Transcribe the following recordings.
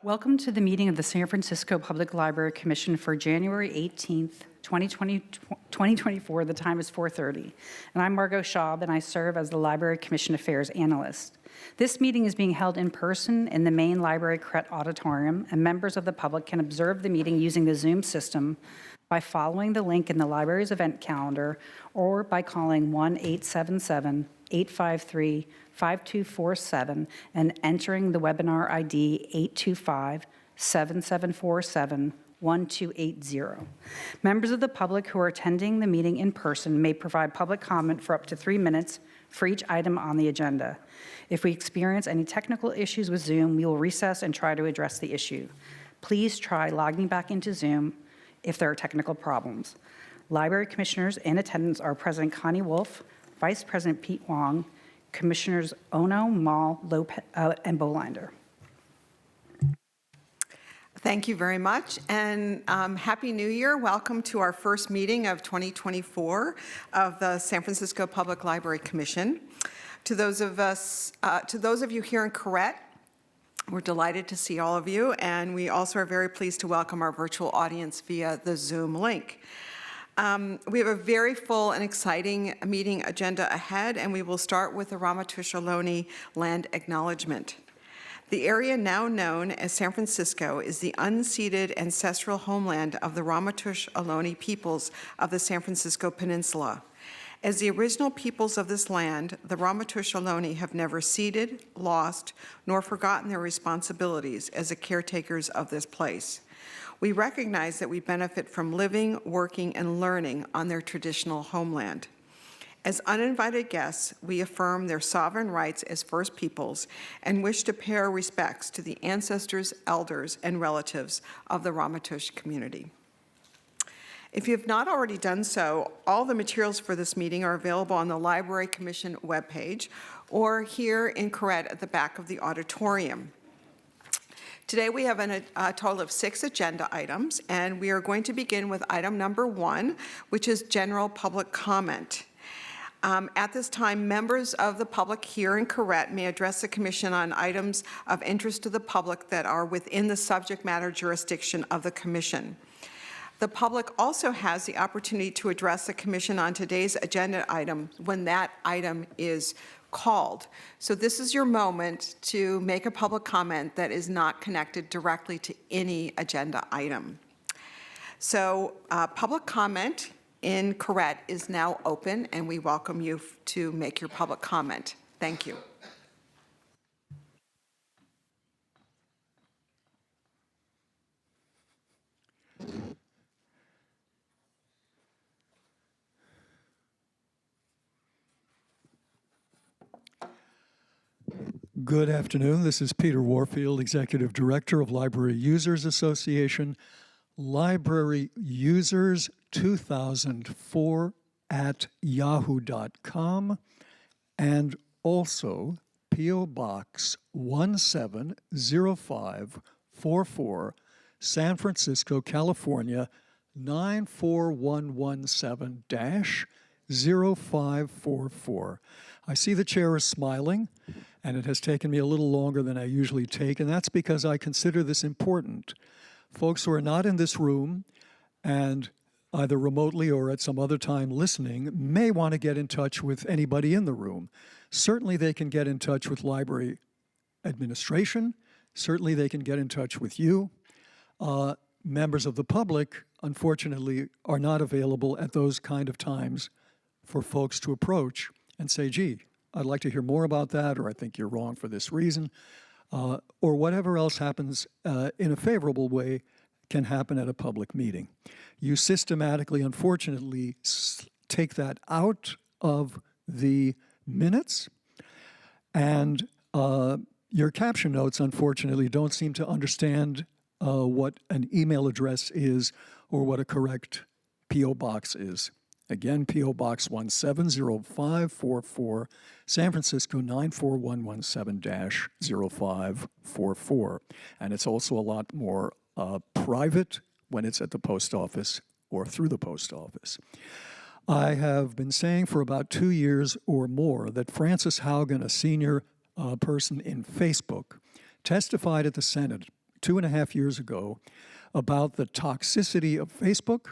Welcome to the meeting of the San Francisco Public Library Commission for January 18th, 2024. The time is 4:30. And I'm Margot Schaub, and I serve as the Library Commission Affairs Analyst. This meeting is being held in person in the main Library Crete Auditorium, and members of the public can observe the meeting using the Zoom system by following the link in the library's event calendar or by calling 1-877-853-5247 and entering the webinar ID 825-7747-1280. Members of the public who are attending the meeting in person may provide public comment for up to 3 minutes for each item on the agenda. If we experience any technical issues with Zoom, we will recess and try to address the issue. Please try logging back into Zoom if there are technical problems. Library commissioners in attendance are President Connie Wolf, Vice President Pete Wong, Commissioners Ono, Mall, Lopez, and Bolander. Thank you very much, and Happy New Year. Welcome to our first meeting of 2024 of the San Francisco Public Library Commission. To those of you here in Crete, we're delighted to see all of you, and we also are very pleased to welcome our virtual audience via the Zoom link. We have a very full and exciting meeting agenda ahead, and we will start with the Ramaytush Ohlone land acknowledgement. The area now known as San Francisco is the unceded ancestral homeland of the Ramaytush Ohlone peoples of the San Francisco Peninsula. As the original peoples of this land, the Ramaytush Ohlone have never ceded, lost, nor forgotten their responsibilities as the caretakers of this place. We recognize that we benefit from living, working, and learning on their traditional homeland. As uninvited guests, we affirm their sovereign rights as First Peoples and wish to pay our respects to the ancestors, elders, and relatives of the Ramaytush community. If you have not already done so, all the materials for this meeting are available on the Library Commission webpage or here in Crete at the back of the auditorium. Today we have a total of 6 agenda items, and we are going to begin with item number 1, which is general public comment. At this time, members of the public here in Crete may address the Commission on items of interest to the public that are within the subject matter jurisdiction of the Commission. The public also has the opportunity to address the Commission on today's agenda item when that item is called. So this is your moment to make a public comment that is not connected directly to any agenda item. So public comment in Crete is now open, and we welcome you to make your public comment. Thank you. Good afternoon. This is Peter Warfield, Executive Director of Library Users Association, Library Users 2004 at yahoo.com, and also P.O. Box 170544, San Francisco, California, 94117-0544. I see the chair is smiling, and it has taken me a little longer than I usually take, and that's because I consider this important. Folks who are not in this room and either remotely or at some other time listening may want to get in touch with anybody in the room. Certainly they can get in touch with library administration. Certainly they can get in touch with you. Members of the public, unfortunately, are not available at those kind of times for folks to approach and say, gee, I'd like to hear more about that, or I think you're wrong for this reason, or whatever else happens in a favorable way can happen at a public meeting. You systematically, unfortunately, take that out of the minutes, and your caption notes, unfortunately, don't seem to understand what an email address is or what a correct P.O. box is. Again, P.O. Box 170544, San Francisco 94117-0544. And it's also a lot more private when it's at the post office or through the post office. I have been saying for about 2 years or more that Frances Haugen, a senior person in Facebook, testified at the Senate 2.5 years ago about the toxicity of Facebook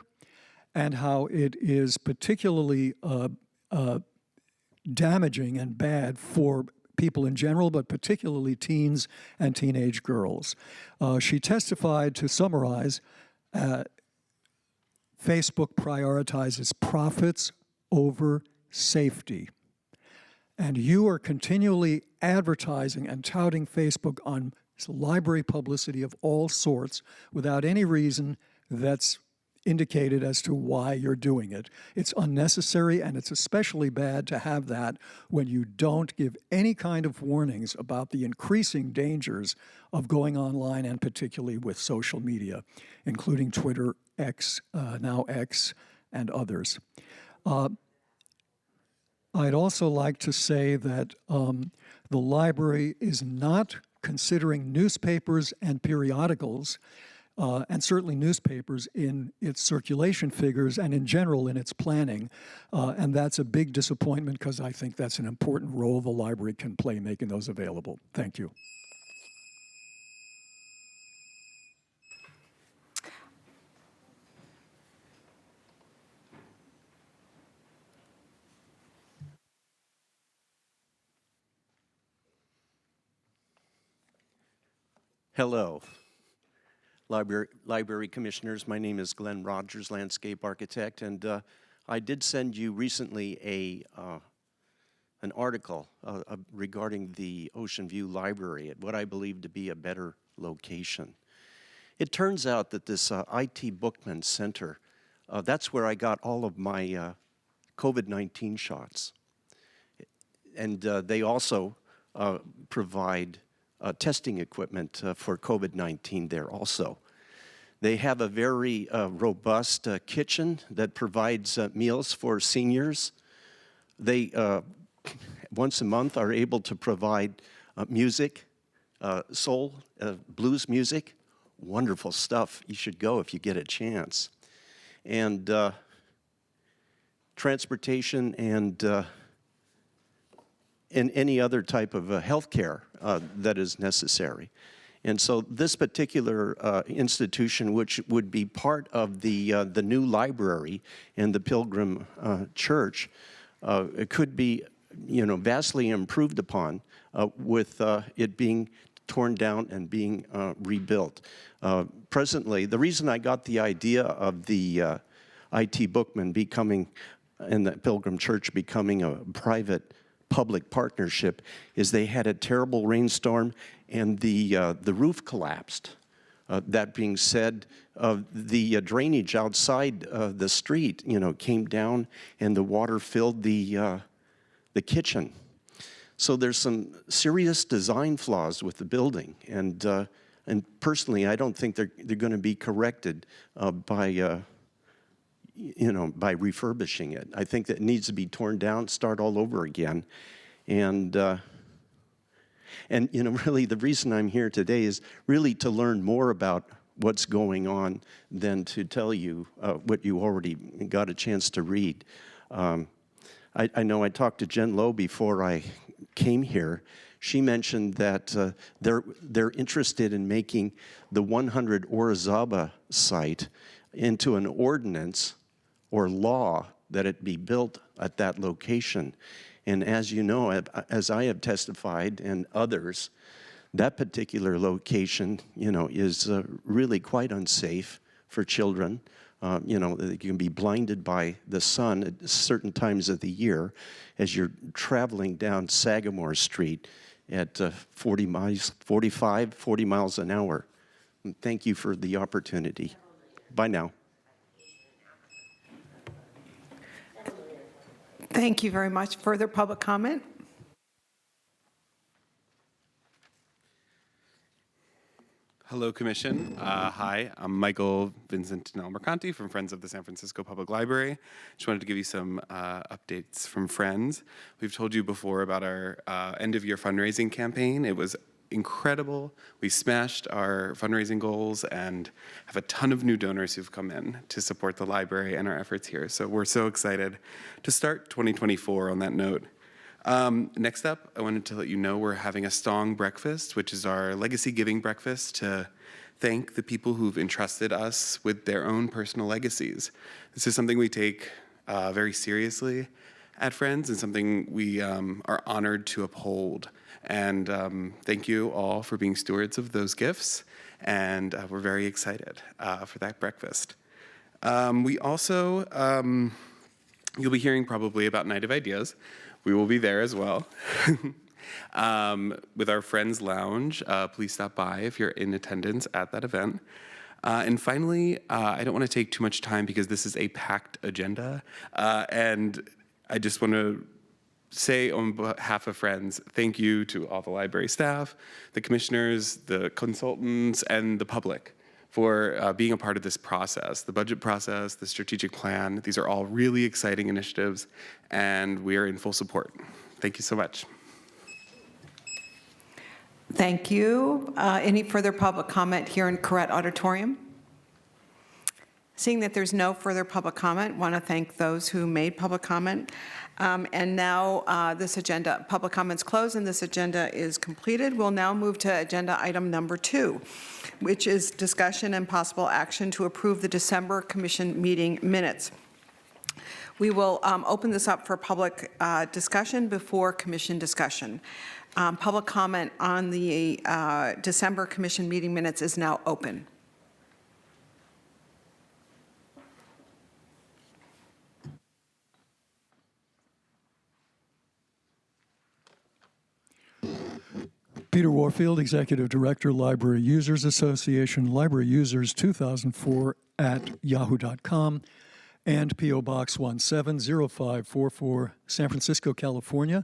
and how it is particularly damaging and bad for people in general, but particularly teens and teenage girls. She testified, to summarize, Facebook prioritizes profits over safety. And you are continually advertising and touting Facebook on library publicity of all sorts without any reason that's indicated as to why you're doing it. It's unnecessary, and it's especially bad to have that when you don't give any kind of warnings about the increasing dangers of going online, and particularly with social media, including Twitter, X, now X, and others. I'd also like to say that the library is not considering newspapers and periodicals, and certainly newspapers, in its circulation figures and in general in its planning. And that's a big disappointment, because I think that's an important role the library can play making those available. Thank you. Hello, Library Commissioners. My name is Glenn Rogers, Landscape Architect, and I did send you recently an article regarding the Ocean View Library at what I believe to be a better location. It turns out that this IT Bookman Center, that's where I got all of my COVID-19 shots. And they also provide testing equipment for COVID-19 there also. They have a very robust kitchen that provides meals for seniors. They, once a month, are able to provide music, soul, blues music. Wonderful stuff. You should go if you get a chance. And transportation and any other type of health care that is necessary. And so this particular institution, which would be part of the new library and the Pilgrim Church, it could be, vastly improved upon with it being torn down and being rebuilt. Presently, the reason I got the idea of the IT Bookman becoming, and the Pilgrim Church becoming a private public partnership, is they had a terrible rainstorm and the roof collapsed. That being said, the drainage outside the street, came down and the water filled the kitchen. So there's some serious design flaws with the building, and personally, I don't think they're going to be corrected by refurbishing it. I think that it needs to be torn down, start all over again. And really the reason I'm here today is really to learn more about what's going on than to tell you what you already got a chance to read. I know I talked to Jen Lowe before I came here. She mentioned that they're interested in making the 100 Orizaba site into an ordinance or law that it be built at that location. And as you know, as I have testified and others, that particular location, is really quite unsafe for children. They can be blinded by the sun at certain times of the year as you're traveling down Sagamore Street at 40 miles an hour. And thank you for the opportunity. Bye now. Thank you very much. Further public comment? Hello, Commission. Hi, I'm Michael Vincent Mercanti from Friends of the San Francisco Public Library. Just wanted to give you some updates from Friends. We've told you before about our end-of-year fundraising campaign. It was incredible. We smashed our fundraising goals and have a ton of new donors who've come in to support the library and our efforts here. So we're so excited to start 2024 on that note. Next up, I wanted to let you know we're having a Stong breakfast, which is our legacy giving breakfast to thank the people who've entrusted us with their own personal legacies. This is something we take very seriously at Friends and something we are honored to uphold. And thank you all for being stewards of those gifts. And we're very excited for that breakfast. We also, you'll be hearing probably about Night of Ideas. We will be there as well. With our Friends Lounge, please stop by if you're in attendance at that event. And finally, I don't want to take too much time because this is a packed agenda. And I just want to say on behalf of Friends, thank you to all the library staff, the commissioners, the consultants, and the public for being a part of this process, the budget process, the strategic plan. These are all really exciting initiatives, and we are in full support. Thank you so much. Thank you. Any further public comment here in Corrett Auditorium? Seeing that there's no further public comment, want to thank those who made public comment. And now this agenda, public comments closed and this agenda is completed. We'll now move to agenda item number 2, which is discussion and possible action to approve the December commission meeting minutes. We will open this up for public discussion before commission discussion. Public comment on the December commission meeting minutes is now open. Peter Warfield, Executive Director, Library Users Association, Library Users 2004 at yahoo.com, and P.O. Box 170544, San Francisco, California,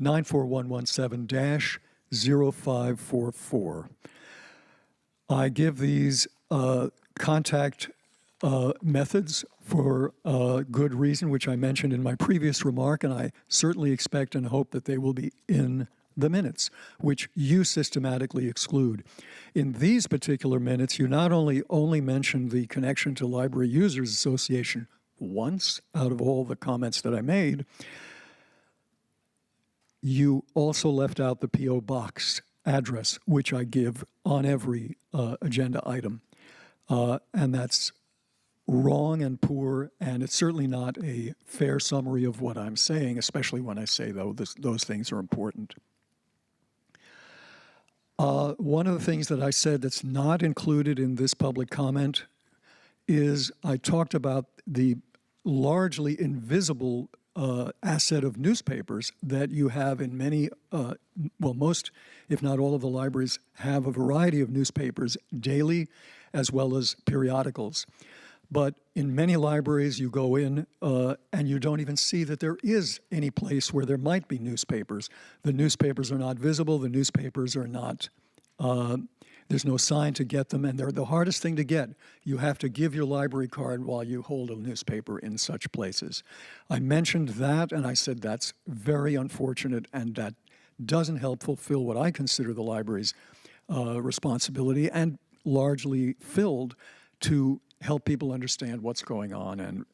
94117-0544. I give these contact methods for good reason, which I mentioned in my previous remark, and I certainly expect and hope that they will be in the minutes, which you systematically exclude. In these particular minutes, you not only mentioned the connection to Library Users Association once out of all the comments that I made, you also left out the P.O. Box address, which I give on every agenda item. And that's wrong and poor, and it's certainly not a fair summary of what I'm saying, especially when I say, though, those things are important. One of the things that I said that's not included in this public comment is I talked about the largely invisible asset of newspapers that you have in many, well, most, if not all of the libraries have a variety of newspapers daily as well as periodicals. But in many libraries, you go in and you don't even see that there is any place where there might be newspapers. The newspapers are not visible. The newspapers are not, there's no sign to get them, and they're the hardest thing to get. You have to give your library card while you hold a newspaper in such places. I mentioned that, and I said that's very unfortunate, and that doesn't help fulfill what I consider the library's responsibility, and largely filled to help people understand what's going on and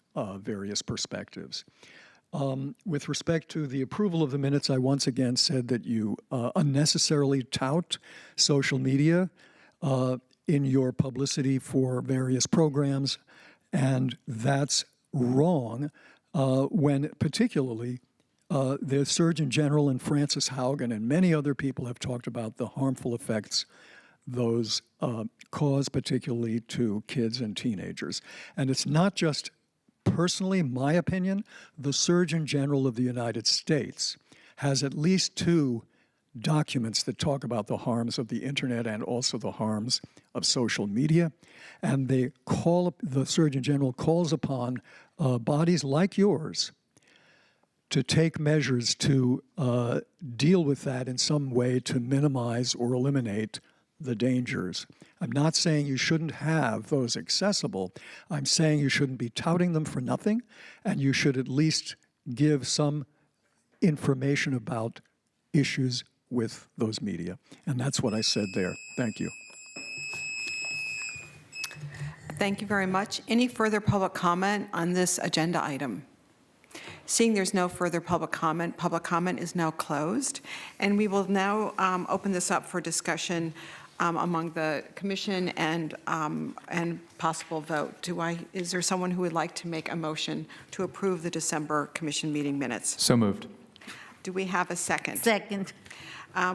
various perspectives. With respect to the approval of the minutes, I once again said that you unnecessarily tout social media in your publicity for various programs, and that's wrong when particularly the Surgeon General and Francis Haugen and many other people have talked about the harmful effects those cause, particularly to kids and teenagers. And it's not just personally my opinion. The Surgeon General of the United States has at least 2 documents that talk about the harms of the internet and also the harms of social media. And the Surgeon General calls upon bodies like yours to take measures to deal with that in some way to minimize or eliminate the dangers. I'm not saying you shouldn't have those accessible. I'm saying you shouldn't be touting them for nothing, and you should at least give some information about issues with those media. And that's what I said there. Thank you. Thank you very much. Any further public comment on this agenda item? Seeing there's no further public comment is now closed. And we will now open this up for discussion among the commission and possible vote. Is there someone who would like to make a motion to approve the December commission meeting minutes? So moved. Do we have a second? Second.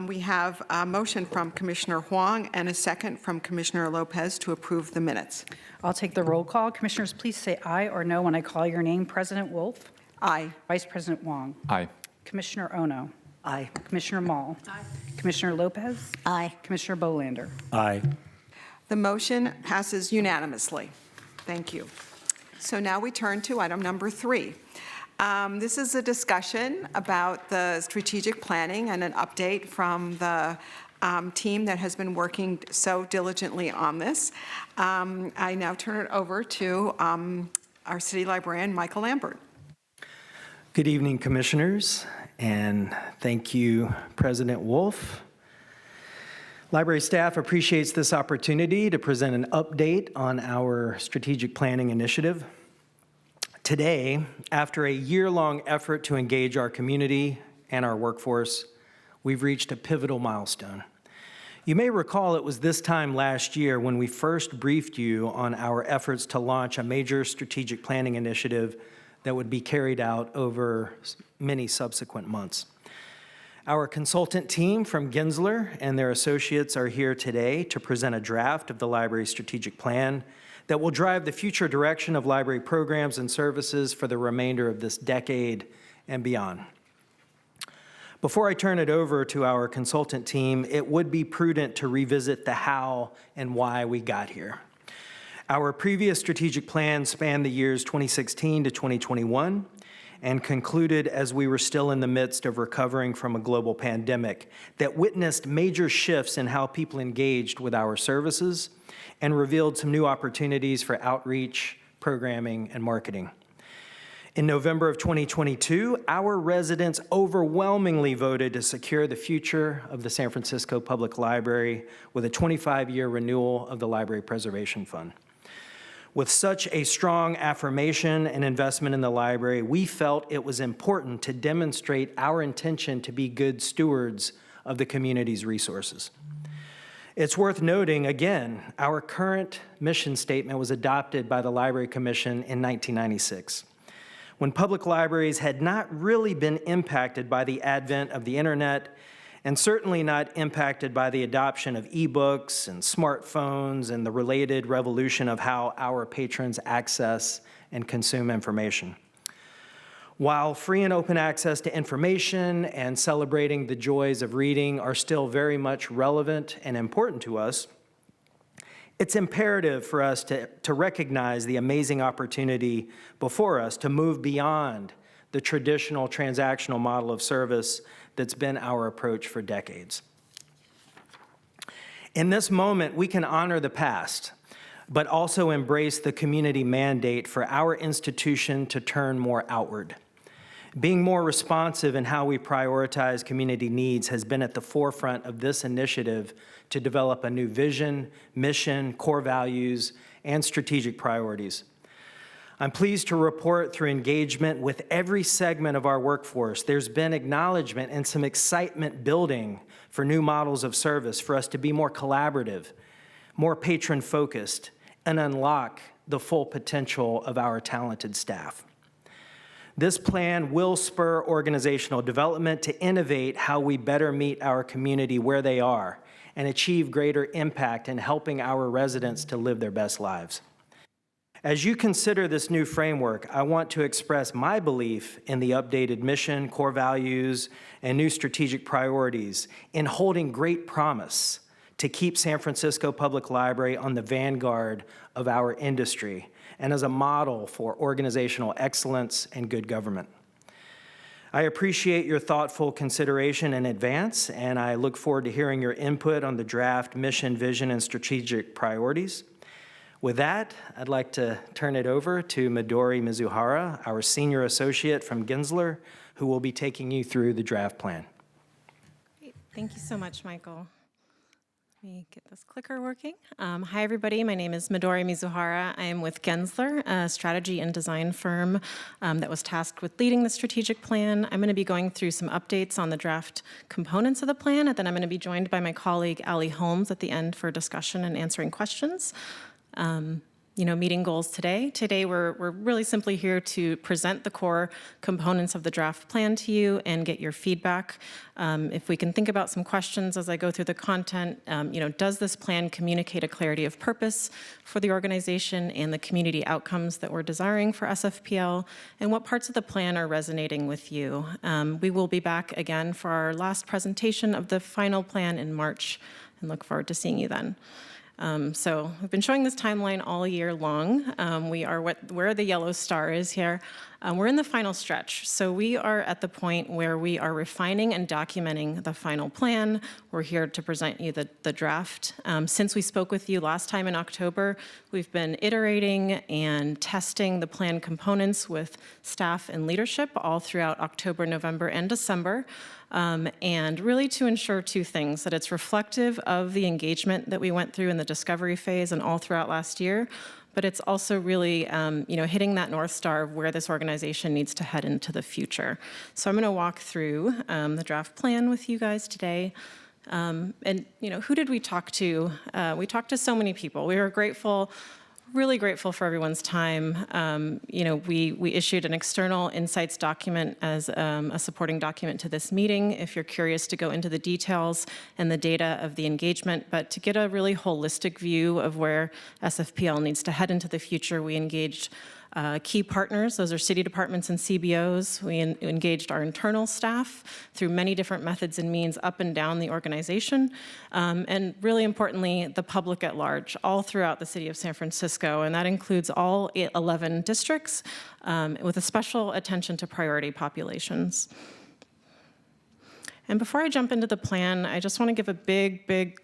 We have a motion from Commissioner Huang and a second from Commissioner Lopez to approve the minutes. I'll take the roll call. Commissioners, please say aye or no when I call your name. President Wolf? Aye. Vice President Wong? Aye. Commissioner Ono? Aye. Commissioner Mall? Aye. Commissioner Lopez? Aye. Commissioner Bolander? Aye. The motion passes unanimously. Thank you. So now we turn to item number 3. This is a discussion about the strategic planning and an update from the team that has been working so diligently on this. I now turn it over to our city librarian, Michael Lambert. Good evening, Commissioners, and thank you, President Wolf. Library staff appreciates this opportunity to present an update on our strategic planning initiative. Today, after a year-long effort to engage our community and our workforce, we've reached a pivotal milestone. You may recall it was this time last year when we first briefed you on our efforts to launch a major strategic planning initiative that would be carried out over many subsequent months. Our consultant team from Gensler and their associates are here today to present a draft of the library strategic plan that will drive the future direction of library programs and services for the remainder of this decade and beyond. Before I turn it over to our consultant team, it would be prudent to revisit the how and why we got here. Our previous strategic plan spanned the years 2016 to 2021 and concluded as we were still in the midst of recovering from a global pandemic that witnessed major shifts in how people engaged with our services and revealed some new opportunities for outreach, programming, and marketing. In November of 2022, our residents overwhelmingly voted to secure the future of the San Francisco Public Library with a 25-year renewal of the Library Preservation Fund. With such a strong affirmation and investment in the library, we felt it was important to demonstrate our intention to be good stewards of the community's resources. It's worth noting, again, our current mission statement was adopted by the Library Commission in 1996, when public libraries had not really been impacted by the advent of the internet and certainly not impacted by the adoption of ebooks and smartphones and the related revolution of how our patrons access and consume information. While free and open access to information and celebrating the joys of reading are still very much relevant and important to us, it's imperative for us to recognize the amazing opportunity before us to move beyond the traditional transactional model of service that's been our approach for decades. In this moment, we can honor the past, but also embrace the community mandate for our institution to turn more outward. Being more responsive in how we prioritize community needs has been at the forefront of this initiative to develop a new vision, mission, core values, and strategic priorities. I'm pleased to report through engagement with every segment of our workforce, there's been acknowledgement and some excitement building for new models of service for us to be more collaborative, more patron-focused, and unlock the full potential of our talented staff. This plan will spur organizational development to innovate how we better meet our community where they are and achieve greater impact in helping our residents to live their best lives. As you consider this new framework, I want to express my belief in the updated mission, core values, and new strategic priorities in holding great promise to keep San Francisco Public Library on the vanguard of our industry and as a model for organizational excellence and good government. I appreciate your thoughtful consideration in advance, and I look forward to hearing your input on the draft mission, vision, and strategic priorities. With that, I'd like to turn it over to Midori Mizuhara, our senior associate from Gensler, who will be taking you through the draft plan. Great. Thank you so much, Michael. Let me get this clicker working. Hi, everybody. My name is Midori Mizuhara. I am with Gensler, a strategy and design firm that was tasked with leading the strategic plan. I'm going to be going through some updates on the draft components of the plan, and then I'm going to be joined by my colleague, Allie Holmes, at the end for discussion and answering questions. Meeting goals today. Today, we're really simply here to present the core components of the draft plan to you and get your feedback. If we can think about some questions as I go through the content, does this plan communicate a clarity of purpose for the organization and the community outcomes that we're desiring for SFPL? And what parts of the plan are resonating with you? We will be back again for our last presentation of the final plan in March, and look forward to seeing you then. So we've been showing this timeline all year long. We are where the yellow star is here. We're in the final stretch. So we are at the point where we are refining and documenting the final plan. We're here to present you the draft. Since we spoke with you last time in October, we've been iterating and testing the plan components with staff and leadership all throughout October, November, and December. And really to ensure two things: that it's reflective of the engagement that we went through in the discovery phase and all throughout last year, but it's also really hitting that North Star of where this organization needs to head into the future. So I'm going to walk through the draft plan with you guys today. And who did we talk to? We talked to so many people. We were grateful. Really grateful for everyone's time. We issued an external insights document as a supporting document to this meeting if you're curious to go into the details and the data of the engagement. But to get a really holistic view of where SFPL needs to head into the future, we engaged key partners. Those are city departments and CBOs. We engaged our internal staff through many different methods and means up and down the organization. And really importantly, the public at large, all throughout the city of San Francisco. And that includes all 11 districts with a special attention to priority populations. And before I jump into the plan, I just want to give a big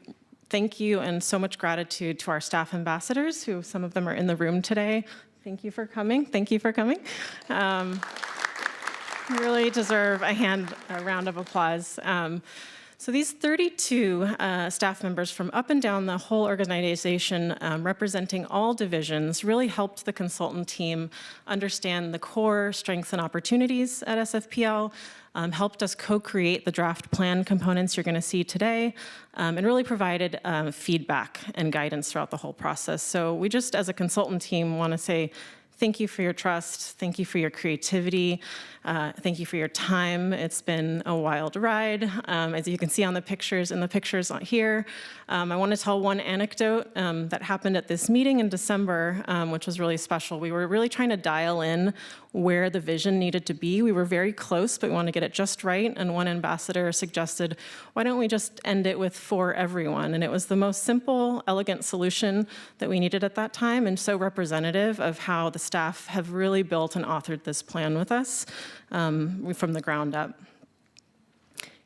thank you and so much gratitude to our staff ambassadors, who some of them are in the room today. Thank you for coming. Thank you for coming. You really deserve a round of applause. So these 32 staff members from up and down the whole organization, representing all divisions, really helped the consultant team understand the core strengths and opportunities at SFPL, helped us co-create the draft plan components you're going to see today, and really provided feedback and guidance throughout the whole process. So we just, as a consultant team, want to say thank you for your trust, thank you for your creativity, thank you for your time. It's been a wild ride. As you can see on the pictures, here, I want to tell one anecdote that happened at this meeting in December, which was really special. We were really trying to dial in where the vision needed to be. We were very close, but we wanted to get it just right. And one ambassador suggested, why don't we just end it with "for everyone"? And it was the most simple, elegant solution that we needed at that time, and so representative of how the staff have really built and authored this plan with us from the ground up.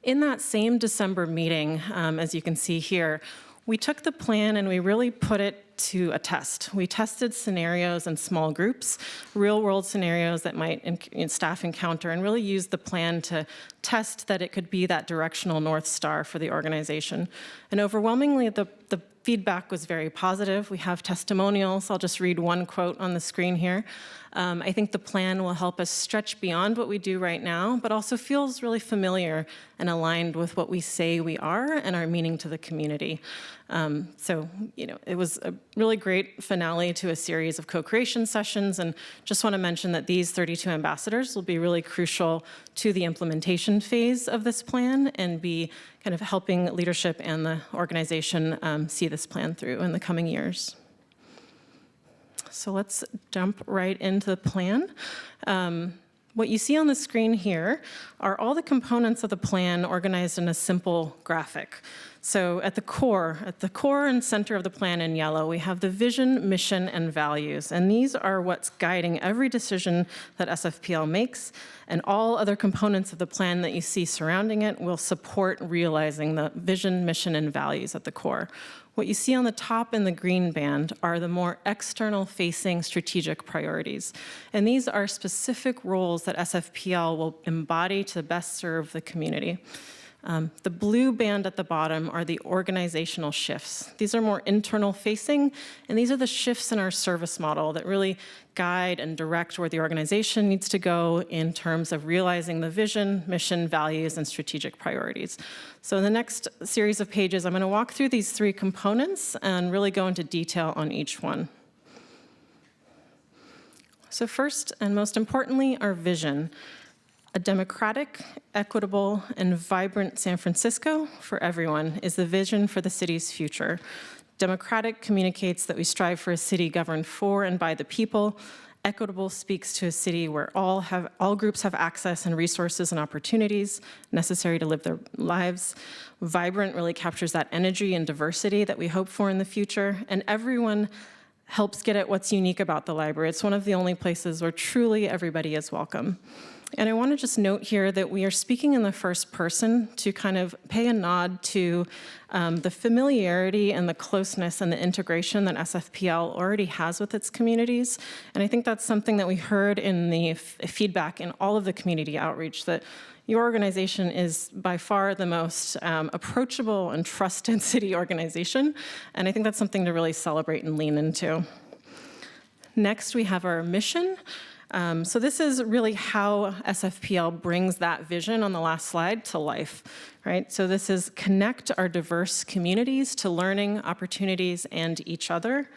In that same December meeting, as you can see here, we took the plan and we really put it to a test. We tested scenarios in small groups, real-world scenarios that staff encounter, and really used the plan to test that it could be that directional North Star for the organization. And overwhelmingly, the feedback was very positive. We have testimonials. I'll just read one quote on the screen here. I think the plan will help us stretch beyond what we do right now, but also feels really familiar and aligned with what we say we are and our meaning to the community. It was a really great finale to a series of co-creation sessions, and just want to mention that these 32 ambassadors will be really crucial to the implementation phase of this plan and be kind of helping leadership and the organization see this plan through in the coming years. So let's jump right into the plan. What you see on the screen here are all the components of the plan organized in a simple graphic. So at the core and center of the plan in yellow, we have the vision, mission, and values. And these are what's guiding every decision that SFPL makes. And all other components of the plan that you see surrounding it will support realizing the vision, mission, and values at the core. What you see on the top in the green band are the more external-facing strategic priorities. And these are specific roles that SFPL will embody to best serve the community. The blue band at the bottom are the organizational shifts. These are more internal facing, and these are the shifts in our service model that really guide and direct where the organization needs to go in terms of realizing the vision, mission, values, and strategic priorities. So in the next series of pages, I'm going to walk through these three components and really go into detail on each one. So first, and most importantly, our vision. A democratic, equitable, and vibrant San Francisco for everyone is the vision for the city's future. Democratic communicates that we strive for a city governed for and by the people. Equitable speaks to a city where all groups have access and resources and opportunities necessary to live their lives. Vibrant really captures that energy and diversity that we hope for in the future, and everyone helps get at what's unique about the library. It's one of the only places where truly everybody is welcome. And I want to just note here that we are speaking in the first person to kind of pay a nod to the familiarity and the closeness and the integration that SFPL already has with its communities. And I think that's something that we heard in the feedback in all of the community outreach, that your organization is by far the most approachable and trusted city organization. And I think that's something to really celebrate and lean into. Next, we have our mission. So this is really how SFPL brings that vision on the last slide to life, right? So this is connect our diverse communities to learning, opportunities, and each other.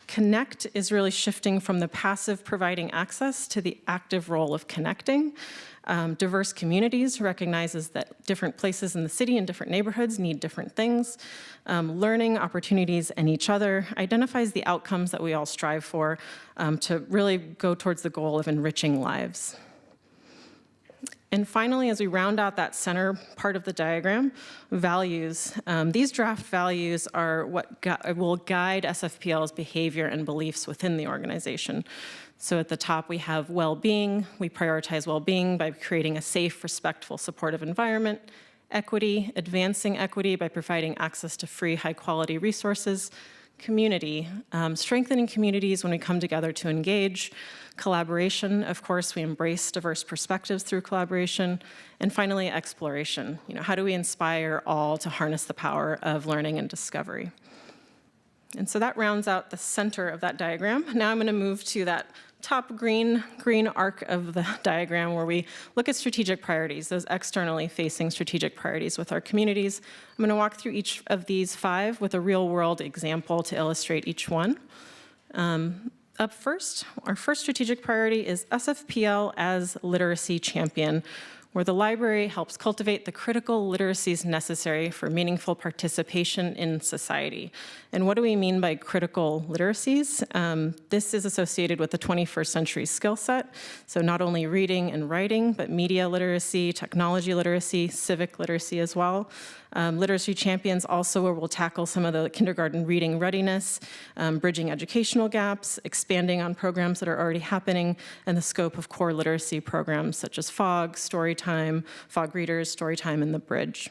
Connect is really shifting from the passive providing access to the active role of connecting. Diverse communities recognizes that different places in the city and different neighborhoods need different things. Learning, opportunities, and each other identifies the outcomes that we all strive for to really go towards the goal of enriching lives. And finally, as we round out that center part of the diagram, values. These draft values are what will guide SFPL's behavior and beliefs within the organization. So at the top, we have well-being. We prioritize well-being by creating a safe, respectful, supportive environment. Equity, advancing equity by providing access to free, high-quality resources. Community, strengthening communities when we come together to engage. Collaboration, of course, we embrace diverse perspectives through collaboration. And finally, exploration. How do we inspire all to harness the power of learning and discovery? And so that rounds out the center of that diagram. Now I'm going to move to that top green arc of the diagram where we look at strategic priorities, those externally facing strategic priorities with our communities. I'm going to walk through each of these 5 with a real-world example to illustrate each one. Up first, our first strategic priority is SFPL as literacy champion, where the library helps cultivate the critical literacies necessary for meaningful participation in society. And what do we mean by critical literacies? This is associated with the 21st century skill set. So not only reading and writing, but media literacy, technology literacy, civic literacy as well. Literacy champions also will tackle some of the kindergarten reading readiness, bridging educational gaps, expanding on programs that are already happening, and the scope of core literacy programs such as FOG, Storytime, FOG Readers, Storytime, and The Bridge.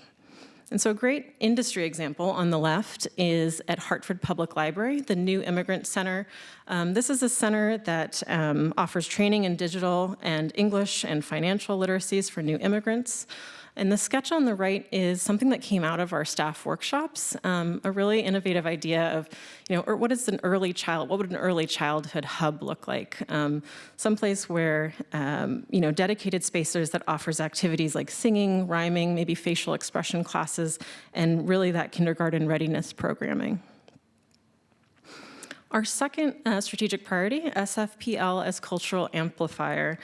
And so a great industry example on the left is at Hartford Public Library, the New Immigrant Center. This is a center that offers training in digital and English and financial literacies for new immigrants. And the sketch on the right is something that came out of our staff workshops, a really innovative idea of, what would an early childhood hub look like? Someplace where, dedicated spaces that offers activities like singing, rhyming, maybe facial expression classes, and really that kindergarten readiness programming. Our second strategic priority, SFPL as cultural amplifier.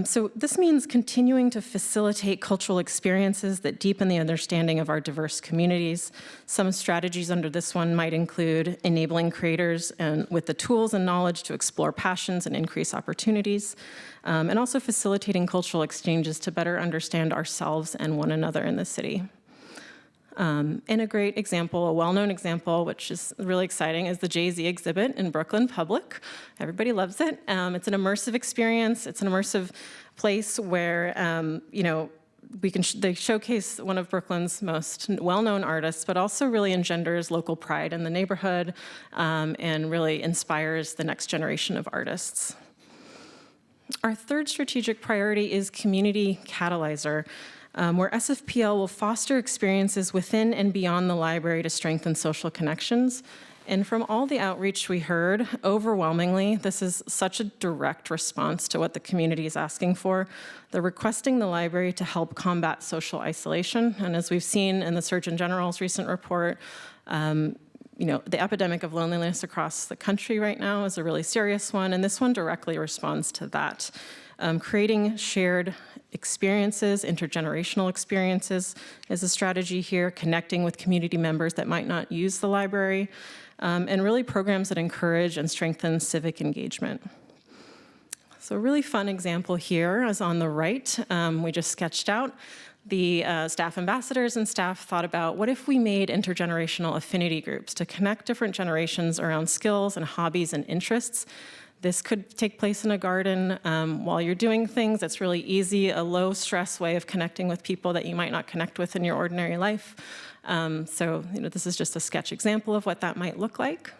So this means continuing to facilitate cultural experiences that deepen the understanding of our diverse communities. Some strategies under this one might include enabling creators and with the tools and knowledge to explore passions and increase opportunities, and also facilitating cultural exchanges to better understand ourselves and one another in the city. And a great example, a well-known example, which is really exciting, is the Jay-Z exhibit in Brooklyn Public. Everybody loves it. It's an immersive experience. It's an immersive place where, they showcase one of Brooklyn's most well-known artists, but also really engenders local pride in the neighborhood and really inspires the next generation of artists. Our third strategic priority is community catalyzer. where SFPL will foster experiences within and beyond the library to strengthen social connections. And from all the outreach we heard, overwhelmingly, this is such a direct response to what the community is asking for. They're requesting the library to help combat social isolation. And as we've seen in the Surgeon General's recent report, the epidemic of loneliness across the country right now is a really serious one, and this one directly responds to that. Creating shared experiences, intergenerational experiences is a strategy here, connecting with community members that might not use the library, and really programs that encourage and strengthen civic engagement. So a really fun example here is on the right. We just sketched out. The staff ambassadors and staff thought about, what if we made intergenerational affinity groups to connect different generations around skills and hobbies and interests? This could take place in a garden while you're doing things. It's really easy, a low-stress way of connecting with people that you might not connect with in your ordinary life. So this is just a sketch example of what that might look like.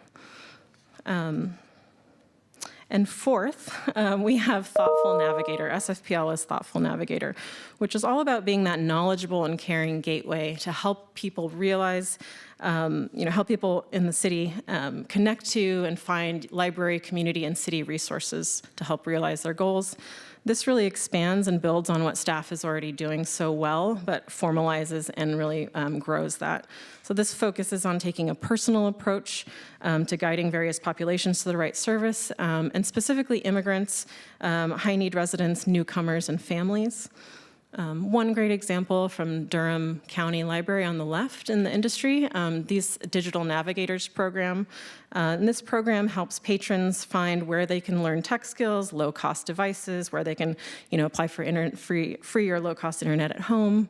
And fourth, we have Thoughtful Navigator. SFPL is Thoughtful Navigator, which is all about being that knowledgeable and caring gateway to help people realize, help people in the city connect to and find library, community, and city resources to help realize their goals. This really expands and builds on what staff is already doing so well, but formalizes and really grows that. So this focuses on taking a personal approach to guiding various populations to the right service, and specifically immigrants, high-need residents, newcomers, and families. One great example from Durham County Library on the left in the industry, these Digital Navigators program. And this program helps patrons find where they can learn tech skills, low-cost devices, where they can apply for free or low-cost internet at home.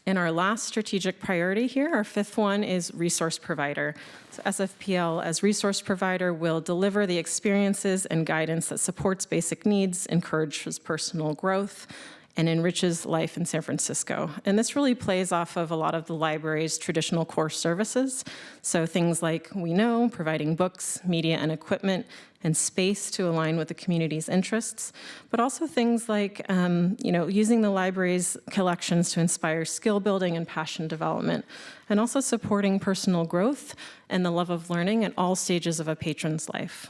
And our last strategic priority here, our fifth one, is resource provider. So SFPL as resource provider will deliver the experiences and guidance that supports basic needs, encourages personal growth, and enriches life in San Francisco. And this really plays off of a lot of the library's traditional core services. So things like we know, providing books, media, and equipment, and space to align with the community's interests, but also things like using the library's collections to inspire skill building and passion development, and also supporting personal growth and the love of learning at all stages of a patron's life.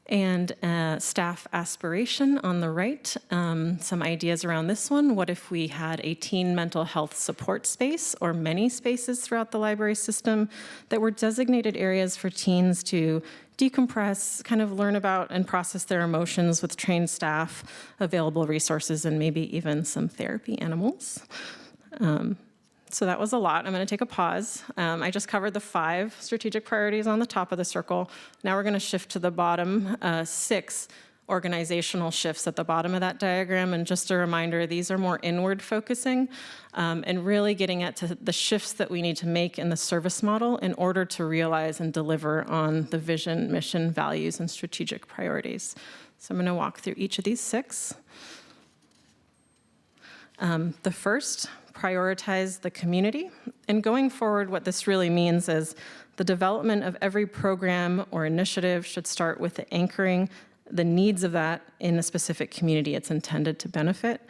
And staff aspiration on the right, some ideas around this one. What if we had a teen mental health support space or many spaces throughout the library system that were designated areas for teens to decompress, kind of learn about and process their emotions with trained staff, available resources, and maybe even some therapy animals. So that was a lot. I'm going to take a pause. I just covered the 5 strategic priorities on the top of the circle. Now we're going to shift to the bottom 6 organizational shifts at the bottom of that diagram. And just a reminder, these are more inward focusing and really getting at to the shifts that we need to make in the service model in order to realize and deliver on the vision, mission, values, and strategic priorities. So I'm going to walk through each of these 6. The first, prioritize the community. And going forward, what this really means is the development of every program or initiative should start with the anchoring the needs of that in a specific community it's intended to benefit.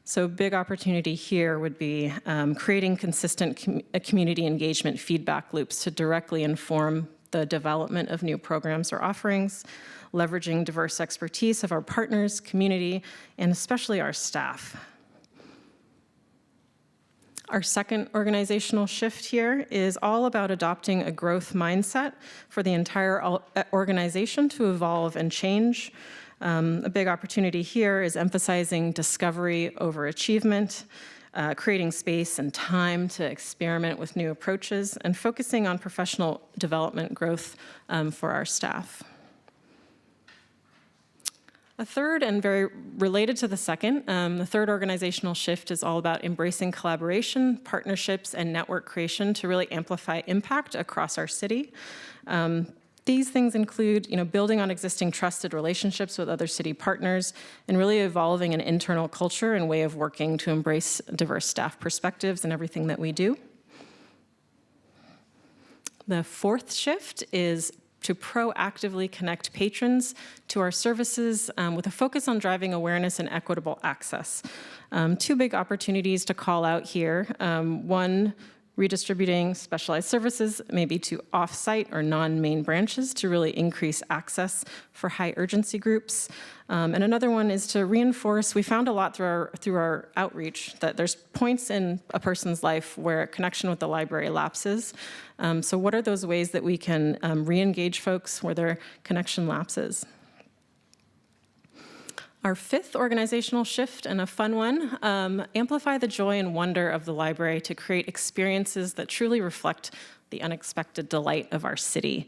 So big opportunity here would be creating consistent community engagement feedback loops to directly inform the development of new programs or offerings, leveraging diverse expertise of our partners, community, and especially our staff. Our second organizational shift here is all about adopting a growth mindset for the entire organization to evolve and change. A big opportunity here is emphasizing discovery over achievement, creating space and time to experiment with new approaches, and focusing on professional development growth for our staff. A third, and very related to the second, the third organizational shift is all about embracing collaboration, partnerships, and network creation to really amplify impact across our city. These things include, building on existing trusted relationships with other city partners and really evolving an internal culture and way of working to embrace diverse staff perspectives in everything that we do. The fourth shift is to proactively connect patrons to our services with a focus on driving awareness and equitable access. Two big opportunities to call out here. One, redistributing specialized services maybe to off-site or non-main branches to really increase access for high urgency groups. And another one is to reinforce, we found a lot through our outreach that there's points in a person's life where connection with the library lapses. So what are those ways that we can re-engage folks where their connection lapses? Our fifth organizational shift, and a fun one, amplify the joy and wonder of the library to create experiences that truly reflect the unexpected delight of our city.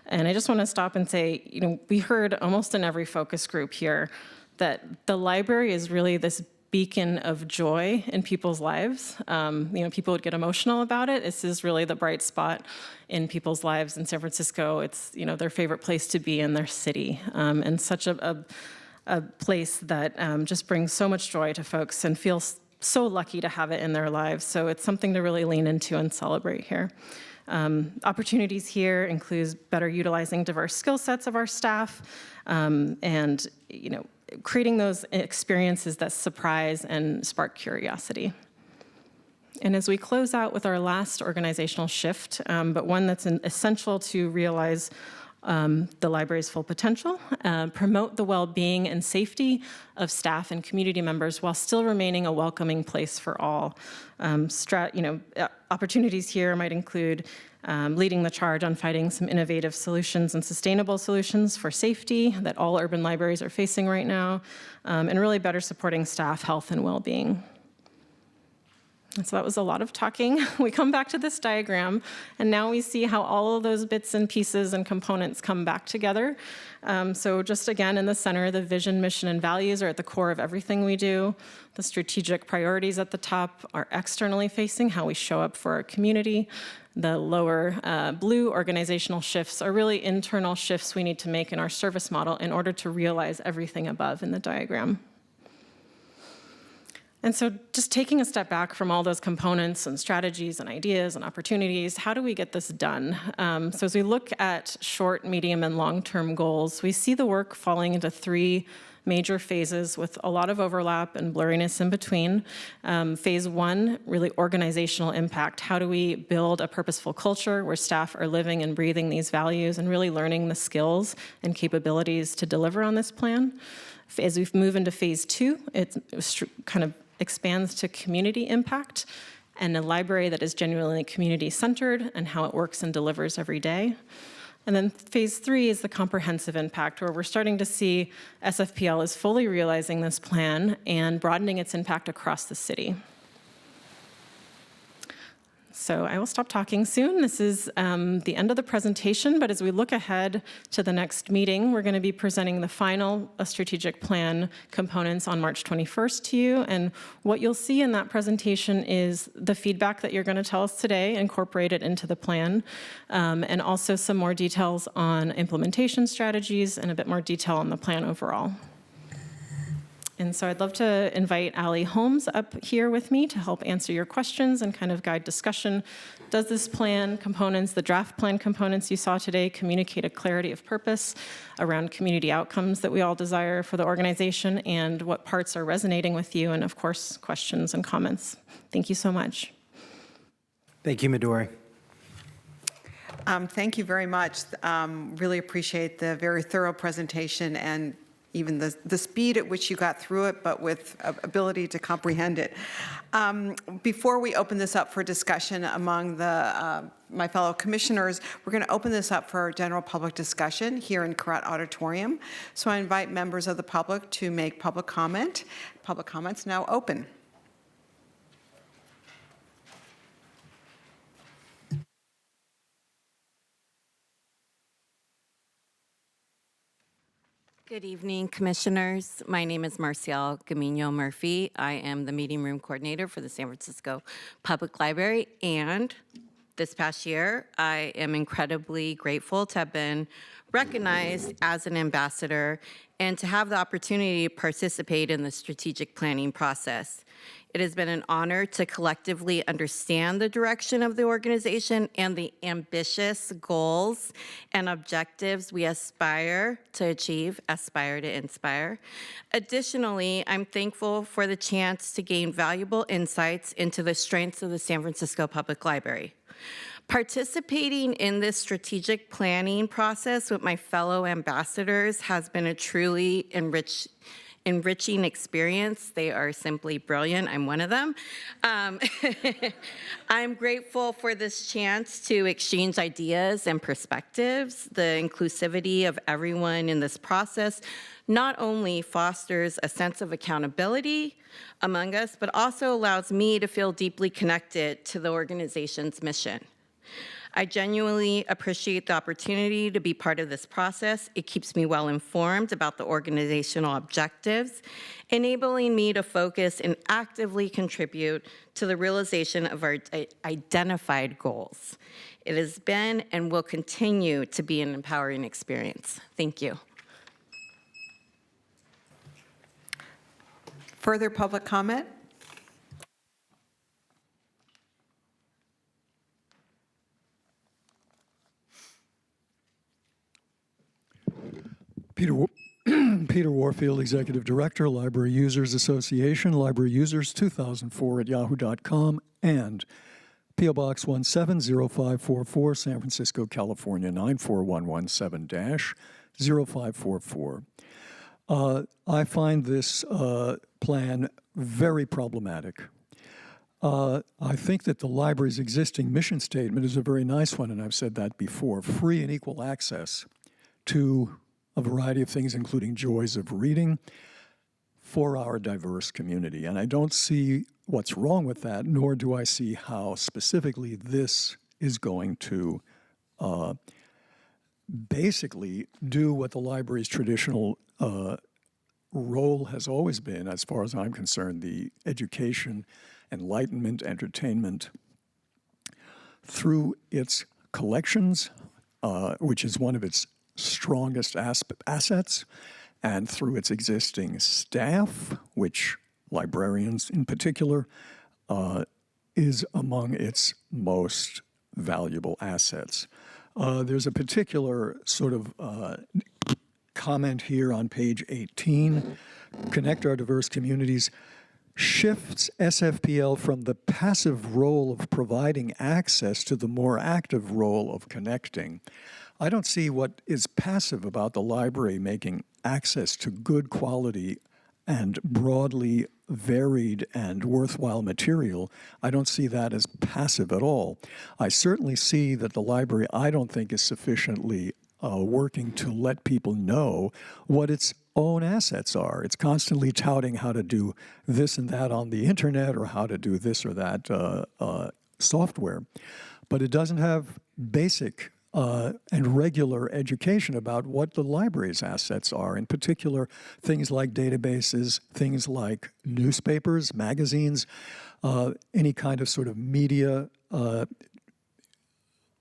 And I just want to stop and say, we heard almost in every focus group here that the library is really this beacon of joy in people's lives. People would get emotional about it. This is really the bright spot in people's lives in San Francisco. It's, their favorite place to be in their city, and such a place that just brings so much joy to folks and feels so lucky to have it in their lives. So it's something to really lean into and celebrate here. Opportunities here include better utilizing diverse skill sets of our staff, and creating those experiences that surprise and spark curiosity. And as we close out with our last organizational shift, but one that's essential to realize the library's full potential, promote the well-being and safety of staff and community members while still remaining a welcoming place for all. Opportunities here might include leading the charge on finding some innovative solutions and sustainable solutions for safety that all urban libraries are facing right now, and really better supporting staff health and well-being. So that was a lot of talking. We come back to this diagram, and now we see how all of those bits and pieces and components come back together. So just again, in the center, the vision, mission, and values are at the core of everything we do. The strategic priorities at the top are externally facing, how we show up for our community. The lower blue organizational shifts are really internal shifts we need to make in our service model in order to realize everything above in the diagram. And so just taking a step back from all those components and strategies and ideas and opportunities, how do we get this done? So as we look at short, medium, and long-term goals, we see the work falling into three major phases with a lot of overlap and blurriness in between. Phase one, really organizational impact. How do we build a purposeful culture where staff are living and breathing these values and really learning the skills and capabilities to deliver on this plan? As we move into phase two, it kind of expands to community impact and a library that is genuinely community-centered and how it works and delivers every day. And then phase three is the comprehensive impact, where we're starting to see SFPL is fully realizing this plan and broadening its impact across the city. So I will stop talking soon. This is the end of the presentation, but as we look ahead to the next meeting, we're going to be presenting the final strategic plan components on March 21st to you. And what you'll see in that presentation is the feedback that you're going to tell us today, incorporated into the plan, and also some more details on implementation strategies and a bit more detail on the plan overall. And so I'd love to invite Allie Holmes up here with me to help answer your questions and kind of guide discussion. Does this plan components, the draft plan components you saw today, communicate a clarity of purpose around community outcomes that we all desire for the organization, and what parts are resonating with you? And of course, questions and comments. Thank you so much. Thank you, Midori. Thank you very much. Really appreciate the very thorough presentation and even the speed at which you got through it, but with ability to comprehend it. Before we open this up for discussion among my fellow commissioners, we're going to open this up for general public discussion here in Carrot Auditorium. So I invite members of the public to make public comment. Public comment's now open. Good evening, commissioners. My name is Marcial Gamino Murphy. I am the meeting room coordinator for the San Francisco Public Library. And this past year, I am incredibly grateful to have been recognized as an ambassador and to have the opportunity to participate in the strategic planning process. It has been an honor to collectively understand the direction of the organization and the ambitious goals and objectives we aspire to achieve, aspire to inspire. Additionally, I'm thankful for the chance to gain valuable insights into the strengths of the San Francisco Public Library. Participating in this strategic planning process with my fellow ambassadors has been a truly enriching experience. They are simply brilliant. I'm one of them. I'm grateful for this chance to exchange ideas and perspectives. The inclusivity of everyone in this process not only fosters a sense of accountability among us, but also allows me to feel deeply connected to the organization's mission. I genuinely appreciate the opportunity to be part of this process. It keeps me well informed about the organizational objectives, enabling me to focus and actively contribute to the realization of our identified goals. It has been and will continue to be an empowering experience. Thank you. Further public comment? Peter Warfield, Executive Director, Library Users Association, Library Users 2004 at yahoo.com, and P.O. Box 170544, San Francisco, California 94117-0544. I find this plan very problematic. I think that the library's existing mission statement is a very nice one, and I've said that before: free and equal access to a variety of things, including joys of reading, for our diverse community. And I don't see what's wrong with that, nor do I see how specifically this is going to basically do what the library's traditional role has always been, as far as I'm concerned, the education, enlightenment, entertainment, through its collections, which is one of its strongest assets, and through its existing staff, which librarians in particular, is among its most valuable assets. There's a particular sort of comment here on page 18, Connect Our Diverse Communities, shifts SFPL from the passive role of providing access to the more active role of connecting. I don't see what is passive about the library making access to good quality and broadly varied and worthwhile material. I don't see that as passive at all. I certainly see that the library, I don't think, is sufficiently working to let people know what its own assets are. It's constantly touting how to do this and that on the internet, or how to do this or that software. But it doesn't have basic and regular education about what the library's assets are, in particular things like databases, things like newspapers, magazines, any kind of sort of media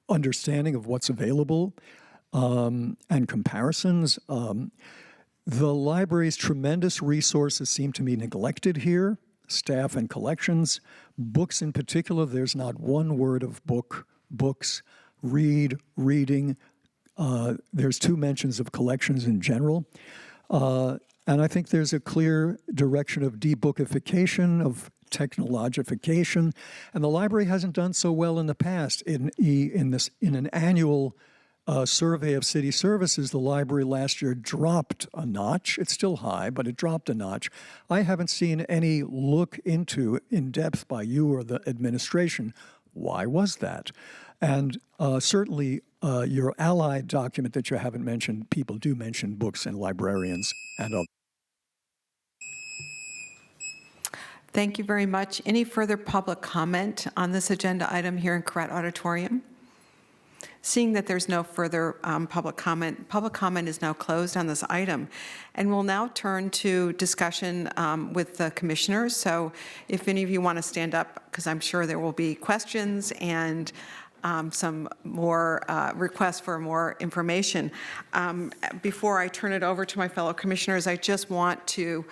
understanding of what's available, and comparisons. The library's tremendous resources seem to be neglected here, staff and collections. Books in particular, there's not one word of books. Reading. There's two mentions of collections in general. And I think there's a clear direction of debookification, of technologification. And the library hasn't done so well in the past. In an annual survey of city services, the library last year dropped a notch. It's still high, but it dropped a notch. I haven't seen any look into, in depth by you or the administration, why was that? And certainly your allied document that you haven't mentioned, people do mention books and librarians and others. Thank you very much. Any further public comment on this agenda item here in Koret Auditorium? Seeing that there's no further public comment is now closed on this item. And we'll now turn to discussion with the commissioners. So if any of you want to stand up, because I'm sure there will be questions and some more requests for more information. Before I turn it over to my fellow commissioners, I just want to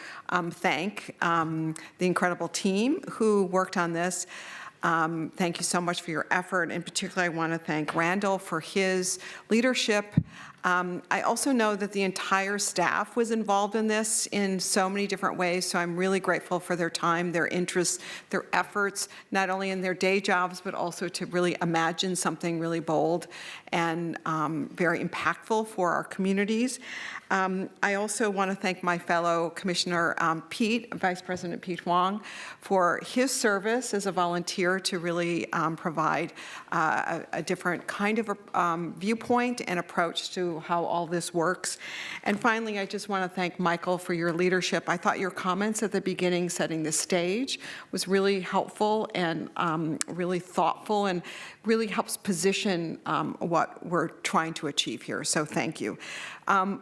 thank the incredible team who worked on this. Thank you so much for your effort. In particular, I want to thank Randall for his leadership. I also know that the entire staff was involved in this in so many different ways, so I'm really grateful for their time, their interests, their efforts, not only in their day jobs, but also to really imagine something really bold and very impactful for our communities. I also want to thank my fellow Commissioner Pete, Vice President Pete Huang, for his service as a volunteer to really provide a different kind of viewpoint and approach to how all this works. And finally, I just want to thank Michael for your leadership. I thought your comments at the beginning setting the stage was really helpful and really thoughtful and really helps position what we're trying to achieve here. So thank you.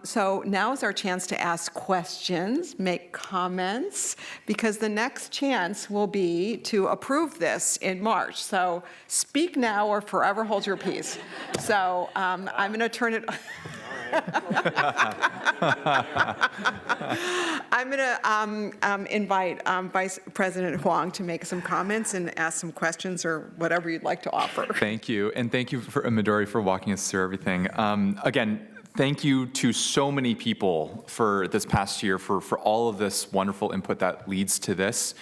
So now is our chance to ask questions, make comments, because the next chance will be to approve this in March. So speak now or forever hold your peace. So I'm going to turn it. I'm going to invite Vice President Huang to make some comments and ask some questions or whatever you'd like to offer. Thank you. And thank you, Midori, for walking us through everything. Again, thank you to so many people for this past year, for all of this wonderful input that leads to this.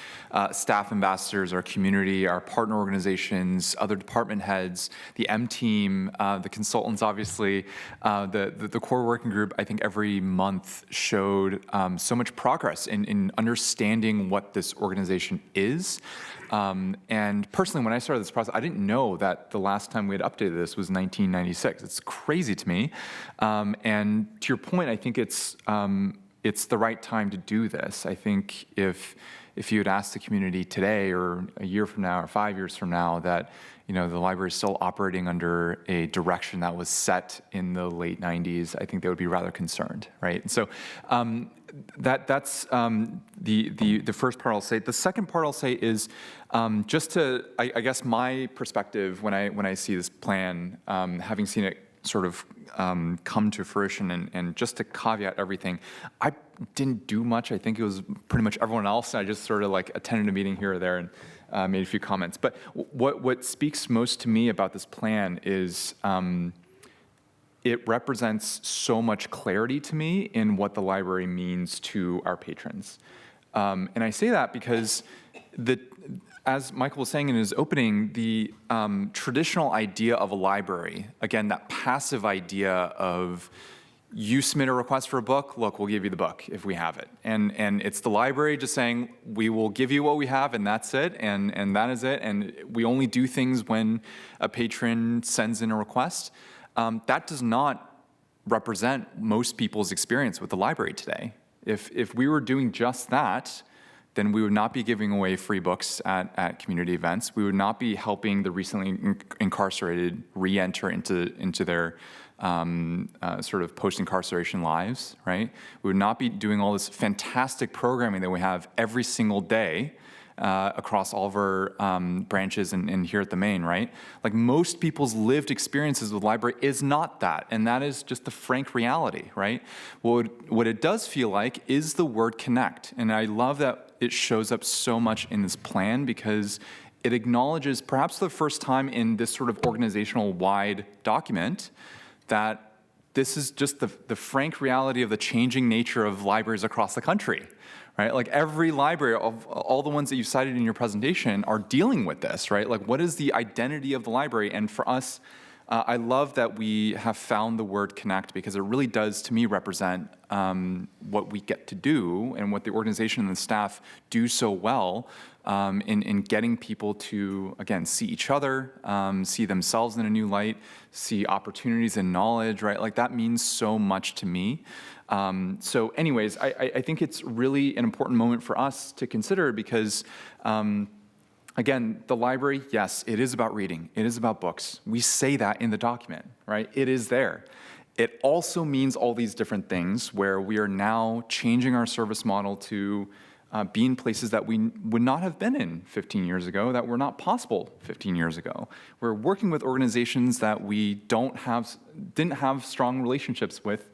Staff ambassadors, our community, our partner organizations, other department heads, the M team, the consultants, obviously, the core working group, I think every month showed so much progress in understanding what this organization is. And personally, when I started this process, I didn't know that the last time we had updated this was 1996. It's crazy to me. And to your point, I think it's the right time to do this. I think if you had asked the community today or a year from now or 5 years from now that the library is still operating under a direction that was set in the late 90s, I think they would be rather concerned, right? And so that's the first part I'll say. The second part I'll say is just to, I guess, my perspective when I see this plan, having seen it sort of come to fruition, and just to caveat everything, I didn't do much. I think it was pretty much everyone else. I just sort of like attended a meeting here or there and made a few comments. But what speaks most to me about this plan is it represents so much clarity to me in what the library means to our patrons. And I say that because as Michael was saying in his opening, the traditional idea of a library, again, that passive idea of you submit a request for a book, look, we'll give you the book if we have it. And it's the library just saying, we will give you what we have and that's it, and that is it. And we only do things when a patron sends in a request. That does not represent most people's experience with the library today. If we were doing just that, then we would not be giving away free books at community events. We would not be helping the recently incarcerated re-enter into their sort of post-incarceration lives, right? We would not be doing all this fantastic programming that we have every single day across all of our branches and here at the Main, right? Like most people's lived experiences with library is not that, and that is just the frank reality, right? What it does feel like is the word connect, and I love that it shows up so much in this plan because it acknowledges, perhaps for the first time in this sort of organizational-wide document, that this is just the frank reality of the changing nature of libraries across the country. Right? Like every library, of all the ones that you cited in your presentation, are dealing with this, right? Like what is the identity of the library? And for us, I love that we have found the word connect because it really does, to me, represent what we get to do and what the organization and the staff do so well in getting people to, again, see each other, see themselves in a new light, see opportunities and knowledge, right? Like that means so much to me. So anyways, I think it's really an important moment for us to consider because, again, the library, yes, it is about reading. It is about books. We say that in the document, right? It is there. It also means all these different things where we are now changing our service model to be in places that we would not have been in 15 years ago, that were not possible 15 years ago. We're working with organizations that we didn't have strong relationships with,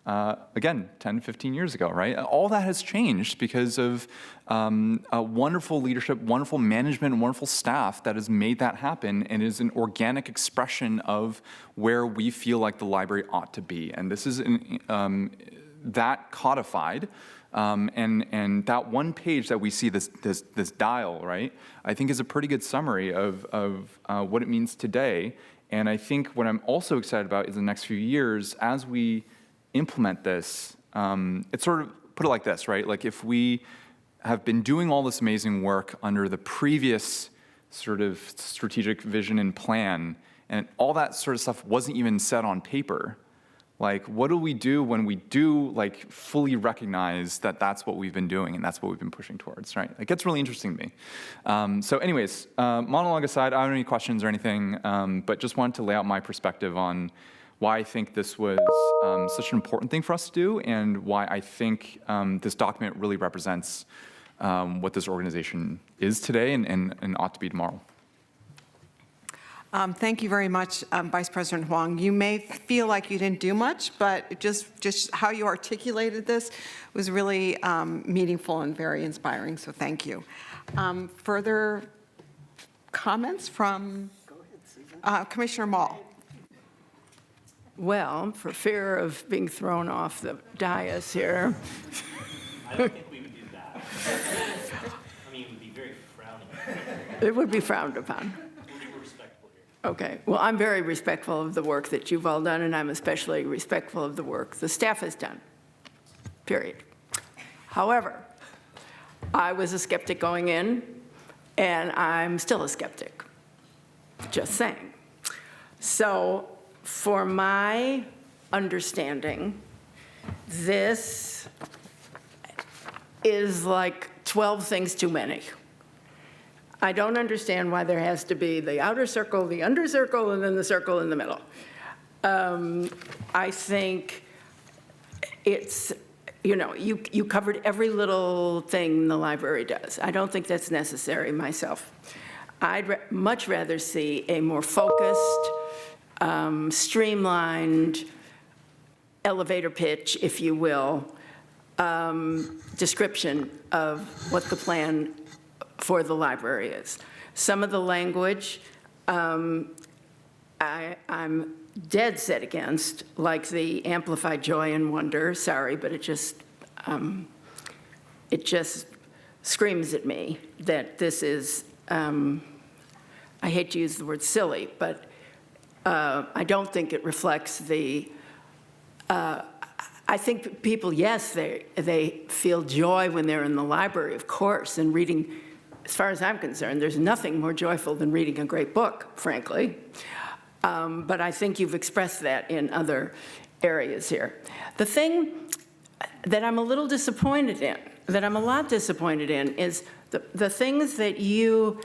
again, 10, 15 years ago, right? All that has changed because of a wonderful leadership, wonderful management, and wonderful staff that has made that happen and is an organic expression of where we feel like the library ought to be. And this is that codified. And that one page that we see, this dial, right, I think is a pretty good summary of what it means today. And I think what I'm also excited about is the next few years, as we implement this, it's sort of, put it like this, right? Like if we have been doing all this amazing work under the previous sort of strategic vision and plan, and all that sort of stuff wasn't even set on paper, like, what do we do when we do, like, fully recognize that that's what we've been doing and that's what we've been pushing towards, right? It gets really interesting to me. So anyways, monologue aside, I don't have any questions or anything, but just wanted to lay out my perspective on why I think this was such an important thing for us to do and why I think this document really represents what this organization is today and ought to be tomorrow. Thank you very much, Vice President Huang. You may feel like you didn't do much, but just how you articulated this was really meaningful and very inspiring, so thank you. Further comments from Commissioner Mall? Well, for fear of being thrown off the dais here. I don't think we would do that. I mean, it would be very frowned upon. It would be frowned upon. Okay, well, I'm very respectful of the work that you've all done, and I'm especially respectful of the work the staff has done, period. However, I was a skeptic going in, and I'm still a skeptic, just saying. So for my understanding, this is like 12 things too many. I don't understand why there has to be the outer circle, the under circle, and then the circle in the middle. I think it's, you know, you covered every little thing the library does. I don't think that's necessary myself. I'd much rather see a more focused, streamlined elevator pitch, if you will, description of what the plan for the library is. Some of the language I'm dead set against, like the amplified joy and wonder. Sorry, but it just screams at me that this is, I hate to use the word silly, but I don't think it reflects the, I think people, yes, they feel joy when they're in the library, of course, and reading. As far as I'm concerned, there's nothing more joyful than reading a great book, frankly. But I think you've expressed that in other areas here. The thing that I'm a little disappointed in, that I'm a lot disappointed in, is the things that you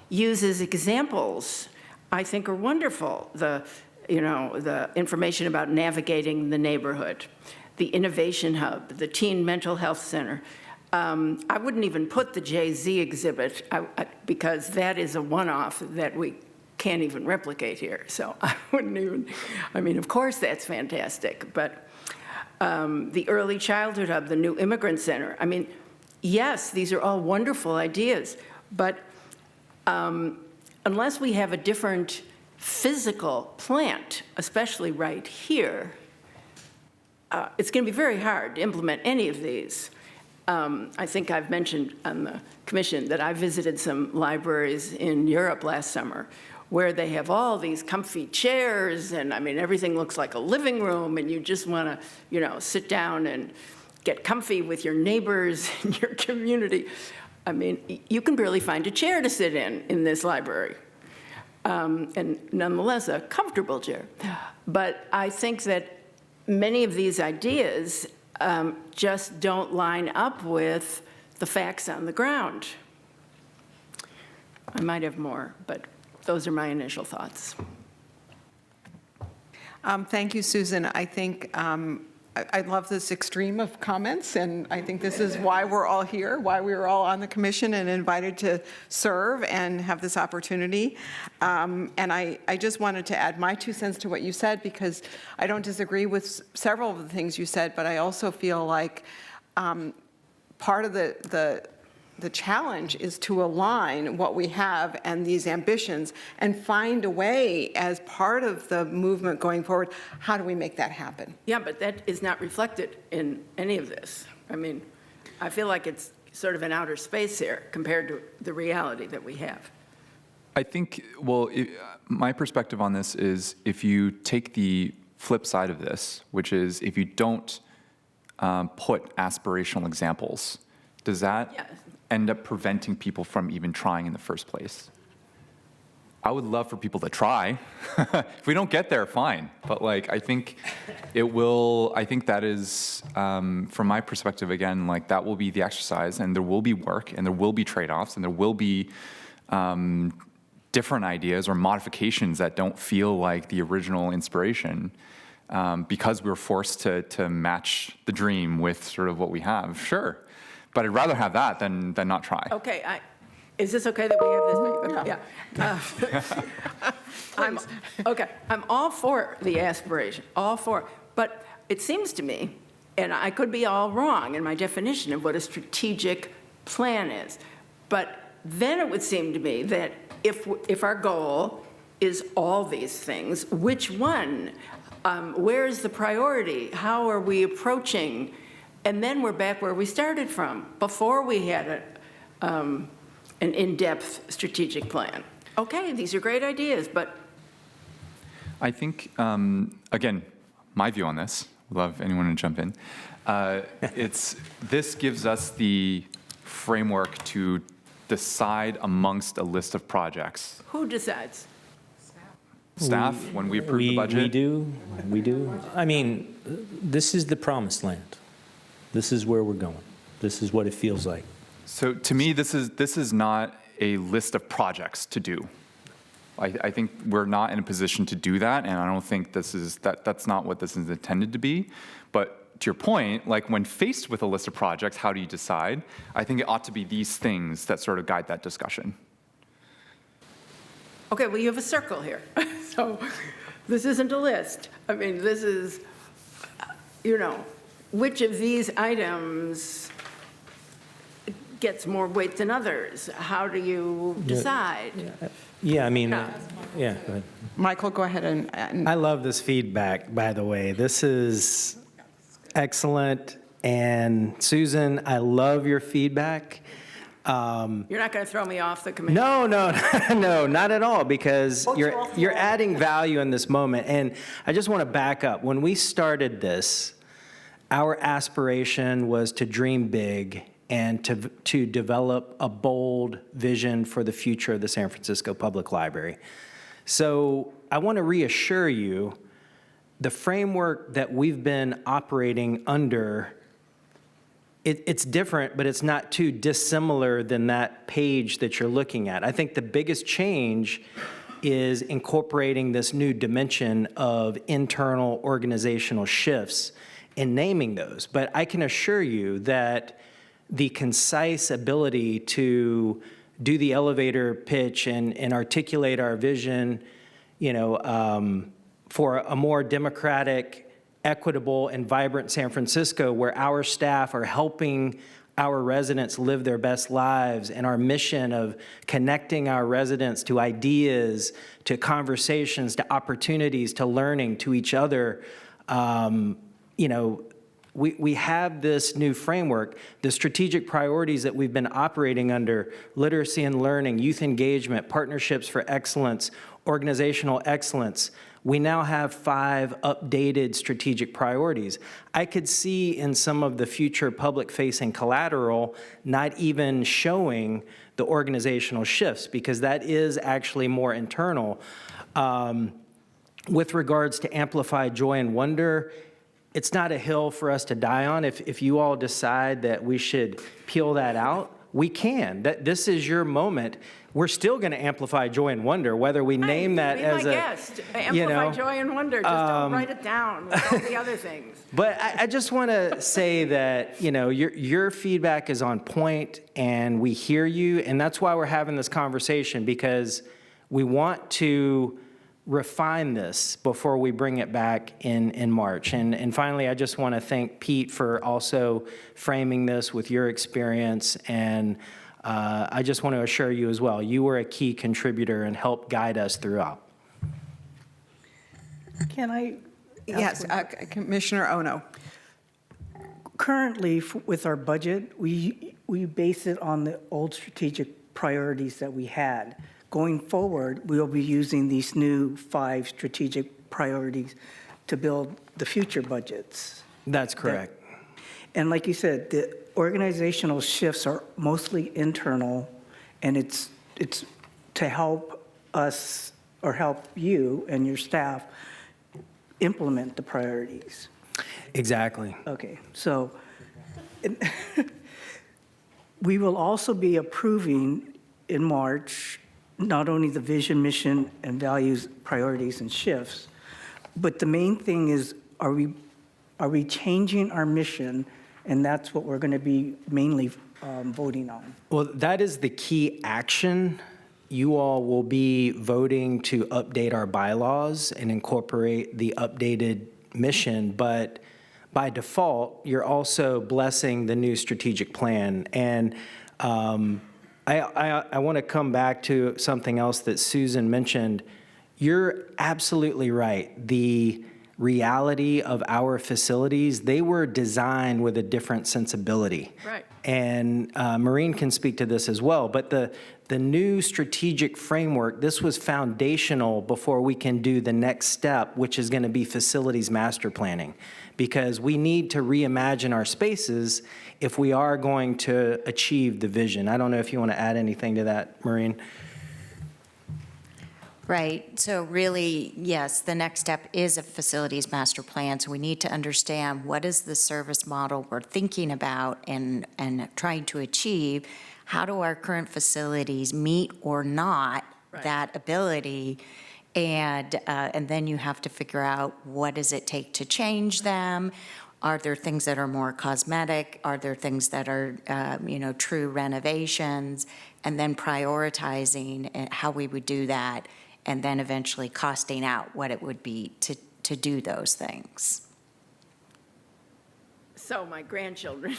use as examples, I think are wonderful. The information about navigating the neighborhood, the Innovation Hub, the Teen Mental Health Center. I wouldn't even put the Jay-Z exhibit because that is a one-off that we can't even replicate here. So I wouldn't even, I mean, of course that's fantastic, but the Early Childhood Hub, the new Immigrant Center, I mean, yes, these are all wonderful ideas, but unless we have a different physical plant, especially right here, it's going to be very hard to implement any of these. I think I've mentioned on the commission that I visited some libraries in Europe last summer where they have all these comfy chairs, and I mean, everything looks like a living room, and you just want to, sit down and get comfy with your neighbors and your community. I mean, you can barely find a chair to sit in this library, and nonetheless, a comfortable chair. But I think that many of these ideas just don't line up with the facts on the ground. I might have more, but those are my initial thoughts. Thank you, Susan. I think I love this extreme of comments, and I think this is why we're all here, why we were all on the commission and invited to serve and have this opportunity. And I just wanted to add my 2 cents to what you said, because I don't disagree with several of the things you said, but I also feel like part of the challenge is to align what we have and these ambitions and find a way as part of the movement going forward, how do we make that happen? Yeah, but that is not reflected in any of this. I mean, I feel like it's sort of an outer space here compared to the reality that we have. I think, well, my perspective on this is if you take the flip side of this, which is if you don't put aspirational examples, does that end up preventing people from even trying in the first place? I would love for people to try. If we don't get there, fine. But like, I think it will, I think that is, from my perspective, again, like that will be the exercise, and there will be work, and there will be trade-offs, and there will be different ideas or modifications that don't feel like the original inspiration, because we're forced to match the dream with sort of what we have. Sure. But I'd rather have that than not try. Okay, is this okay that we have this? Yeah. I'm all for the aspiration, all for, but it seems to me, and I could be all wrong in my definition of what a strategic plan is, but then it would seem to me that if our goal is all these things, which one? Where's the priority? How are we approaching? And then we're back where we started from, before we had an in-depth strategic plan. Okay, these are great ideas, but... I think, again, my view on this, love anyone to jump in, this gives us the framework to decide amongst a list of projects. Who decides? Staff, when we approve the budget? We do. I mean, this is the promised land. This is where we're going. This is what it feels like. So to me, this is not a list of projects to do. I think we're not in a position to do that, and I don't think that's not what this is intended to be. But to your point, like when faced with a list of projects, how do you decide? I think it ought to be these things that sort of guide that discussion. Okay, well, you have a circle here. So this isn't a list. I mean, this is, which of these items gets more weight than others? How do you decide? Yeah, I mean, go ahead. Michael, go ahead and I love this feedback, by the way. This is excellent. And Susan, I love your feedback. You're not going to throw me off the committee? No, not at all, because you're adding value in this moment. And I just want to back up. When we started this, our aspiration was to dream big and to develop a bold vision for the future of the San Francisco Public Library. So I want to reassure you, the framework that we've been operating under, it's different, but it's not too dissimilar than that page that you're looking at. I think the biggest change is incorporating this new dimension of internal organizational shifts and naming those. But I can assure you that the concise ability to do the elevator pitch and articulate our vision, for a more democratic, equitable, and vibrant San Francisco, where our staff are helping our residents live their best lives, and our mission of connecting our residents to ideas, to conversations, to opportunities, to learning, to each other. We have this new framework, the strategic priorities that we've been operating under: literacy and learning, youth engagement, partnerships for excellence, organizational excellence. We now have 5 updated strategic priorities. I could see in some of the future public-facing collateral not even showing the organizational shifts, because that is actually more internal. With regards to amplified joy and wonder, it's not a hill for us to die on. If you all decide that we should peel that out, we can. This is your moment. We're still going to amplify joy and wonder, whether we name that Be as my a, guest. you know, Amplify joy and wonder. Just don't write it down with all the other things. But I just want to say that, you know, your feedback is on point, and we hear you, and that's why we're having this conversation, because we want to refine this before we bring it back in March. And finally, I just want to thank Pete for also framing this with your experience, and I just want to assure you as well, you were a key contributor and helped guide us throughout. Can I? Yes, Commissioner Ono. Currently, with our budget, we base it on the old strategic priorities that we had. Going forward, we'll be using these new 5 strategic priorities to build the future budgets. That's correct. And like you said, the organizational shifts are mostly internal, and it's to help us or help you and your staff implement the priorities. Exactly. Okay, so we will also be approving in March not only the vision, mission, and values, priorities, and shifts, but the main thing is, are we changing our mission? And that's what we're going to be mainly voting on. Well, that is the key action. You all will be voting to update our bylaws and incorporate the updated mission, but by default, you're also blessing the new strategic plan. And I want to come back to something else that Susan mentioned. You're absolutely right. The reality of our facilities, they were designed with a different sensibility. Right. And Maureen can speak to this as well, but the new strategic framework, this was foundational before we can do the next step, which is going to be facilities master planning, because we need to reimagine our spaces if we are going to achieve the vision. I don't know if you want to add anything to that, Maureen. Right. So really, yes, the next step is a facilities master plan. So we need to understand what is the service model we're thinking about and trying to achieve. How do our current facilities meet or not that ability? And then you have to figure out, what does it take to change them? Are there things that are more cosmetic? Are there things that are, true renovations? And then prioritizing how we would do that, and then eventually costing out what it would be to do those things. So my grandchildren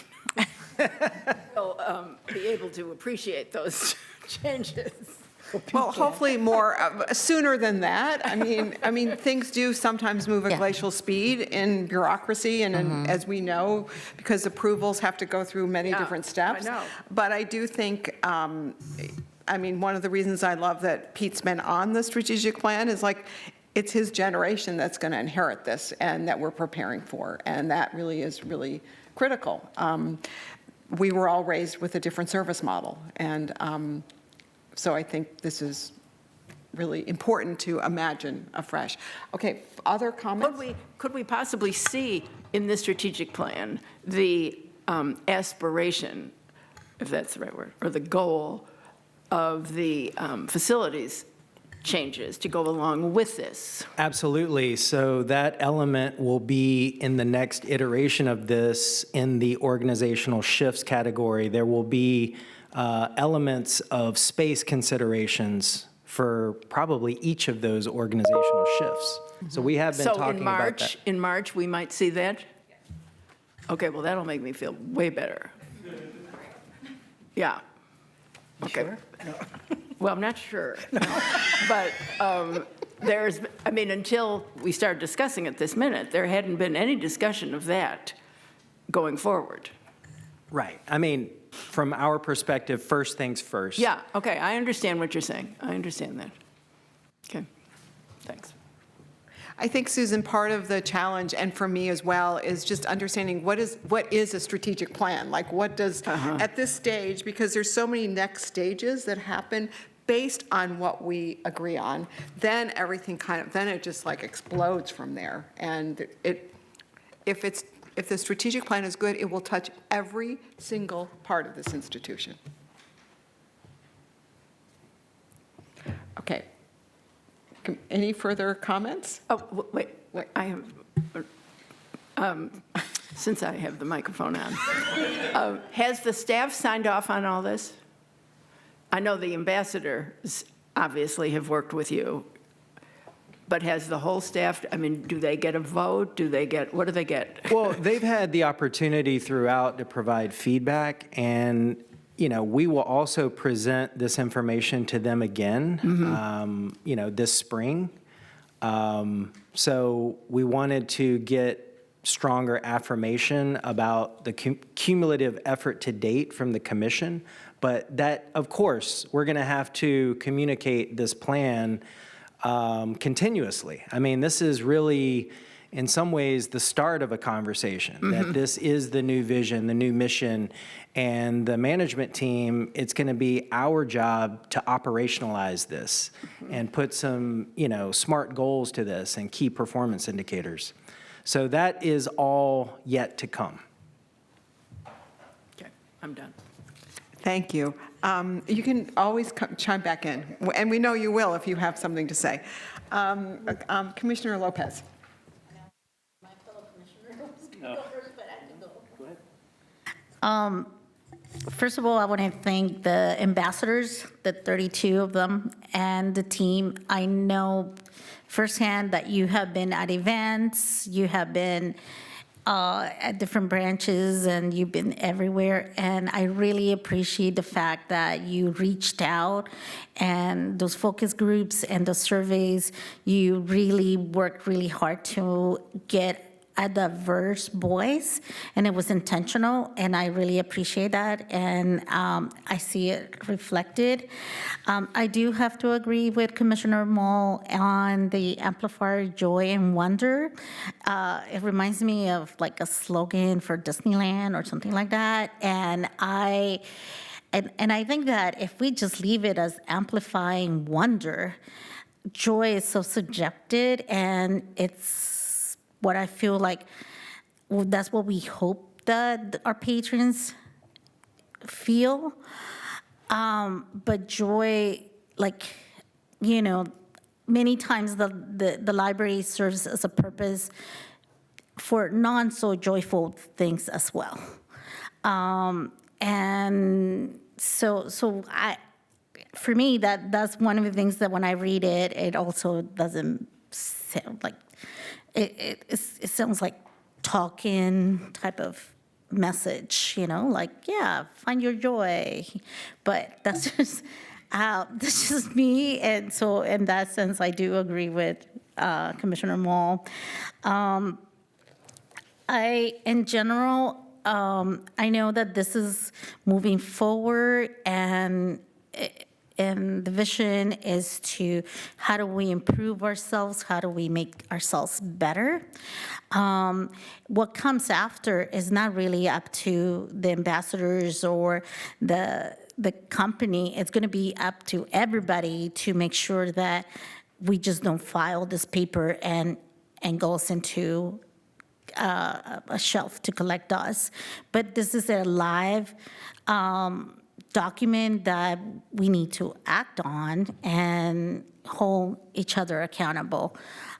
will be able to appreciate those changes. Well, hopefully more sooner than that. I mean, things do sometimes move at glacial speed in bureaucracy, and as we know, because approvals have to go through many different steps. I know. But I do think, one of the reasons I love that Pete's been on the strategic plan is it's his generation that's going to inherit this and that we're preparing for, and that really is really critical. We were all raised with a different service model, and so I think this is really important to imagine afresh. Okay, other comments? Could we possibly see in this strategic plan the aspiration, if that's the right word, or the goal of the facilities changes to go along with this? Absolutely. So that element will be in the next iteration of this in the organizational shifts category. There will be elements of space considerations for probably each of those organizational shifts. So we have been talking about that. So in March, we might see that? Okay, well, that'll make me feel way better. Yeah. Okay. Sure? Well, I'm not sure. But until we started discussing it this minute, there hadn't been any discussion of that going forward. Right. From our perspective, first things first. Yeah, okay, I understand what you're saying. I understand that. Okay, thanks. I think, Susan, part of the challenge, and for me as well, is just understanding what is a strategic plan? What does, at this stage, because there's so many next stages that happen based on what we agree on, then everything then it just explodes from there. And if the strategic plan is good, it will touch every single part of this institution. Okay. Any further comments? Oh, wait, I have, since I have the microphone on, has the staff signed off on all this? I know the ambassadors obviously have worked with you, but has the whole staff, I mean, do they get a vote? What do they get? Well, they've had the opportunity throughout to provide feedback, and, we will also present this information to them again, this spring. So we wanted to get stronger affirmation about the cumulative effort to date from the commission, but that, of course, we're going to have to communicate this plan continuously. I mean, this is really, in some ways, the start of a conversation, that this is the new vision, the new mission, and the management team, it's going to be our job to operationalize this and put some, smart goals to this and key performance indicators. So that is all yet to come. Okay, I'm done. Thank you. You can always chime back in, and we know you will if you have something to say. Commissioner Lopez. First of all, I want to thank the ambassadors, the 32 of them, and the team. I know firsthand that you have been at events, you have been at different branches, and you've been everywhere. And I really appreciate the fact that you reached out, and those focus groups and the surveys, you really worked really hard to get a diverse voice, and it was intentional, and I really appreciate that, and I see it reflected. I do have to agree with Commissioner Moll on the amplifier joy and wonder. It reminds me of like a slogan for Disneyland or something like that, and I think that if we just leave it as amplifying wonder, joy is so subjective, and it's what I feel like, well, that's what we hope that our patrons feel. But joy, many times the library serves as a purpose for non-so joyful things as well. And so for me, that's one of the things that when I read it, it also doesn't sound like, it sounds like talking type of message, yeah, find your joy. But that's just me. And so in that sense, I do agree with Commissioner Moll. In general, I know that this is moving forward, and the vision is to how do we improve ourselves, how do we make ourselves better. What comes after is not really up to the ambassadors or the company. It's going to be up to everybody to make sure that we just don't file this paper and goes into a shelf to collect dust. But this is a live document that we need to act on and hold each other accountable.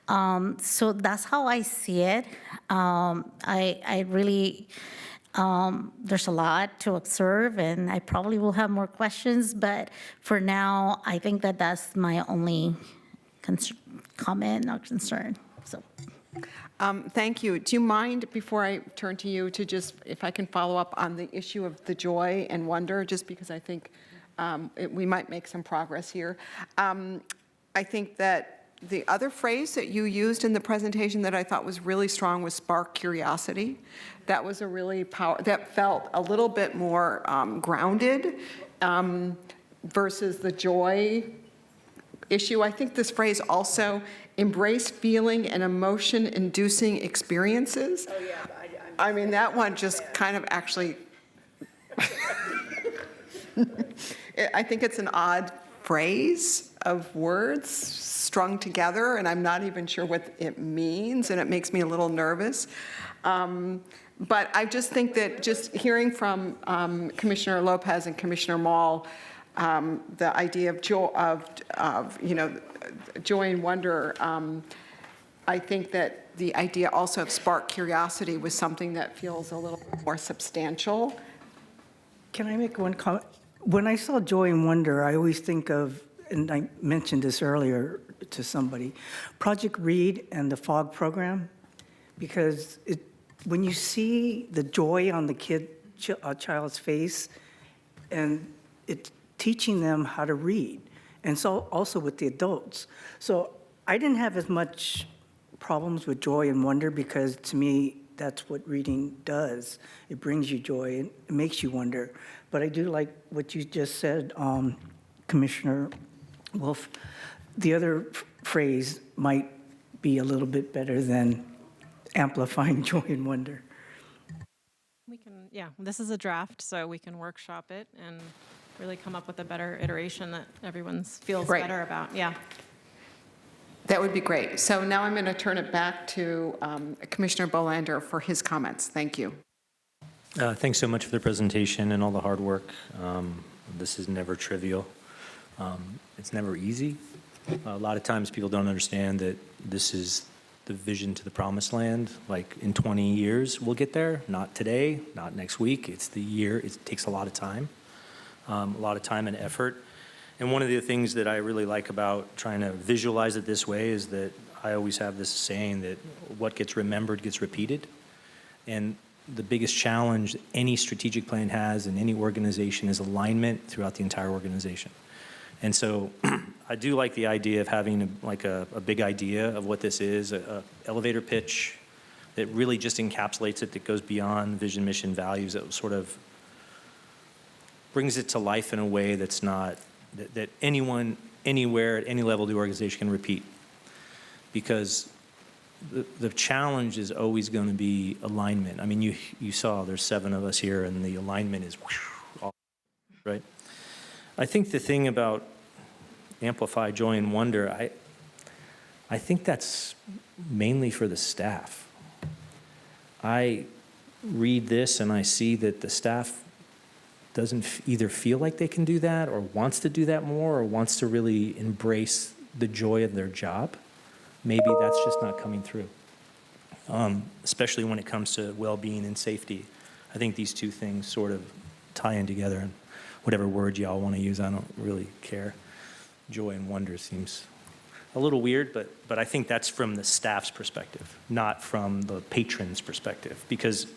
So that's how I see it. I really, there's a lot to observe, and I probably will have more questions, but for now, I think that that's my only comment or concern, so. Thank you. Do you mind, before I turn to you, to just, if I can follow up on the issue of the joy and wonder, just because I think we might make some progress here. I think that the other phrase that you used in the presentation that I thought was really strong was spark curiosity. That was a really that felt a little bit more grounded versus the joy issue. I think this phrase also, embrace feeling and emotion-inducing experiences. Oh, yeah. I mean, that one just kind of actually, I think it's an odd phrase of words strung together, and I'm not even sure what it means, and it makes me a little nervous. But I just think that just hearing from Commissioner Lopez and Commissioner Moll, the idea of joy, joy and wonder. I think that the idea also of spark curiosity was something that feels a little more substantial. Can I make one comment? When I saw joy and wonder, I always think of, and I mentioned this earlier to somebody, Project Read and the FOG program, because when you see the joy on the child's face, and it's teaching them how to read, and so also with the adults. So I didn't have as much problems with joy and wonder, because to me, that's what reading does. It brings you joy and it makes you wonder. But I do like what you just said, Commissioner Wolf. The other phrase might be a little bit better than amplifying joy and wonder. We can, yeah, this is a draft, so we can workshop it and really come up with a better iteration that everyone feels Great. better about. Yeah. That would be great. So now I'm going to turn it back to Commissioner Bolander for his comments. Thank you. Thanks so much for the presentation and all the hard work. This is never trivial. It's never easy. A lot of times people don't understand that this is the vision to the promised land. Like in 20 years, we'll get there. Not today, not next week. It's the year. It takes a lot of time and effort. And one of the things that I really like about trying to visualize it this way is that I always have this saying that what gets remembered gets repeated. And the biggest challenge any strategic plan has in any organization is alignment throughout the entire organization. And so I do like the idea of having a big idea of what this is, a elevator pitch that really just encapsulates it, that goes beyond vision, mission, values, that sort of brings it to life in a way that's not, that anyone, anywhere, at any level of the organization can repeat. Because the challenge is always going to be alignment. I mean, you saw there's 7 of us here, and the alignment is all, right? I think the thing about amplify joy and wonder, I think that's mainly for the staff. I read this and I see that the staff doesn't either feel like they can do that, or wants to do that more, or wants to really embrace the joy of their job. Maybe that's just not coming through, especially when it comes to well-being and safety. I think these two things sort of tie in together, and whatever word y'all want to use, I don't really care. Joy and wonder seems a little weird, but I think that's from the staff's perspective, not from the patron's perspective, because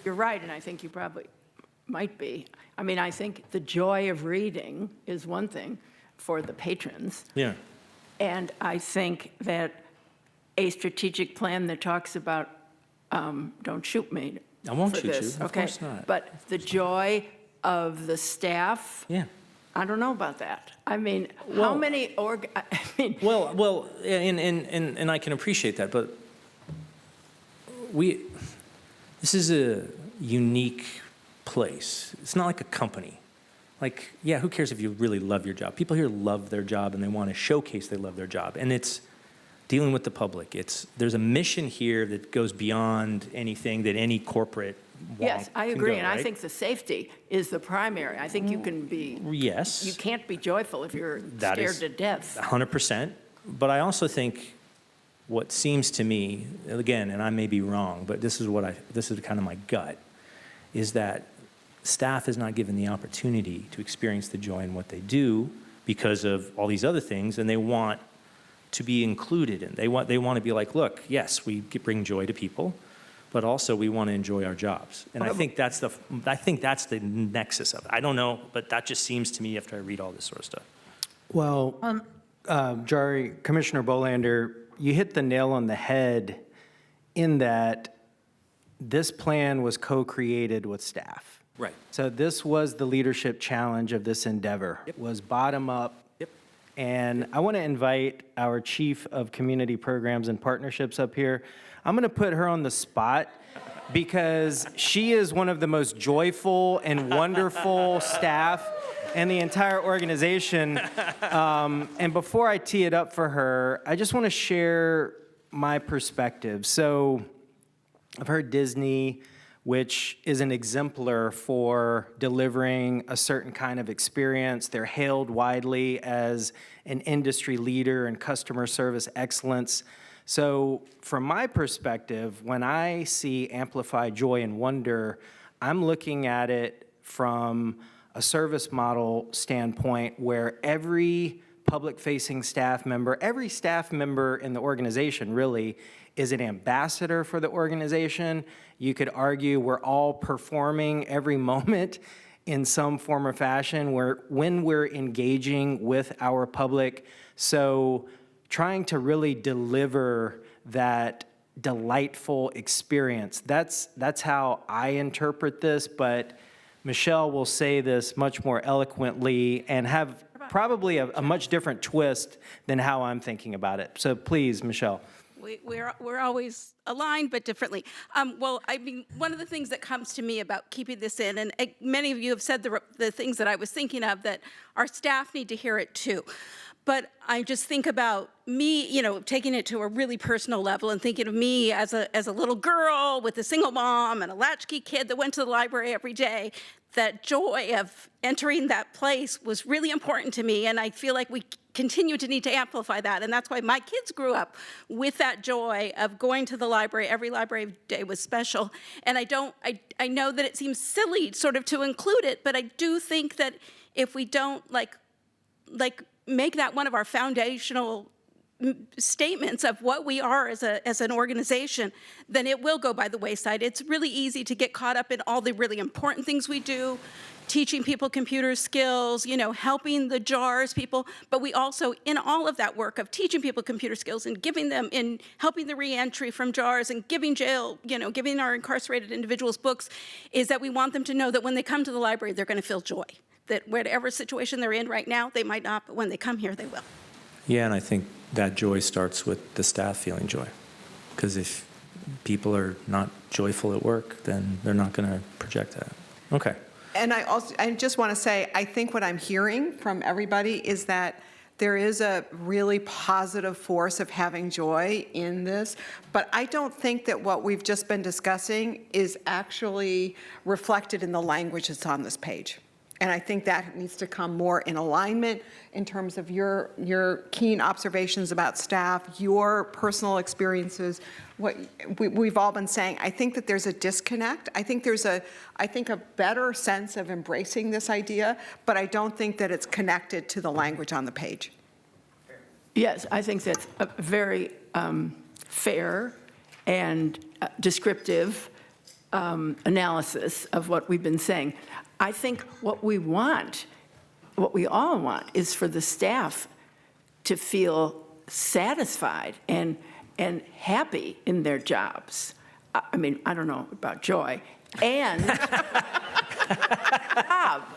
You're right, and I think you probably might be. I mean, I think the joy of reading is one thing for the patrons. yeah. And I think that a strategic plan that talks about, don't shoot me I won't for shoot this, you, of okay? course not. But the joy of the staff, Yeah. I don't know about that. I mean, how Well- many I mean, Well, and I can appreciate that, but this is a unique place. It's not like a company. Like, yeah, who cares if you really love your job? People here love their job, and they want to showcase they love their job. And it's dealing with the public. There's a mission here that goes beyond anything that any corporate yes, I can agree, go, and right? I think the safety is the primary. I think you can be, Yes. you can't be joyful if you're That scared is to death. 100%. But I also think what seems to me, again, and I may be wrong, but this is kind of my gut, is that staff is not given the opportunity to experience the joy in what they do because of all these other things, and they want to be included in. They want to be like, look, yes, we bring joy to people, but also we want to enjoy our jobs. And I think that's the nexus of it. I don't know, but that just seems to me after I read all this sort of stuff. Well, Jari, Commissioner Bolander, you hit the nail on the head in that this plan was co-created with staff. Right. So this was the leadership challenge of this endeavor. Yep. Was bottom up. Yep. And I want to invite our Chief of Community Programs and Partnerships up here. I'm going to put her on the spot because she is one of the most joyful and wonderful staff in the entire organization. And before I tee it up for her, I just want to share my perspective. So I've heard Disney which is an exemplar for delivering a certain kind of experience. They're hailed widely as an industry leader in customer service excellence. So from my perspective, when I see Amplify Joy and Wonder, I'm looking at it from a service model standpoint where every public-facing staff member, every staff member in the organization really is an ambassador for the organization. You could argue we're all performing every moment in some form or fashion when we're engaging with our public. So trying to really deliver that delightful experience, that's how I interpret this, but Michelle will say this much more eloquently and have probably a much different twist than how I'm thinking about it. So please, Michelle. We're always aligned, but differently. Well, I mean, one of the things that comes to me about keeping this in, and many of you have said the things that I was thinking of, that our staff need to hear it too. But I just think about me, you know, taking it to a really personal level and thinking of me as a little girl with a single mom and a latchkey kid that went to the library every day. That joy of entering that place was really important to me, and I feel like we continue to need to amplify that, and that's why my kids grew up with that joy of going to the library. Every library day was special, and I know that it seems silly sort of to include it, but I do think that if we don't like make that one of our foundational statements of what we are as an organization, then it will go by the wayside. It's really easy to get caught up in all the really important things we do, teaching people computer skills, you know, helping the JARS people, but we also, in all of that work of teaching people computer skills and giving them, in helping the reentry from JARS and giving giving our incarcerated individuals books, is that we want them to know that when they come to the library, they're going to feel joy. That whatever situation they're in right now, they might not, but when they come here, they will. Yeah, and I think that joy starts with the staff feeling joy. Because if people are not joyful at work, then they're not going to project that. Okay. And I just want to say, I think what I'm hearing from everybody is that there is a really positive force of having joy in this, but I don't think that what we've just been discussing is actually reflected in the language that's on this page. And I think that needs to come more in alignment in terms of your keen observations about staff, your personal experiences, what we've all been saying. I think that there's a disconnect. I think there's a better sense of embracing this idea, but I don't think that it's connected to the language on the page. Yes, I think that's a very fair and descriptive analysis of what we've been saying. I think what we all want, is for the staff to feel satisfied and happy in their jobs. I mean, I don't know about joy. And job.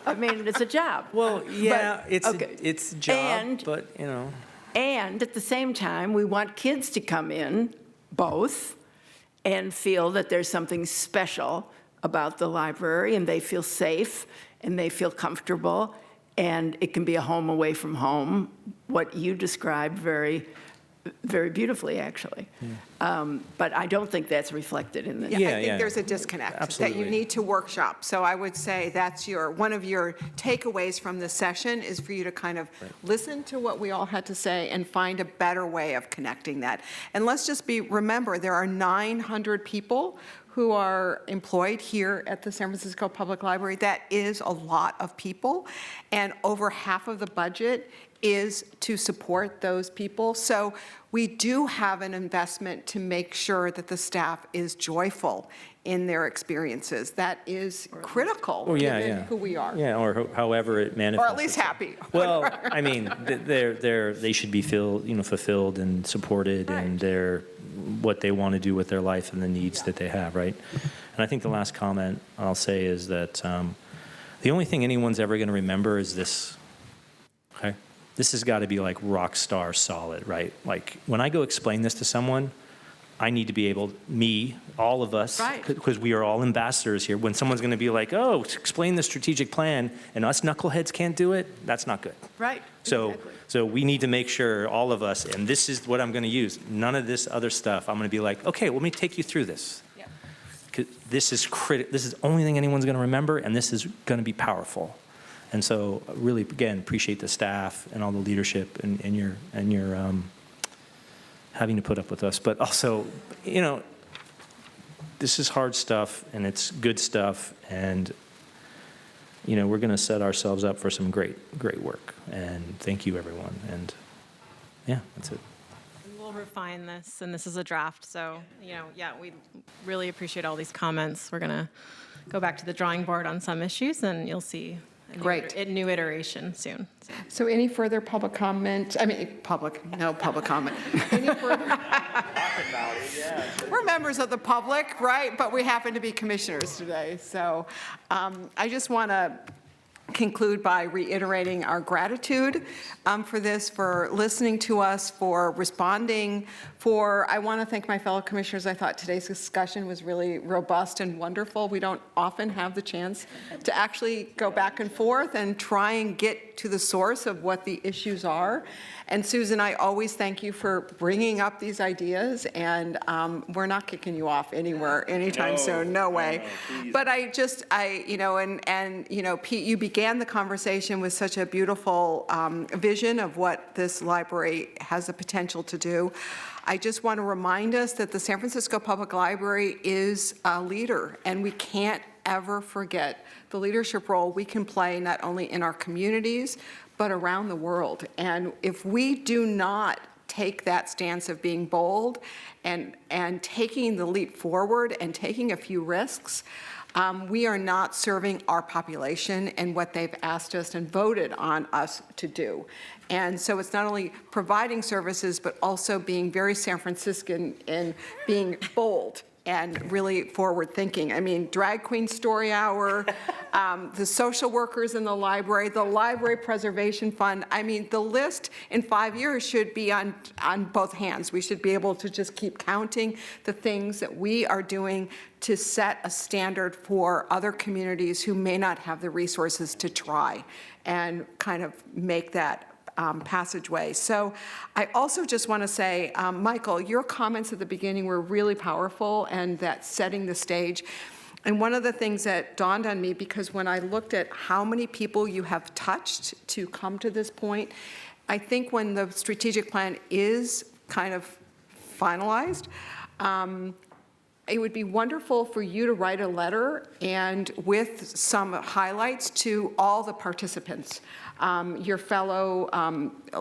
I mean, it's a job. Well, yeah, but, it's a job, but, you know. And at the same time, we want kids to come in, both, and feel that there's something special about the library, and they feel safe, and they feel comfortable, and it can be a home away from home, what you described very, very beautifully, actually. Yeah. But I don't think that's reflected in this. I think there's a disconnect that you need to workshop. So I would say that's one of your takeaways from this session is for you to kind of listen to what we all had to say and find a better way of connecting that. And let's just remember, there are 900 people who are employed here at the San Francisco Public Library. That is a lot of people, and over half of the budget is to support those people. So we do have an investment to make sure that the staff is joyful in their experiences. That is critical given who we are. Yeah, or however it manifests. Or at least happy. Well, I mean, they should be fulfilled and supported, and they're what they want to do with their life and the needs that they have, right? And I think the last comment I'll say is that the only thing anyone's ever going to remember is this, okay? This has got to be like rock star solid, right? Like when I go explain this to someone, I need to be able, all of us, because we are all ambassadors here. When someone's going to be like, oh, explain the strategic plan, and us knuckleheads can't do it, that's not good. Right. So we need to make sure, all of us, and this is what I'm going to use. None of this other stuff. I'm going to be like, okay, let me take you through this. This is this is the only thing anyone's going to remember, and this is going to be powerful. And so, really, again, appreciate the staff and all the leadership and your having to put up with us. But also, this is hard stuff, and it's good stuff, and we're going to set ourselves up for some great work. And thank you, everyone. And yeah, that's it. We'll refine this, and this is a draft, so, yeah, we really appreciate all these comments. We're going to go back to the drawing board on some issues, and you'll see a new iteration soon. So any further public comment? No public comment. Any further? We're members of the public, right? But we happen to be commissioners today. So I just want to conclude by reiterating our gratitude for this, for listening to us, for responding, I want to thank my fellow commissioners. I thought today's discussion was really robust and wonderful. We don't often have the chance to actually go back and forth and try and get to the source of what the issues are. And Susan, I always thank you for bringing up these ideas, and we're not kicking you off anywhere anytime soon, no way. But Pete, you began the conversation with such a beautiful vision of what this library has the potential to do. I just want to remind us that the San Francisco Public Library is a leader, and we can't ever forget the leadership role we can play not only in our communities, but around the world. And if we do not take that stance of being bold and taking the leap forward and taking a few risks, we are not serving our population and what they've asked us and voted on us to do. And so it's not only providing services, but also being very San Franciscan and being bold and really forward-thinking. I mean, Drag Queen Story Hour, the social workers in the Library Preservation Fund. I mean, the list in 5 years should be on both hands. We should be able to just keep counting the things that we are doing to set a standard for other communities who may not have the resources to try and kind of make that passageway. So I also just want to say, Michael, your comments at the beginning were really powerful, and that setting the stage. And one of the things that dawned on me, because when I looked at how many people you have touched to come to this point, I think when the strategic plan is kind of finalized, it would be wonderful for you to write a letter and with some highlights to all the participants, your fellow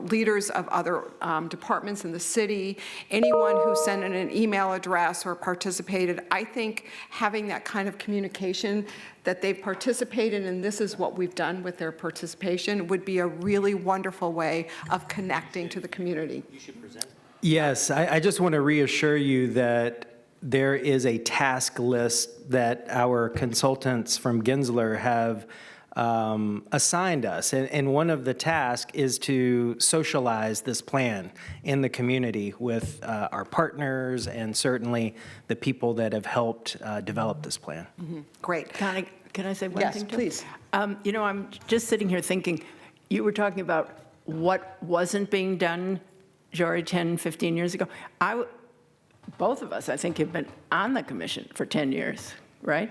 leaders of other departments in the city, anyone who sent in an email address or participated. I think having that kind of communication that they've participated and this is what we've done with their participation would be a really wonderful way of connecting to the community. You should present. Yes, I just want to reassure you that there is a task list that our consultants from Gensler have assigned us. And one of the tasks is to socialize this plan in the community with our partners and certainly the people that have helped develop this plan. Mm-hmm. Great. Can I say one thing, too? Yes, please. I'm just sitting here thinking, you were talking about what wasn't being done, Jory, 10, 15 years ago. Both of us, I think, have been on the commission for 10 years, right?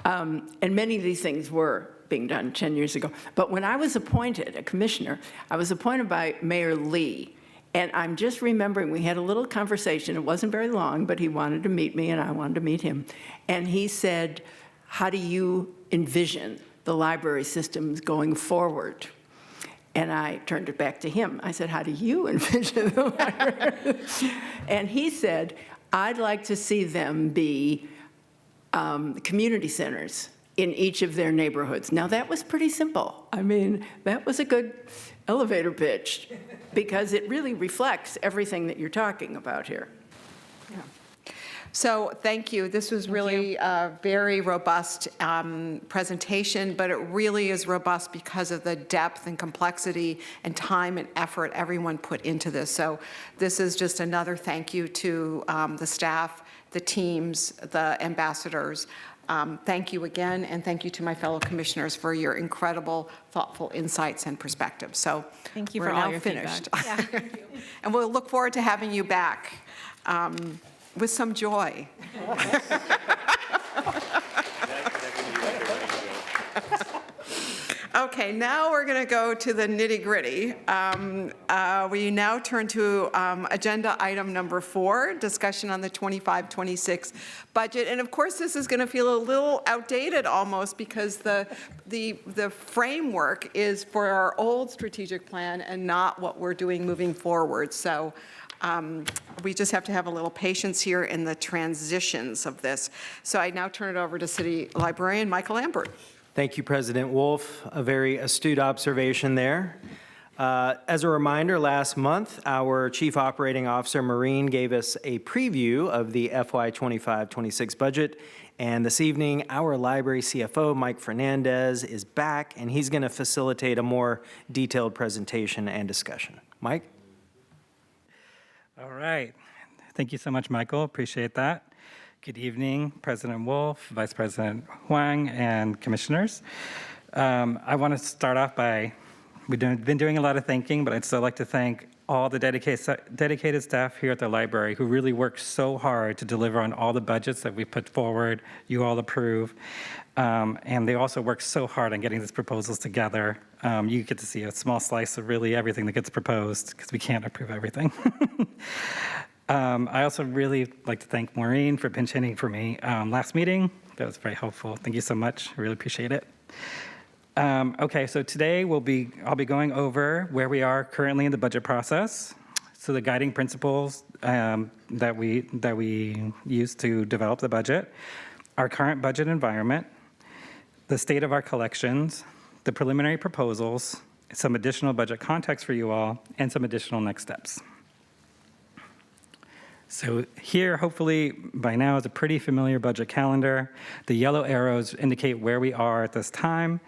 And many of these things were being done 10 years ago. But when I was appointed a commissioner, I was appointed by Mayor Lee. And I'm just remembering we had a little conversation. It wasn't very long, but he wanted to meet me and I wanted to meet him. And he said, how do you envision the library systems going forward? And I turned it back to him. I said, how do you envision the library? And he said, I'd like to see them be community centers in each of their neighborhoods. Now, that was pretty simple. I mean, that was a good elevator pitch because it really reflects everything that you're talking about here. Yeah. So thank you. This was really a very robust presentation, but it really is robust because of the depth and complexity and time and effort everyone put into this. So this is just another thank you to the staff, the teams, the ambassadors. Thank you again, and thank you to my fellow commissioners for your incredible, thoughtful insights and perspectives. So thank you we're for all now your finished. feedback. Yeah. And we'll look forward to having you back with some joy. Okay, now we're going to go to the nitty-gritty. We now turn to agenda item number 4, discussion on the 25-26 budget. And of course, this is going to feel a little outdated almost because the framework is for our old strategic plan and not what we're doing moving forward. So we just have to have a little patience here in the transitions of this. So I now turn it over to City Librarian Michael Lambert. Thank you, President Wolf. A very astute observation there. As a reminder, last month, our Chief Operating Officer, Maureen, gave us a preview of the FY 25-26 budget. And this evening, our library CFO, Mike Fernandez, is back, and he's going to facilitate a more detailed presentation and discussion. Mike? All right. Thank you so much, Michael. Appreciate that. Good evening, President Wolf, Vice President Huang, and commissioners. I want to start off by, we've been doing a lot of thinking, but I'd still like to thank all the dedicated staff here at the library who really work so hard to deliver on all the budgets that we put forward, you all approve. And they also work so hard on getting these proposals together. You get to see a small slice of really everything that gets proposed because we can't approve everything. I also really like to thank Maureen for pinch hitting for me last meeting. That was very helpful. Thank you so much. I really appreciate it. Okay, so today I'll be going over where we are currently in the budget process. So the guiding principles that we use to develop the budget, our current budget environment, the state of our collections, the preliminary proposals, some additional budget context for you all, and some additional next steps. So here, hopefully, by now is a pretty familiar budget calendar. The yellow arrows indicate where we are at this time.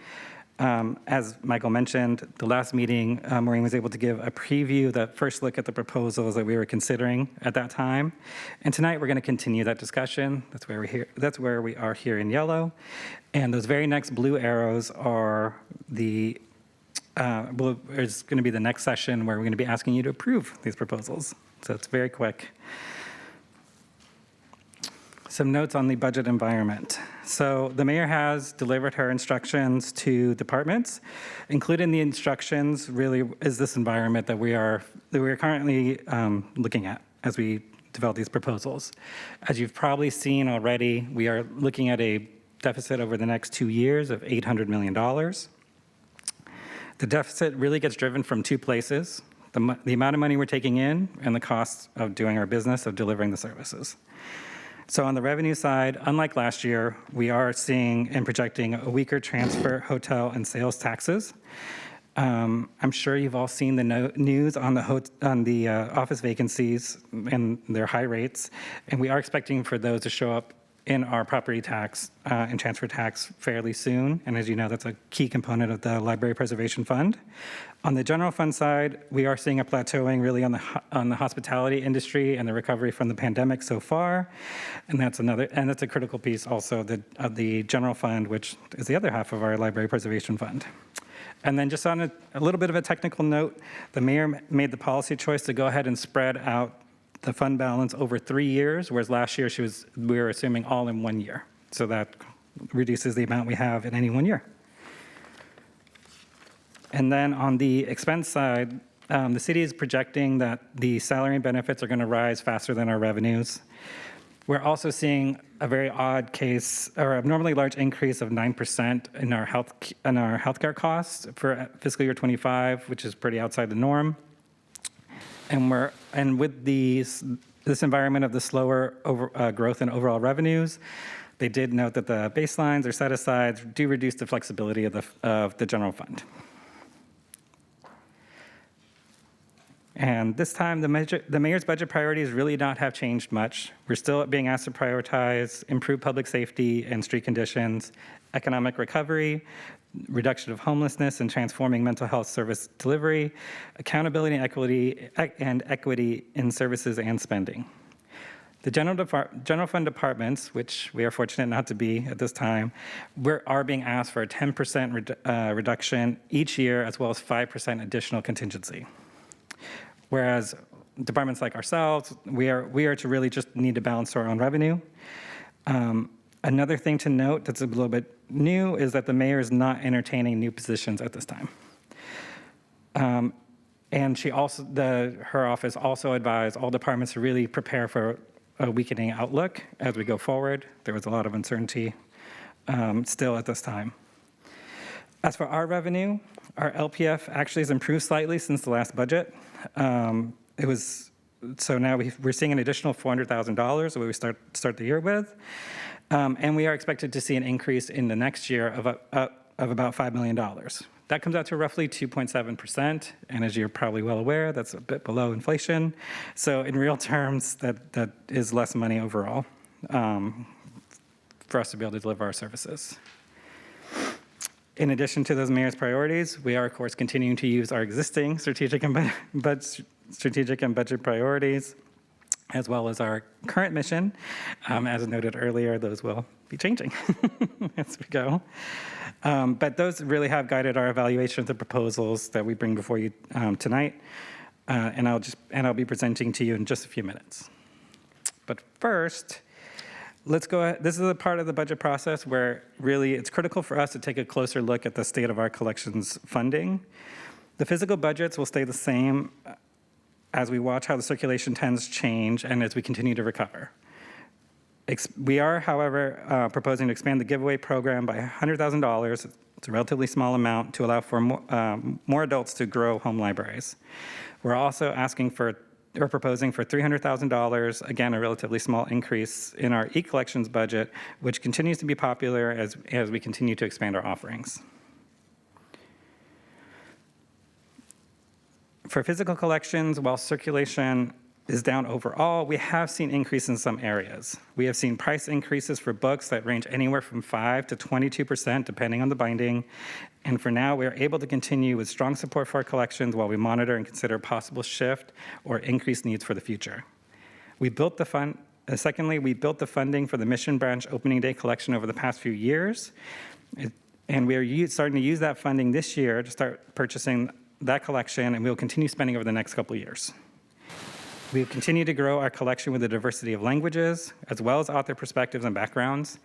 As Michael mentioned, the last meeting, Maureen was able to give a preview, the first look at the proposals that we were considering at that time. And tonight, we're going to continue that discussion. That's where we are here in yellow. And those very next blue arrows are is going to be the next session where we're going to be asking you to approve these proposals. So it's very quick. Some notes on the budget environment. So the mayor has delivered her instructions to departments. Included in the instructions really is this environment that we are currently looking at as we develop these proposals. As you've probably seen already, we are looking at a deficit over the next 2 years of $800 million. The deficit really gets driven from two places: the amount of money we're taking in and the cost of doing our business, of delivering the services. So on the revenue side, unlike last year, we are seeing and projecting a weaker transfer, hotel, and sales taxes. I'm sure you've all seen the news on the office vacancies and their high rates, and we are expecting for those to show up in our property tax and transfer tax fairly soon. And as you know, that's a key component of the Library Preservation Fund. On the general fund side, we are seeing a plateauing really on the hospitality industry and the recovery from the pandemic so far. And that's a critical piece also of the general fund, which is the other half of our Library Preservation Fund. And then just on a little bit of a technical note, the mayor made the policy choice to go ahead and spread out the fund balance over 3 years, whereas last year we were assuming all in 1 year. So that reduces the amount we have in any 1 year. And then on the expense side, the city is projecting that the salary and benefits are going to rise faster than our revenues. We're also seeing a very odd case, or abnormally large increase of 9% in our healthcare costs for fiscal year 25, which is pretty outside the norm. And with this environment of the slower growth in overall revenues, they did note that the baselines or set-asides do reduce the flexibility of the general fund. And this time, the mayor's budget priorities really not have changed much. We're still being asked to prioritize improved public safety and street conditions, economic recovery, reduction of homelessness and transforming mental health service delivery, accountability and equity in services and spending. The general fund departments, which we are fortunate not to be at this time, are being asked for a 10% reduction each year, as well as 5% additional contingency. Whereas departments like ourselves, we are to really just need to balance our own revenue. Another thing to note that's a little bit new is that the mayor is not entertaining new positions at this time. And she also, her office also advised all departments to really prepare for a weakening outlook as we go forward. There was a lot of uncertainty still at this time. As for our revenue, our LPF actually has improved slightly since the last budget. So now we're seeing an additional $400,000 that we start the year with. And we are expected to see an increase in the next year of about $5 million. That comes out to roughly 2.7%, and as you're probably well aware, that's a bit below inflation. So in real terms, that is less money overall for us to be able to deliver our services. In addition to those mayor's priorities, we are, of course, continuing to use our existing strategic and budget priorities, as well as our current mission. As noted earlier, those will be changing as we go. But those really have guided our evaluation of the proposals that we bring before you tonight. And I'll be presenting to you in just a few minutes. But first, let's go ahead. This is a part of the budget process where really it's critical for us to take a closer look at the state of our collections funding. The physical budgets will stay the same as we watch how the circulation trends change and as we continue to recover. We are, however, proposing to expand the giveaway program by $100,000. It's a relatively small amount to allow for more adults to grow home libraries. We're also proposing for $300,000, again, a relatively small increase in our e-collections budget, which continues to be popular as we continue to expand our offerings. For physical collections, while circulation is down overall, we have seen increase in some areas. We have seen price increases for books that range anywhere from 5 to 22%, depending on the binding. And for now, we are able to continue with strong support for our collections while we monitor and consider possible shift or increased needs for the future. Secondly, we built the funding for the Mission Branch Opening Day collection over the past few years. And we are starting to use that funding this year to start purchasing that collection, and we will continue spending over the next couple of years. We will continue to grow our collection with a diversity of languages, as well as author perspectives and backgrounds.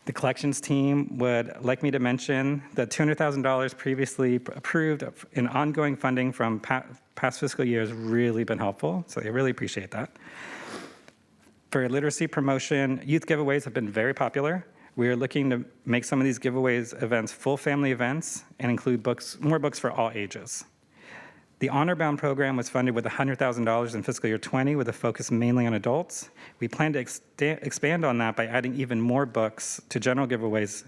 The collections team would like me to mention that $200,000 previously approved in ongoing funding from past fiscal years has really been helpful, so I really appreciate that. For literacy promotion, youth giveaways have been very popular. We are looking to make some of these giveaways events full family events and include more books for all ages. The Honor Bound program was funded with $100,000 in fiscal year 20 with a focus mainly on adults. We plan to expand on that by adding even more books to general giveaways.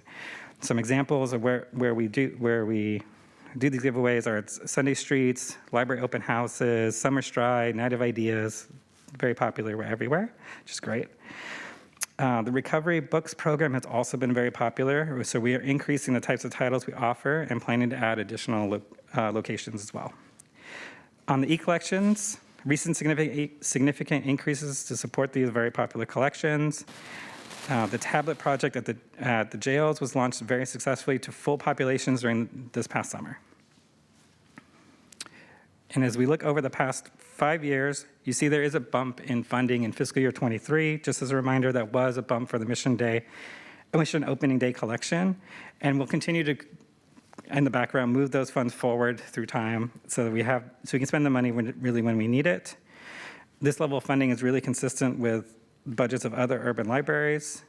Some examples of where we do these giveaways are Sunday Streets, library open houses, Summer Stride, Night of Ideas, very popular everywhere, which is great. The Recovery Books program has also been very popular, so we are increasing the types of titles we offer and planning to add additional locations as well. On the e-collections, recent significant increases to support these very popular collections. The tablet project at the jails was launched very successfully to full populations during this past summer. And as we look over the past 5 years, you see there is a bump in funding in fiscal year 23. Just as a reminder, that was a bump for the Mission Opening Day collection, and we'll continue to, in the background, move those funds forward through time so that we can spend the money when we need it. This level of funding is really consistent with budgets of other urban libraries.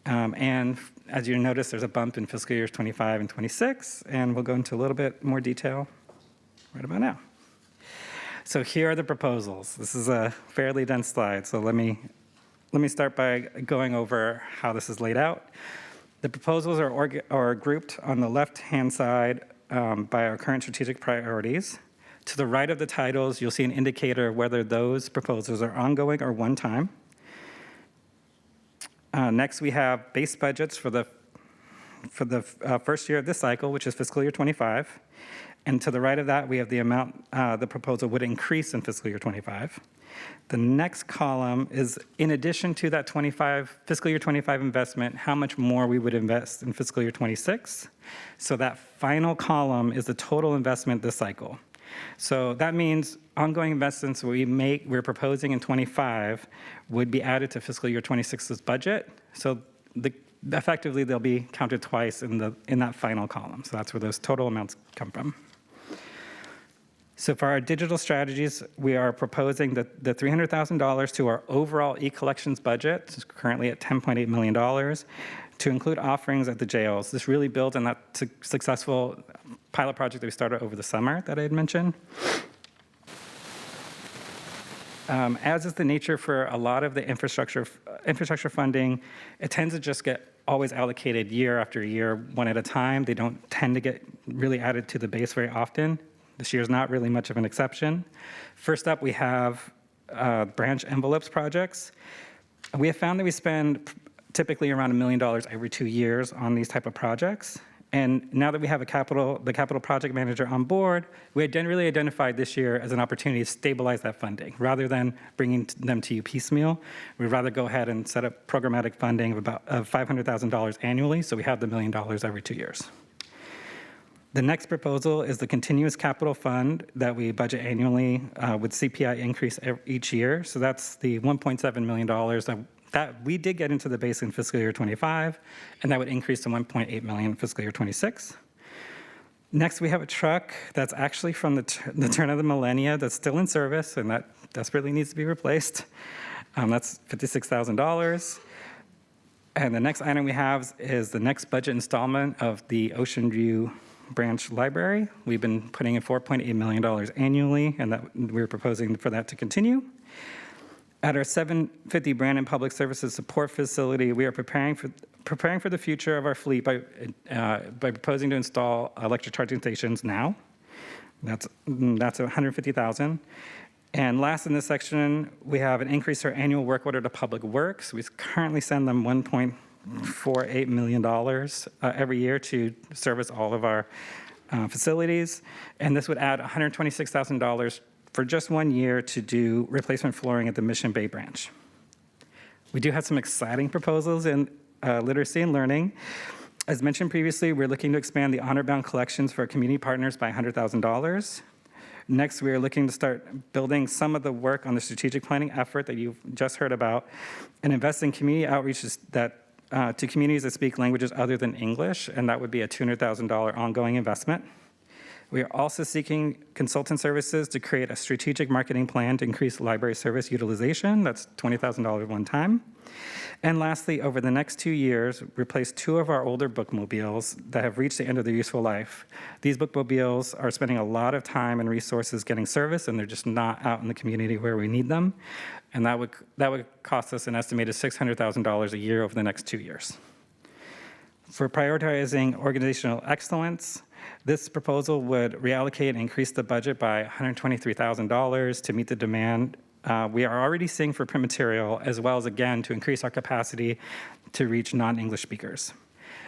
And as you notice, there's a bump in fiscal years 25 and 26, and we'll go into a little bit more detail right about now. So here are the proposals. This is a fairly dense slide, so let me start by going over how this is laid out. The proposals are grouped on the left-hand side by our current strategic priorities. To the right of the titles, you'll see an indicator of whether those proposals are ongoing or one-time. Next, we have base budgets for the first year of this cycle, which is fiscal year 25. And to the right of that, we have the amount the proposal would increase in fiscal year 25. The next column is, in addition to that fiscal year 25 investment, how much more we would invest in fiscal year 26. So that final column is the total investment this cycle. So that means ongoing investments we're proposing in 25 would be added to fiscal year 26's budget. So effectively they'll be counted twice in that final column. So that's where those total amounts come from. So for our digital strategies, we are proposing the $300,000 to our overall e-collections budget, which is currently at $10.8 million, to include offerings at the jails. This really builds on that successful pilot project that we started over the summer that I had mentioned. As is the nature for a lot of the infrastructure funding, it tends to just get always allocated year after year, one at a time. They don't tend to get really added to the base very often. This year is not really much of an exception. First up, we have branch envelopes projects. We have found that we spend typically around $1 million every 2 years on these type of projects. And now that we have the capital project manager on board, we really identified this year as an opportunity to stabilize that funding. Rather than bringing them to you piecemeal, we'd rather go ahead and set up programmatic funding of $500,000 annually, so we have the $1 million every 2 years. The next proposal is the continuous capital fund that we budget annually with CPI increase each year. So that's the $1.7 million that we did get into the base in fiscal year 25, and that would increase to $1.8 million in fiscal year 26. Next, we have a truck that's actually from the turn of the millennia that's still in service, and that desperately needs to be replaced. That's $56,000. And the next item we have is the next budget installment of the Ocean View Branch Library. We've been putting in $4.8 million annually, and that we're proposing for that to continue. At our 750 Brandon Public Services Support Facility, we are preparing for the future of our fleet by proposing to install electric charging stations now. That's $150,000. And last in this section, we have an increase to our annual work order to Public Works. We currently send them $1.48 million every year to service all of our facilities, and this would add $126,000 for just 1 year to do replacement flooring at the Mission Bay branch. We do have some exciting proposals in literacy and learning. As mentioned previously, we're looking to expand the honor-bound collections for our community partners by $100,000. Next, we are looking to start building some of the work on the strategic planning effort that you've just heard about and invest in community outreaches to communities that speak languages other than English, and that would be a $200,000 ongoing investment. We are also seeking consultant services to create a strategic marketing plan to increase library service utilization. That's $20,000 one time. And lastly, over the next 2 years, replace 2 of our older bookmobiles that have reached the end of their useful life. These bookmobiles are spending a lot of time and resources getting service, and they're just not out in the community where we need them. And that would cost us an estimated $600,000 a year over the next 2 years. For prioritizing organizational excellence, this proposal would reallocate and increase the budget by $123,000 to meet the demand we are already seeing for print material, as well as, again, to increase our capacity to reach non-English speakers.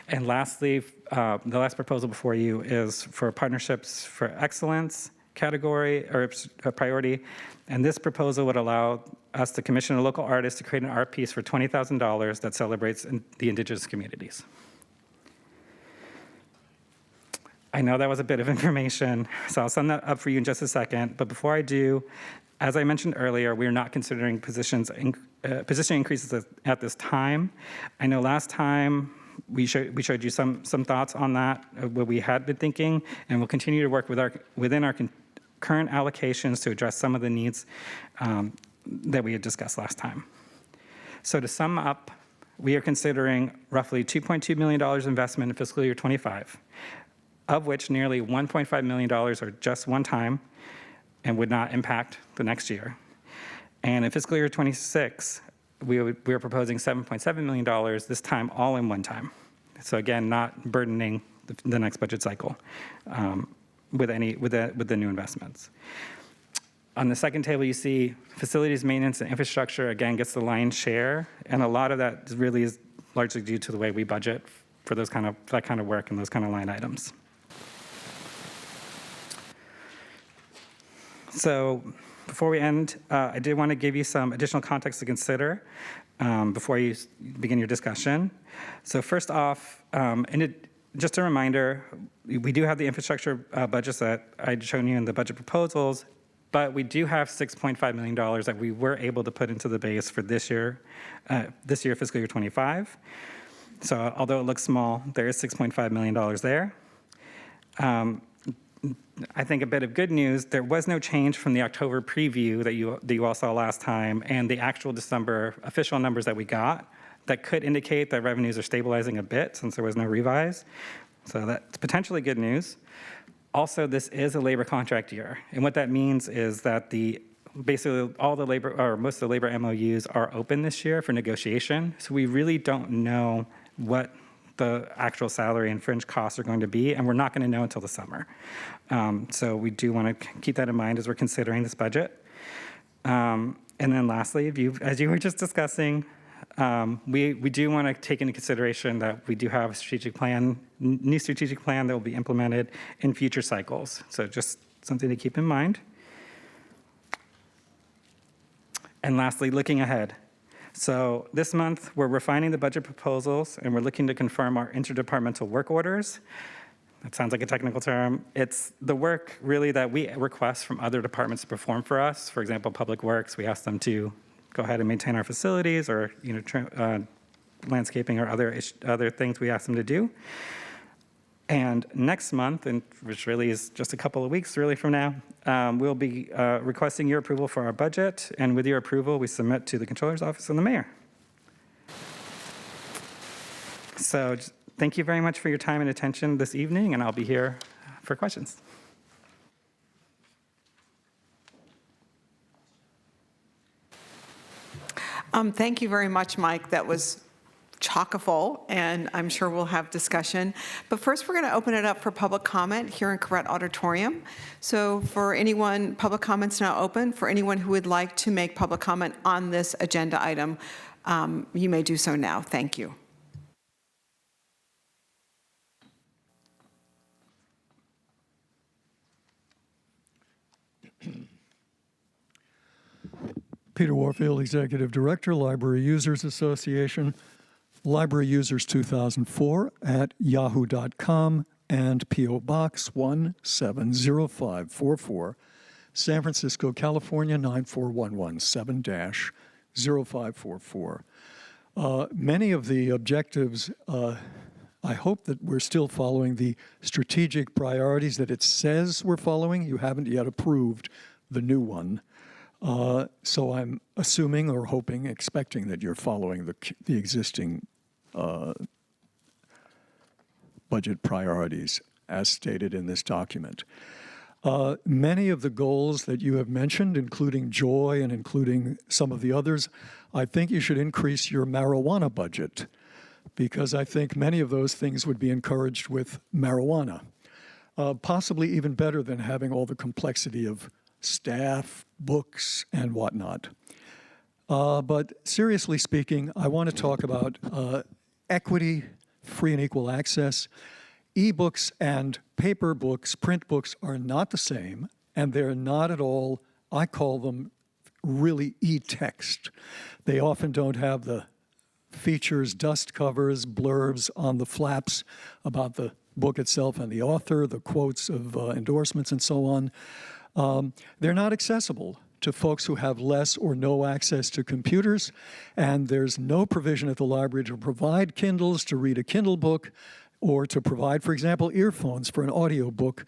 And lastly, the last proposal before you is for partnerships for excellence category or priority. And this proposal would allow us to commission a local artist to create an art piece for $20,000 that celebrates the Indigenous communities. I know that was a bit of information, so I'll sum that up for you in just a second. But before I do, as I mentioned earlier, we are not considering position increases at this time. I know last time we showed you some thoughts on that, what we had been thinking, and we'll continue to work within our current allocations to address some of the needs that we had discussed last time. So to sum up, we are considering roughly $2.2 million investment in fiscal year 25, of which nearly $1.5 million are just one time and would not impact the next year. And in fiscal year 26, we are proposing $7.7 million, this time all in one time. So again, not burdening the next budget cycle with the new investments. On the second table, you see facilities maintenance and infrastructure, again, gets the lion's share. And a lot of that really is largely due to the way we budget for that kind of work and those kind of line items. So before we end, I did want to give you some additional context to consider before you begin your discussion. So first off, just a reminder, we do have the infrastructure budgets that I'd shown you in the budget proposals, but we do have $6.5 million that we were able to put into the base for this year, fiscal year 25. So although it looks small, there is $6.5 million there. I think a bit of good news, there was no change from the October preview that you all saw last time and the actual December official numbers that we got that could indicate that revenues are stabilizing a bit since there was no revise. So that's potentially good news. Also, this is a labor contract year. And what that means is that basically all the labor, or most of the labor MOUs are open this year for negotiation. So we really don't know what the actual salary and fringe costs are going to be, and we're not going to know until the summer. So we do want to keep that in mind as we're considering this budget. And then lastly, as you were just discussing, we do want to take into consideration that we do have a new strategic plan that will be implemented in future cycles. So just something to keep in mind. And lastly, looking ahead. So this month, we're refining the budget proposals, and we're looking to confirm our interdepartmental work orders. That sounds like a technical term. It's the work, really, that we request from other departments to perform for us. For example, Public Works, we ask them to go ahead and maintain our facilities, or landscaping or other things we ask them to do. And next month, which really is just a couple of weeks really from now, we'll be requesting your approval for our budget. And with your approval, we submit to the Controller's Office and the Mayor. So thank you very much for your time and attention this evening, and I'll be here for questions. Thank you very much, Mike. That was chock-a-full, and I'm sure we'll have discussion. But first, we're going to open it up for public comment here in Corrett Auditorium. So for anyone, public comment's now open. For anyone who would like to make public comment on this agenda item, you may do so now. Thank you. Peter Warfield, Executive Director, Library Users Association, Library Users 2004 at yahoo.com, and P.O. Box 170544, San Francisco, California 94117-0544. Many of the objectives, I hope that we're still following the strategic priorities that it says we're following. You haven't yet approved the new one. So I'm assuming or hoping, expecting that you're following the existing budget priorities as stated in this document. Many of the goals that you have mentioned, including joy and including some of the others, I think you should increase your marijuana budget, because I think many of those things would be encouraged with marijuana, possibly even better than having all the complexity of staff, books, and whatnot. But seriously speaking, I want to talk about equity, free and equal access. E-books and paper books, print books, are not the same, and they're not at all, I call them really e-text. They often don't have the features, dust covers, blurbs on the flaps about the book itself and the author, the quotes of endorsements and so on. They're not accessible to folks who have less or no access to computers, and there's no provision at the library to provide Kindles to read a Kindle book, or to provide, for example, earphones for an audio book,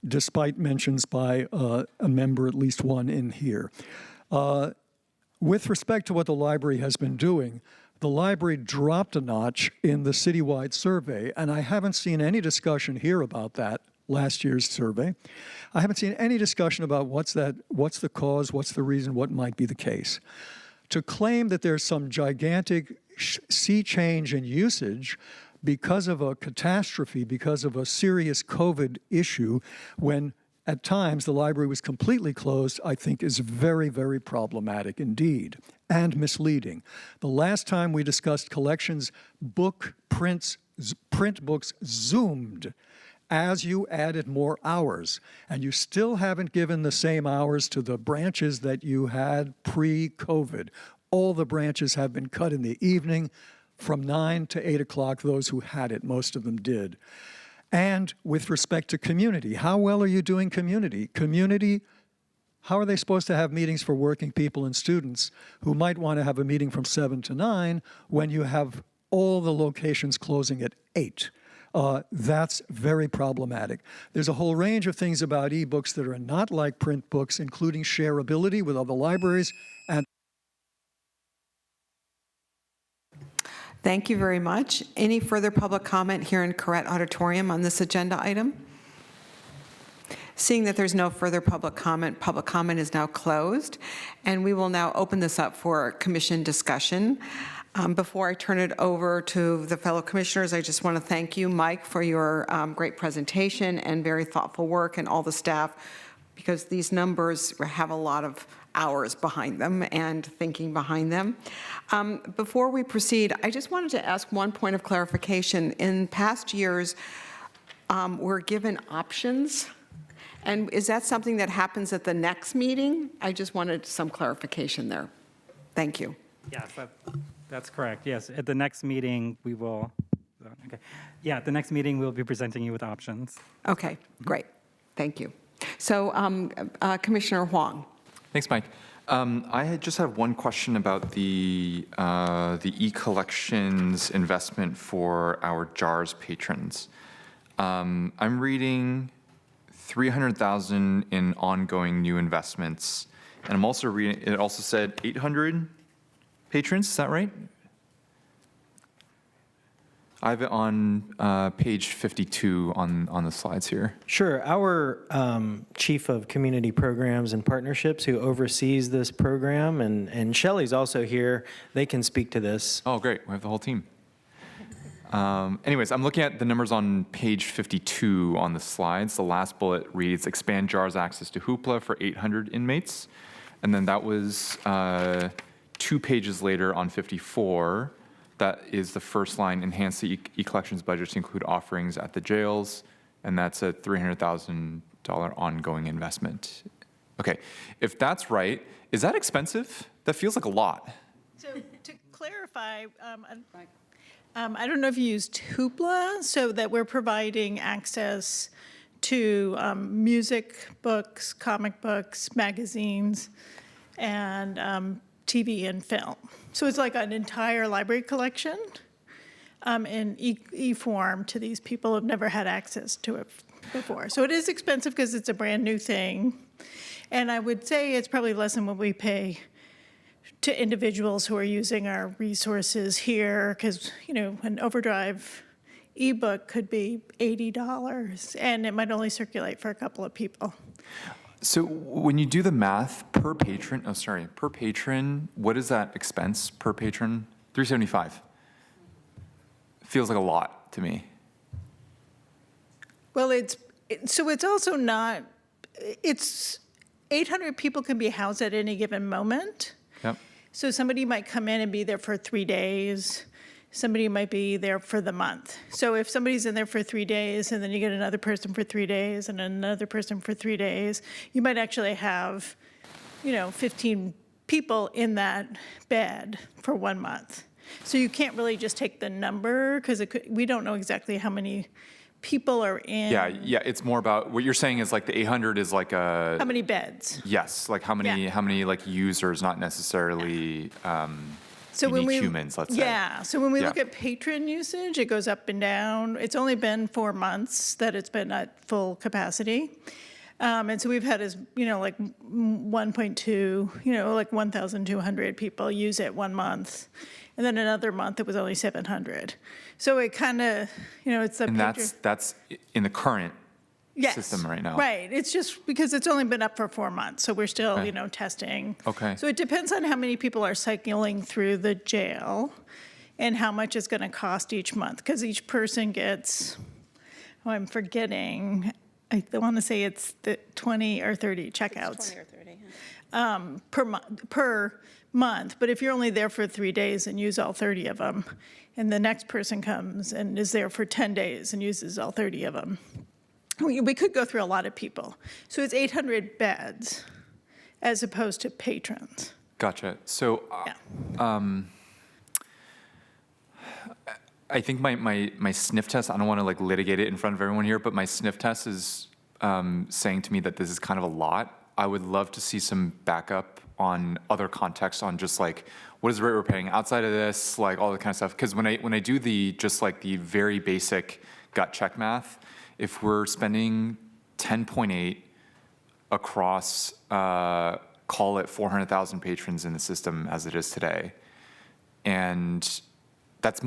despite mentions by a member, at least one in here. With respect to what the library has been doing, the library dropped a notch in the citywide survey, and I haven't seen any discussion here about that. Last year's survey. I haven't seen any discussion about what's the cause, what's the reason, what might be the case. To claim that there's some gigantic sea change in usage because of a catastrophe, because of a serious COVID issue, when at times the library was completely closed, I think is very, very problematic indeed, and misleading. The last time we discussed collections, print books zoomed as you added more hours, and you still haven't given the same hours to the branches that you had pre-COVID. All the branches have been cut in the evening from 9 to 8 o'clock, those who had it, most of them did. And with respect to community, how well are you doing community? Community How are they supposed to have meetings for working people and students who might want to have a meeting from 7 to 9 when you have all the locations closing at 8? That's very problematic. There's a whole range of things about ebooks that are not like print books, including shareability with other libraries. And Thank you very much. Any further public comment here in Corrett Auditorium on this agenda item? Seeing that there's no further public comment is now closed, and we will now open this up for commission discussion. Before I turn it over to the fellow commissioners, I just want to thank you, Mike, for your great presentation and very thoughtful work, and all the staff, because these numbers have a lot of hours behind them and thinking behind them. Before we proceed, I just wanted to ask one point of clarification. In past years, we're given options. And is that something that happens at the next meeting? I just wanted some clarification there. Thank you. Yes, that's correct. Yes, at the next meeting, we will, okay. Yeah, at the next meeting, we'll be presenting you with options. Okay, great. Thank you. So Commissioner Huang. Thanks, Mike. I just have one question about the e-collections investment for our JARS patrons. I'm reading 300,000 in ongoing new investments, and I'm also reading, it also said 800 patrons, is that right? I have it on page 52 on the slides here. Sure. Our Chief of Community Programs and Partnerships who oversees this program, and Shelley's also here, they can speak to this. Oh, great. We have the whole team. Anyways, I'm looking at the numbers on page 52 on the slides. The last bullet reads, expand JARS access to Hoopla for 800 inmates. And then that was 2 pages later on 54. That is the first line, enhance the e-collections budget to include offerings at the jails. And that's a $300,000 ongoing investment. Okay, if that's right, is that expensive? That feels like a lot. So to clarify, I don't know if you used Hoopla, so that we're providing access to music, books, comic books, magazines, and TV and film. So it's like an entire library collection in e-form to these people who have never had access to it before. So it is expensive because it's a brand new thing. And I would say it's probably less than what we pay to individuals who are using our resources here, because, you know, an Overdrive ebook could be $80, and it might only circulate for a couple of people. So when you do the math per patron, per patron, what is that expense per patron? $375. Feels like a lot to me. Well, it's also not, it's 800 people can be housed at any given moment. Yep. So somebody might come in and be there for 3 days. Somebody might be there for the month. So if somebody's in there for 3 days and then you get another person for 3 days and another person for 3 days, you might actually have, 15 people in that bed for 1 month. So you can't really just take the number because we don't know exactly how many people are in. Yeah, it's more about, what you're saying is like the 800 is like a... How many beds? Yes, like how many like users, not necessarily unique humans, let's say. Yeah, so when we look at patron usage, it goes up and down. It's only been 4 months that it's been at full capacity. And so we've had like 1.2, like 1,200 people use it 1 month. And then another month, it was only 700. So it kind of, it's the... And that's in the current system right now? Right. It's just because it's only been up for 4 months. So we're still, testing. Okay. So it depends on how many people are cycling through the jail and how much it's going to cost each month. Because each person gets, I'm forgetting, I want to say it's the 20 or 30 checkouts. 20 or 30, per month, but if you're only there for 3 days and use all 30 of them, and the next person comes and is there for 10 days and uses all 30 of them, we could go through a lot of people. So it's 800 beds as opposed to patrons. Gotcha. So I think my sniff test, I don't want to like litigate it in front of everyone here, but my sniff test is saying to me that this is kind of a lot. I would love to see some backup on other contexts on just like, what is the rate we're paying outside of this, like all that kind of stuff. Because when I do the very basic gut check math, if we're spending 10.8 across, call it 400,000 patrons in the system as it is today, and that's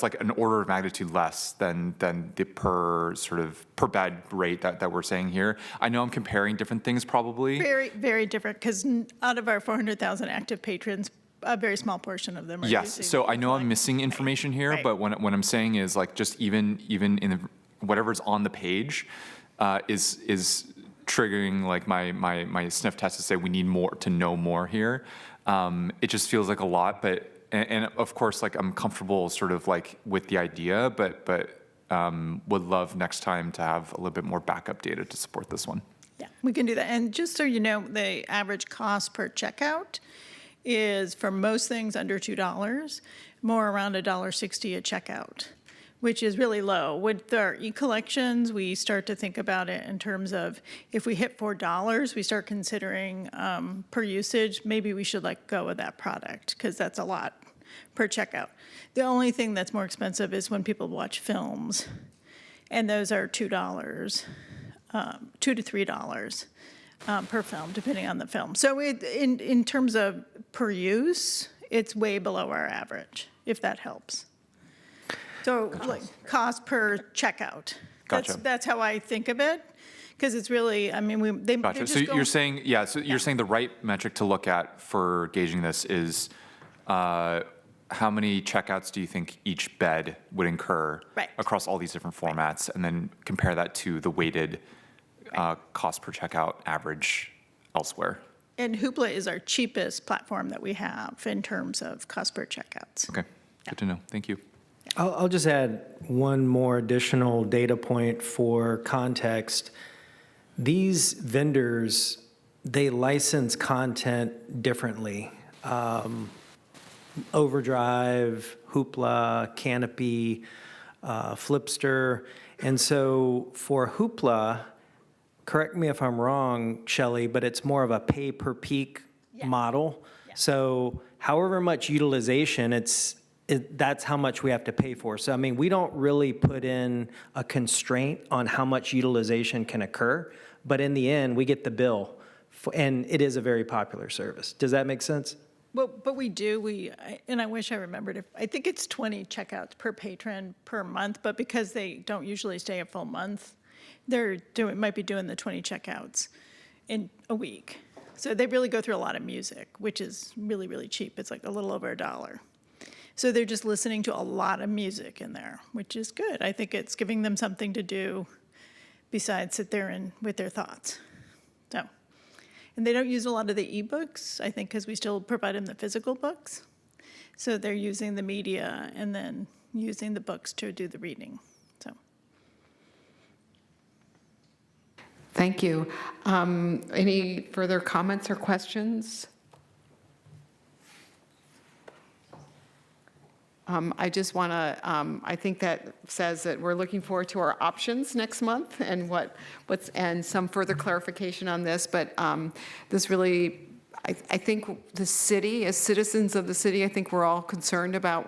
like an order of magnitude less than the per bed rate that we're saying here. I know I'm comparing different things probably. Very, very different, because out of our 400,000 active patrons, a very small portion of them are Yes, using so I know I'm missing information here, Right. but what I'm saying is like just even in whatever's on the page is triggering like my sniff test to say we need more to know more here. It just feels like a lot, but and of course like I'm comfortable sort of like with the idea, but would love next time to have a little bit more backup data to support this one. Yeah, we can do that. And just so you know, the average cost per checkout is, for most things, under $2, more around $1.60 a checkout, which is really low. With our e-collections, we start to think about it in terms of if we hit $4, we start considering per usage, maybe we should let go of that product, because that's a lot per checkout. The only thing that's more expensive is when people watch films, and those are $2, $2 to $3 per film, depending on the film. So in terms of per use, it's way below our average, if that helps. So like cost per checkout. Gotcha. That's how I think of it, because it's really, I mean, they Gotcha. just So go- you're saying, yeah, so you're saying the right metric to look at for gauging this is how many checkouts do you think each bed would incur across all these different formats, and then compare that to the weighted cost per checkout average elsewhere. And Hoopla is our cheapest platform that we have in terms of cost per checkouts. Okay, good to know. Thank you. I'll just add one more additional data point for context. These vendors, they license content differently. Overdrive, Hoopla, Canopy, Flipster. And so for Hoopla, correct me if I'm wrong, Shelley, but it's more of a pay per peak model. So however much utilization, that's how much we have to pay for. So, I mean, we don't really put in a constraint on how much utilization can occur, but in the end, we get the bill, and it is a very popular service. Does that make sense? Well, but we do, and I wish I remembered, I think it's 20 checkouts per patron per month, but because they don't usually stay a full month, might be doing the 20 checkouts in a week. So they really go through a lot of music, which is really, really cheap. It's like a little over $1. So they're just listening to a lot of music in there, which is good. I think it's giving them something to do besides sit there and with their thoughts. So, and they don't use a lot of the ebooks, I think, because we still provide them the physical books. So they're using the media and then using the books to do the reading. So. Thank you. Any further comments or questions? I just want to, I think that says that we're looking forward to our options next month and and some further clarification on this. But this really, I think the city, as citizens of the city, I think we're all concerned about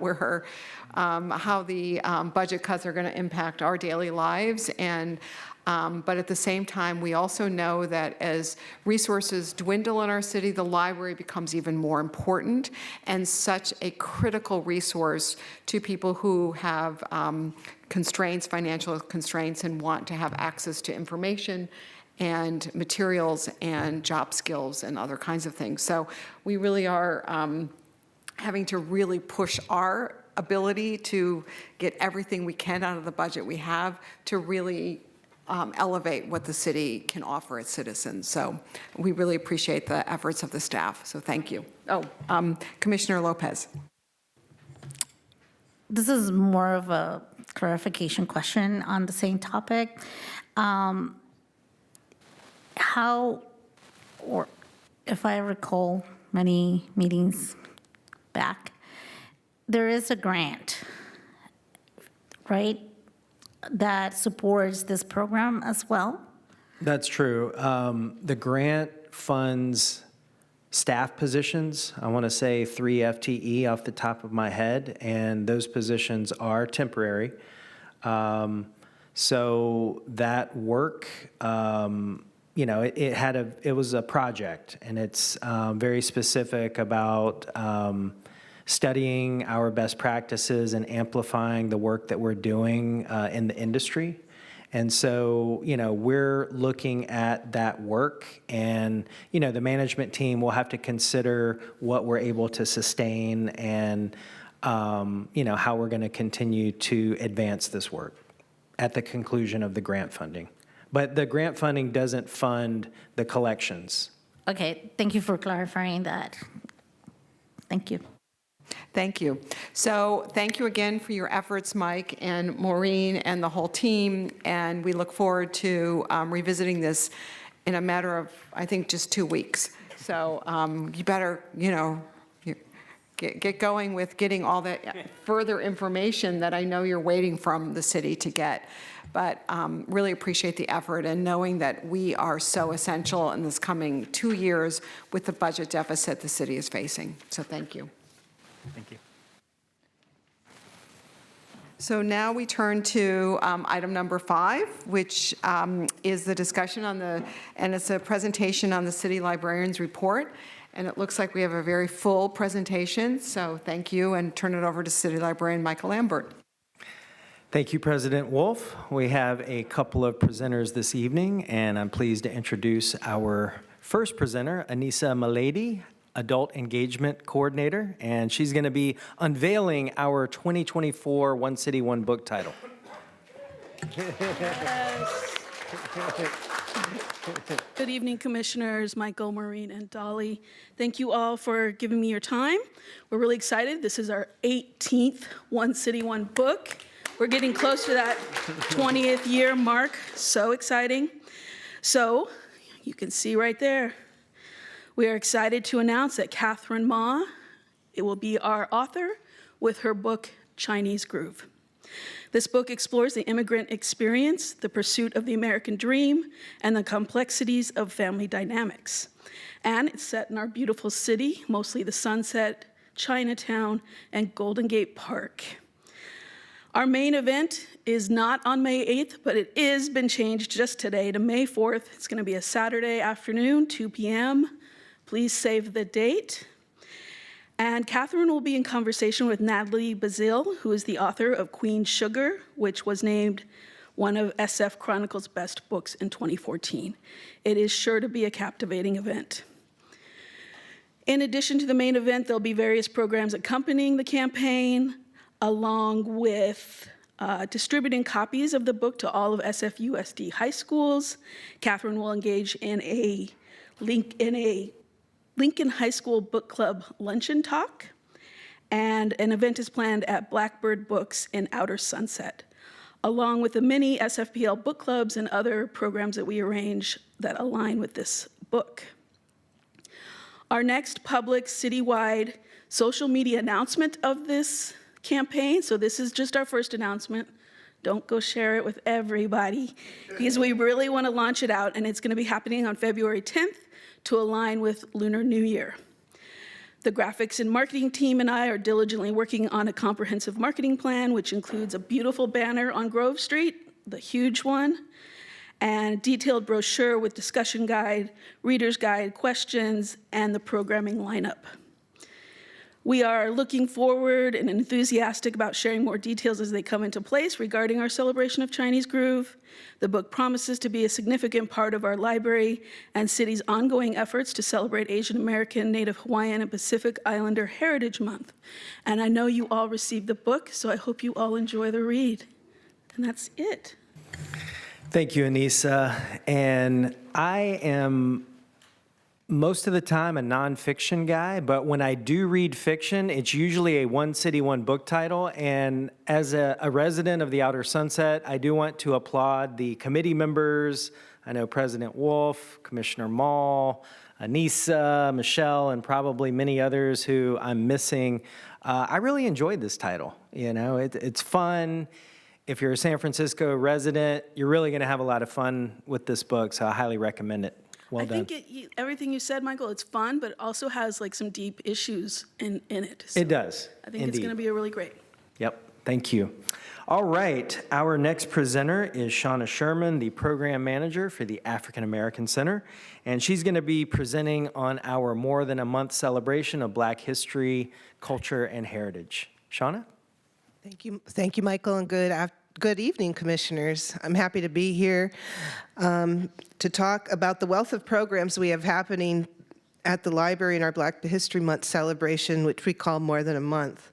how the budget cuts are going to impact our daily lives. But at the same time, we also know that as resources dwindle in our city, the library becomes even more important and such a critical resource to people who have constraints, financial constraints, and want to have access to information and materials and job skills and other kinds of things. So we really are having to really push our ability to get everything we can out of the budget we have to really elevate what the city can offer its citizens. So we really appreciate the efforts of the staff. So thank you. Commissioner Lopez. This is more of a clarification question on the same topic. How, or if I recall many meetings back, there is a grant, right, that supports this program as well? That's true. The grant funds staff positions. I want to say 3 FTE off the top of my head, and those positions are temporary. So that work, it was a project, and it's very specific about studying our best practices and amplifying the work that we're doing in the industry. And so, we're looking at that work, and, the management team will have to consider what we're able to sustain and, how we're going to continue to advance this work at the conclusion of the grant funding. But the grant funding doesn't fund the collections. Okay, thank you for clarifying that. Thank you. Thank you. So thank you again for your efforts, Mike and Maureen and the whole team. And we look forward to revisiting this in a matter of, I think, just 2 weeks. So you better, get going with getting all the further information that I know you're waiting from the city to get. But really appreciate the effort and knowing that we are so essential in this coming 2 years with the budget deficit the city is facing. So thank you. Thank you. So now we turn to item number 5, which is the discussion and it's a presentation on the city librarian's report. And it looks like we have a very full presentation. So thank you, and turn it over to City Librarian Michael Lambert. Thank you, President Wolf. We have a couple of presenters this evening, and I'm pleased to introduce our first presenter, Anissa Milady, Adult Engagement Coordinator, and she's going to be unveiling our 2024 One City, One Book title. Yes. Good evening, Commissioners, Michael, Maureen, and Dolly. Thank you all for giving me your time. We're really excited. This is our 18th One City, One Book. We're getting close to that 20th year mark. So exciting. So you can see right there, we are excited to announce that Catherine Ma, it will be our author with her book, Chinese Groove. This book explores the immigrant experience, the pursuit of the American dream, and the complexities of family dynamics. And it's set in our beautiful city, mostly the Sunset, Chinatown, and Golden Gate Park. Our main event is not on May 8th, but it is been changed just today to May 4th. It's going to be a Saturday afternoon, 2 p.m. Please save the date. And Catherine will be in conversation with Natalie Bazile, who is the author of Queen Sugar, which was named one of SF Chronicle's best books in 2014. It is sure to be a captivating event. In addition to the main event, there'll be various programs accompanying the campaign, along with distributing copies of the book to all of SFUSD high schools. Catherine will engage in a Lincoln High School Book Club luncheon talk, and an event is planned at Blackbird Books in Outer Sunset, along with the many SFPL book clubs and other programs that we arrange that align with this book. Our next public citywide social media announcement of this campaign, so this is just our first announcement. Don't go share it with everybody, because we really want to launch it out, and it's going to be happening on February 10th to align with Lunar New Year. The graphics and marketing team and I are diligently working on a comprehensive marketing plan, which includes a beautiful banner on Grove Street, the huge one, and detailed brochure with discussion guide, reader's guide, questions, and the programming lineup. We are looking forward and enthusiastic about sharing more details as they come into place regarding our celebration of Chinese Groove. The book promises to be a significant part of our library and city's ongoing efforts to celebrate Asian American, Native Hawaiian, and Pacific Islander Heritage Month. And I know you all received the book, so I hope you all enjoy the read. And that's it. Thank you, Anissa. And I am most of the time a nonfiction guy, but when I do read fiction, it's usually a One City, One Book title. And as a resident of the Outer Sunset, I do want to applaud the committee members. I know President Wolf, Commissioner Mall, Anissa, Michelle, and probably many others who I'm missing. I really enjoyed this title. It's fun. If you're a San Francisco resident, you're really going to have a lot of fun with this book, so I highly recommend it. Well I done. think everything you said, Michael, it's fun, but it also has like some deep issues in it. So It does, I think it's indeed. going to be a really great. Yep, thank you. All right, our next presenter is Shauna Sherman, the Program Manager for the African American Center, and she's going to be presenting on our More Than a Month celebration of Black history, culture, and heritage. Shauna? Thank you, Michael, and good evening, commissioners. I'm happy to be here to talk about the wealth of programs we have happening at the library in our Black History Month celebration, which we call More Than a Month.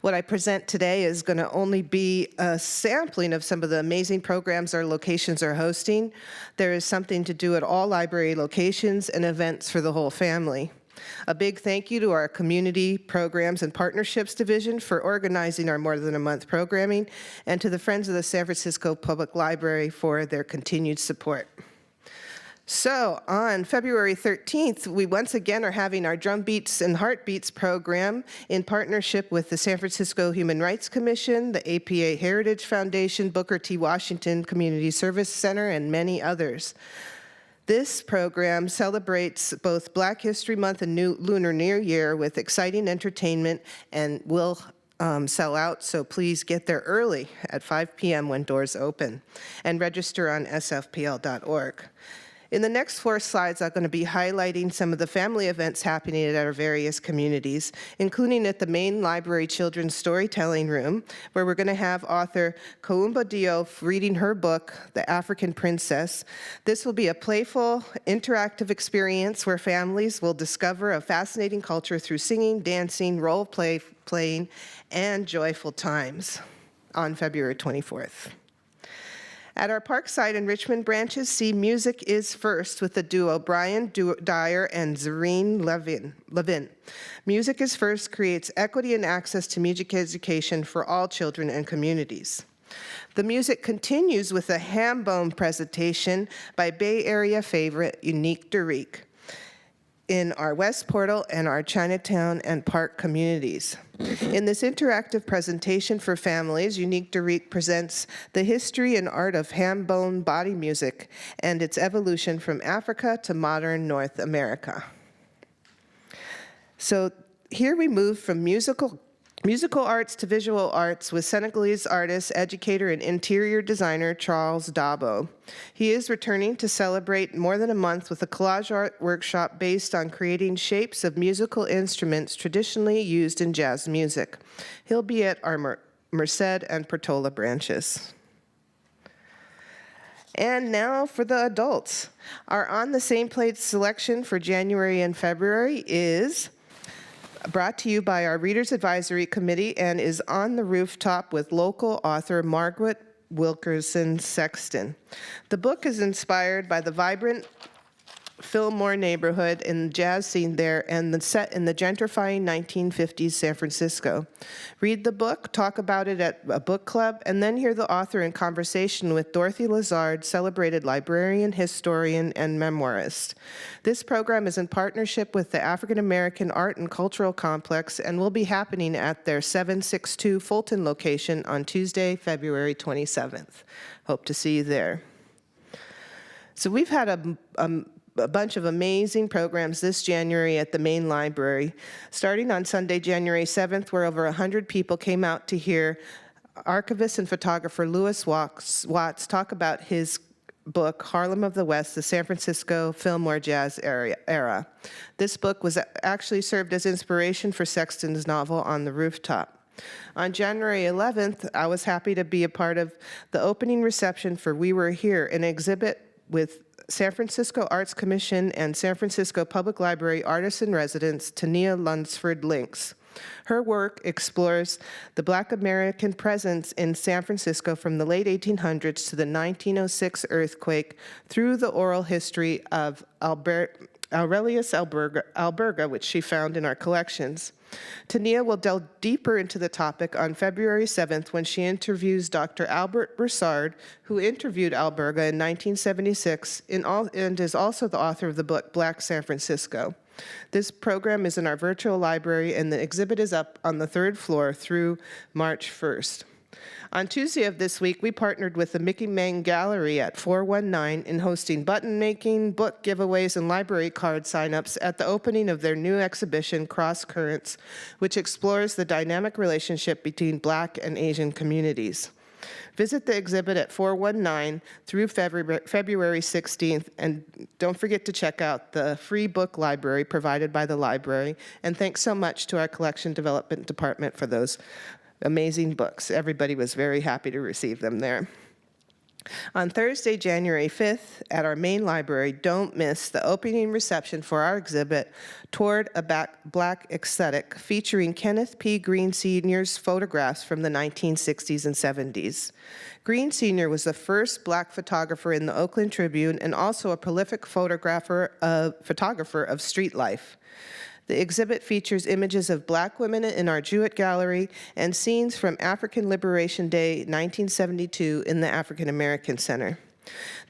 What I present today is going to only be a sampling of some of the amazing programs our locations are hosting. There is something to do at all library locations and events for the whole family. A big thank you to our Community Programs and Partnerships Division for organizing our More Than a Month programming, and to the Friends of the San Francisco Public Library for their continued support. So on February 13th, we once again are having our Drum Beats and Heartbeats program in partnership with the San Francisco Human Rights Commission, the APA Heritage Foundation, Booker T. Washington Community Service Center, and many others. This program celebrates both Black History Month and Lunar New Year with exciting entertainment and will sell out, so please get there early at 5 p.m. when doors open and register on sfpl.org. In the next 4 slides, I'm going to be highlighting some of the family events happening at our various communities, including at the main library children's storytelling room, where we're going to have author Koumba Diop reading her book, The African Princess. This will be a playful, interactive experience where families will discover a fascinating culture through singing, dancing, role-playing, and joyful times on February 24th. At our Parkside and Richmond branches, see Music is First with the duo Brian Dyer and Zareen Levin. Music is First creates equity and access to music education for all children and communities. The music continues with a ham bone presentation by Bay Area favorite Unique Derek in our West Portal and our Chinatown and Park communities. In this interactive presentation for families, Unique Derek presents the history and art of ham bone body music and its evolution from Africa to modern North America. So here we move from musical arts to visual arts with Senegalese artist, educator, and interior designer Charles Dabo. He is returning to celebrate More Than a Month with a collage art workshop based on creating shapes of musical instruments traditionally used in jazz music. He'll be at our Merced and Portola branches. And now for the adults. Our On the Same Plate selection for January and February is brought to you by our Readers Advisory Committee and is On the Rooftop with local author Margaret Wilkerson Sexton. The book is inspired by the vibrant Fillmore neighborhood and the jazz scene there and set in the gentrifying 1950s San Francisco. Read the book, talk about it at a book club, and then hear the author in conversation with Dorothy Lazard, celebrated librarian, historian, and memoirist. This program is in partnership with the African American Art and Cultural Complex and will be happening at their 762 Fulton location on Tuesday, February 27th. Hope to see you there. So we've had a bunch of amazing programs this January at the main library. Starting on Sunday, January 7th, where over 100 people came out to hear archivist and photographer Louis Watts talk about his book, Harlem of the West, the San Francisco Fillmore Jazz Era. This book was actually served as inspiration for Sexton's novel On the Rooftop. On January 11th, I was happy to be a part of the opening reception for We Were Here, an exhibit with San Francisco Arts Commission and San Francisco Public Library artist-in-residence Tania Lunsford Links. Her work explores the Black American presence in San Francisco from the late 1800s to the 1906 earthquake through the oral history of Aurelius Alberga, which she found in our collections. Tania will delve deeper into the topic on February 7th when she interviews Dr. Albert Broussard, who interviewed Alberga in 1976 and is also the author of the book Black San Francisco. This program is in our virtual library and the exhibit is up on the 3rd floor through March 1st. On Tuesday of this week, we partnered with the Mickey Mang Gallery at 419 in hosting button making, book giveaways, and library card signups at the opening of their new exhibition, Cross Currents, which explores the dynamic relationship between Black and Asian communities. Visit the exhibit at 419 through February 16th, and don't forget to check out the free book library provided by the library. And thanks so much to our Collection Development Department for those amazing books. Everybody was very happy to receive them there. On Thursday, January 5th, at our main library, don't miss the opening reception for our exhibit, Toward a Black Aesthetic, featuring Kenneth P. Green Sr.'s photographs from the 1960s and 70s. Green Sr. was the first Black photographer in the Oakland Tribune and also a prolific photographer of street life. The exhibit features images of Black women in our Jewett Gallery and scenes from African Liberation Day 1972 in the African American Center.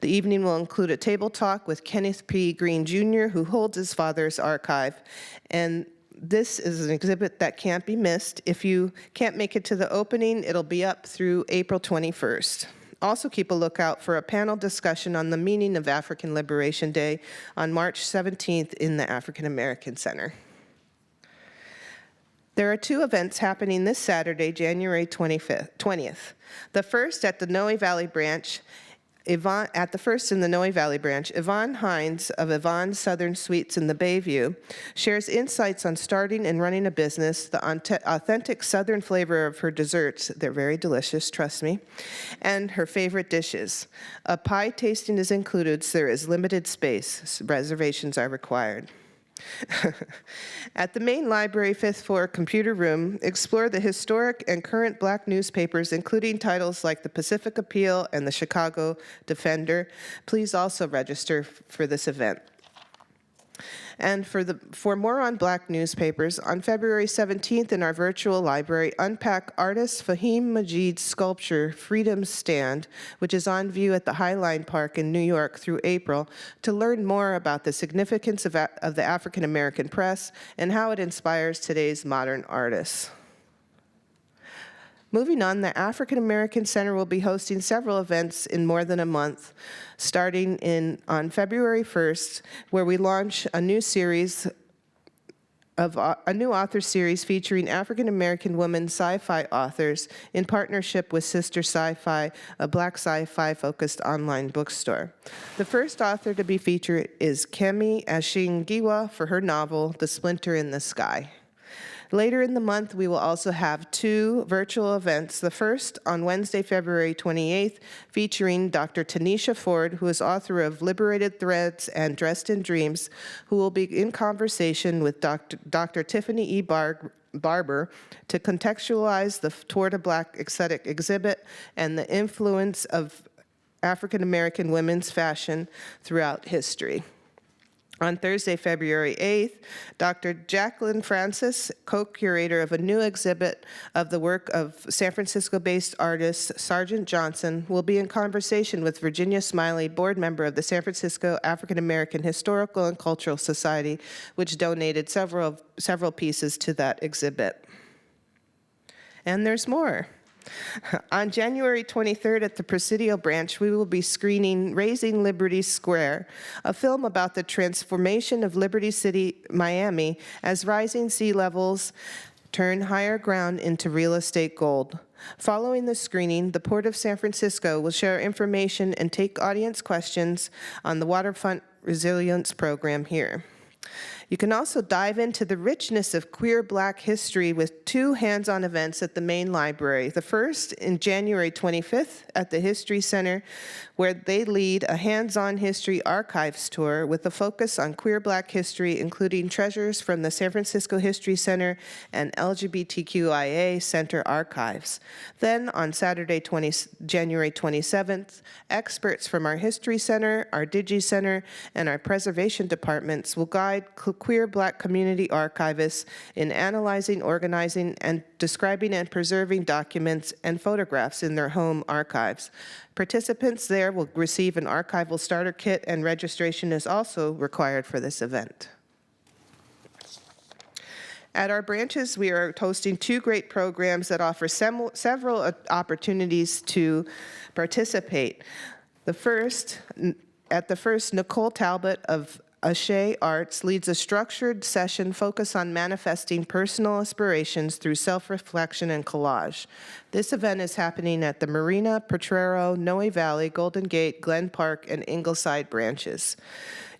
The evening will include a table talk with Kenneth P. Green Jr., who holds his father's archive. And this is an exhibit that can't be missed. If you can't make it to the opening, it'll be up through April 21st. Also keep a lookout for a panel discussion on the meaning of African Liberation Day on March 17th in the African American Center. There are two events happening this Saturday, January 20th. The first at the Noe Valley branch, Yvonne Hines of Yvonne's Southern Suites in the Bayview shares insights on starting and running a business, the authentic Southern flavor of her desserts, they're very delicious, trust me, and her favorite dishes. A pie tasting is included, so there is limited space. Reservations are required. At the main library 5th floor computer room, explore the historic and current Black newspapers, including titles like the Pacific Appeal and the Chicago Defender. Please also register for this event. And for more on Black newspapers, on February 17th in our virtual library, unpack artist Fahim Majid's sculpture, Freedom Stand, which is on view at the Highline Park in New York through April, to learn more about the significance of the African American press and how it inspires today's modern artists. Moving on, the African American Center will be hosting several events in more than a month, starting on February 1st, where we launch a new author series featuring African American women sci-fi authors in partnership with Sister Sci-Fi, a Black sci-fi focused online bookstore. The first author to be featured is Kemi Ashingiwa for her novel, The Splinter in the Sky. Later in the month, we will also have two virtual events. The first on Wednesday, February 28th, featuring Dr. Tanisha Ford, who is author of Liberated Threads and Dressed in Dreams, who will be in conversation with Dr. Tiffany E. Barber to contextualize the Toward a Black Aesthetic exhibit and the influence of African American women's fashion throughout history. On Thursday, February 8th, Dr. Jacqueline Francis, co-curator of a new exhibit of the work of San Francisco-based artist Sargent Johnson, will be in conversation with Virginia Smiley, board member of the San Francisco African American Historical and Cultural Society, which donated several pieces to that exhibit. And there's more. On January 23rd at the Presidio branch, we will be screening Raising Liberty Square, a film about the transformation of Liberty City, Miami, as rising sea levels turn higher ground into real estate gold. Following the screening, the Port of San Francisco will share information and take audience questions on the Waterfront Resilience Program here. You can also dive into the richness of queer Black history with two hands-on events at the main library. The first in January 25th at the History Center, where they lead a hands-on history archives tour with a focus on queer Black history, including treasures from the San Francisco History Center and LGBTQIA Center archives. Then on Saturday, January 27th, experts from our History Center, our Digi Center, and our Preservation departments will guide queer Black community archivists in analyzing, organizing, and describing and preserving documents and photographs in their home archives. Participants there will receive an archival starter kit, and registration is also required for this event. At our branches, we are hosting 2 great programs that offer several opportunities to participate. At the first, Nicole Talbot of Ashe Arts leads a structured session focused on manifesting personal aspirations through self-reflection and collage. This event is happening at the Marina, Potrero, Noe Valley, Golden Gate, Glen Park, and Ingleside branches.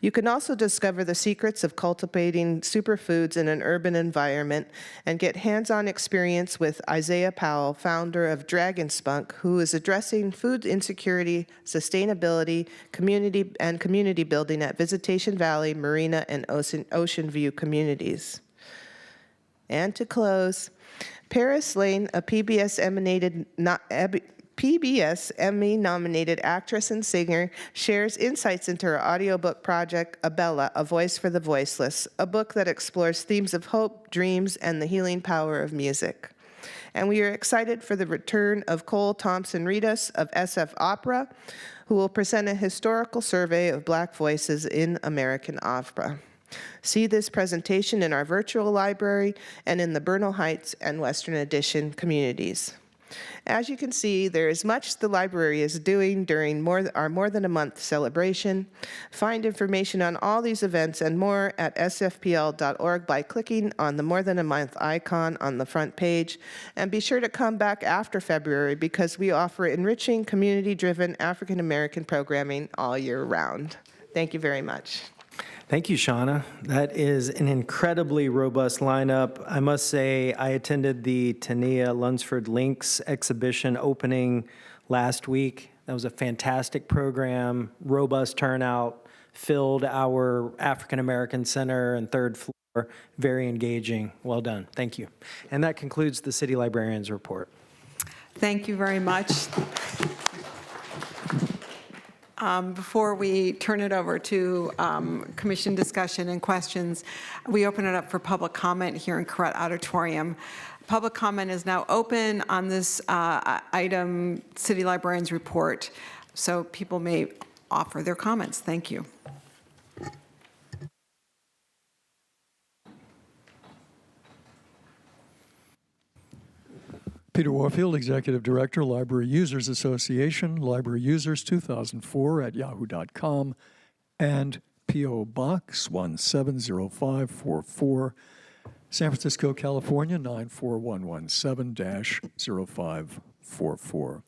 You can also discover the secrets of cultivating superfoods in an urban environment and get hands-on experience with Isaiah Powell, founder of Dragon Spunk, who is addressing food insecurity, sustainability, community building at Visitation Valley, Marina, and Ocean View communities. And to close, Paris Lane, a PBS Emmy-nominated actress and singer, shares insights into her audiobook project, Abella, A Voice for the Voiceless, a book that explores themes of hope, dreams, and the healing power of music. And we are excited for the return of Cole Thompson-Reedus of SF Opera, who will present a historical survey of Black voices in American opera. See this presentation in our virtual library and in the Bernal Heights and Western Addition communities. As you can see, there is much the library is doing during our More Than a Month celebration. Find information on all these events and more at sfpl.org by clicking on the More Than a Month icon on the front page. And be sure to come back after February because we offer enriching, community-driven African American programming all year round. Thank you very much. Thank you, Shauna. That is an incredibly robust lineup. I must say, I attended the Tania Lunsford Links exhibition opening last week. That was a fantastic program, robust turnout, filled our African American Center and third floor. Very engaging. Well done. Thank you. And that concludes the City Librarian's report. Thank you very much. Before we turn it over to commission discussion and questions, we open it up for public comment here in Corrett Auditorium. Public comment is now open on this item, City Librarian's report, so people may offer their comments. Thank you. Peter Warfield, Executive Director, Library Users Association, Library Users 2004 at yahoo.com, and P.O. Box 170544, San Francisco, California 94117-0544.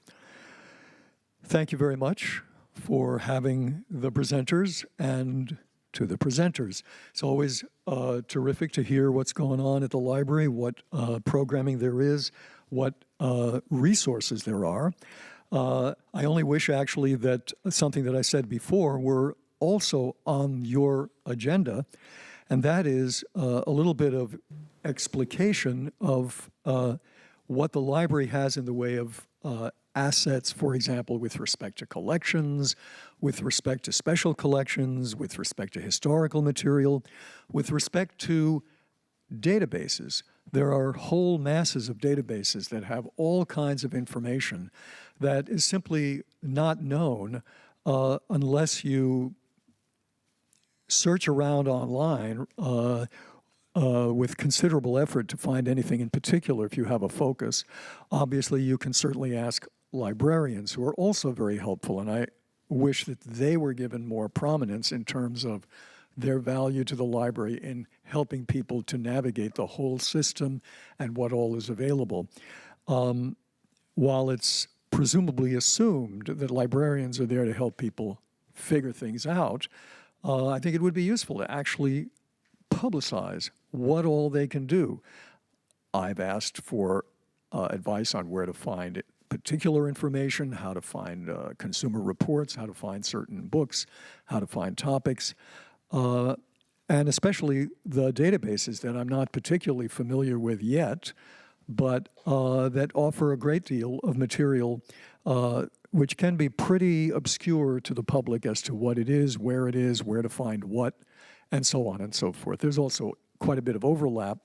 Thank you very much for having the presenters and to the presenters. It's always terrific to hear what's going on at the library, what programming there is, what resources there are. I only wish actually that something that I said before were also on your agenda, and that is a little bit of explication of what the library has in the way of assets, for example, with respect to collections, with respect to special collections, with respect to historical material, with respect to databases. There are whole masses of databases that have all kinds of information that is simply not known unless you search around online with considerable effort to find anything in particular if you have a focus. Obviously, you can certainly ask librarians, who are also very helpful, and I wish that they were given more prominence in terms of their value to the library in helping people to navigate the whole system and what all is available. While it's presumably assumed that librarians are there to help people figure things out, I think it would be useful to actually publicize what all they can do. I've asked for advice on where to find particular information, how to find consumer reports, how to find certain books, how to find topics, and especially the databases that I'm not particularly familiar with yet, but that offer a great deal of material which can be pretty obscure to the public as to what it is, where to find what, and so on and so forth. There's also quite a bit of overlap,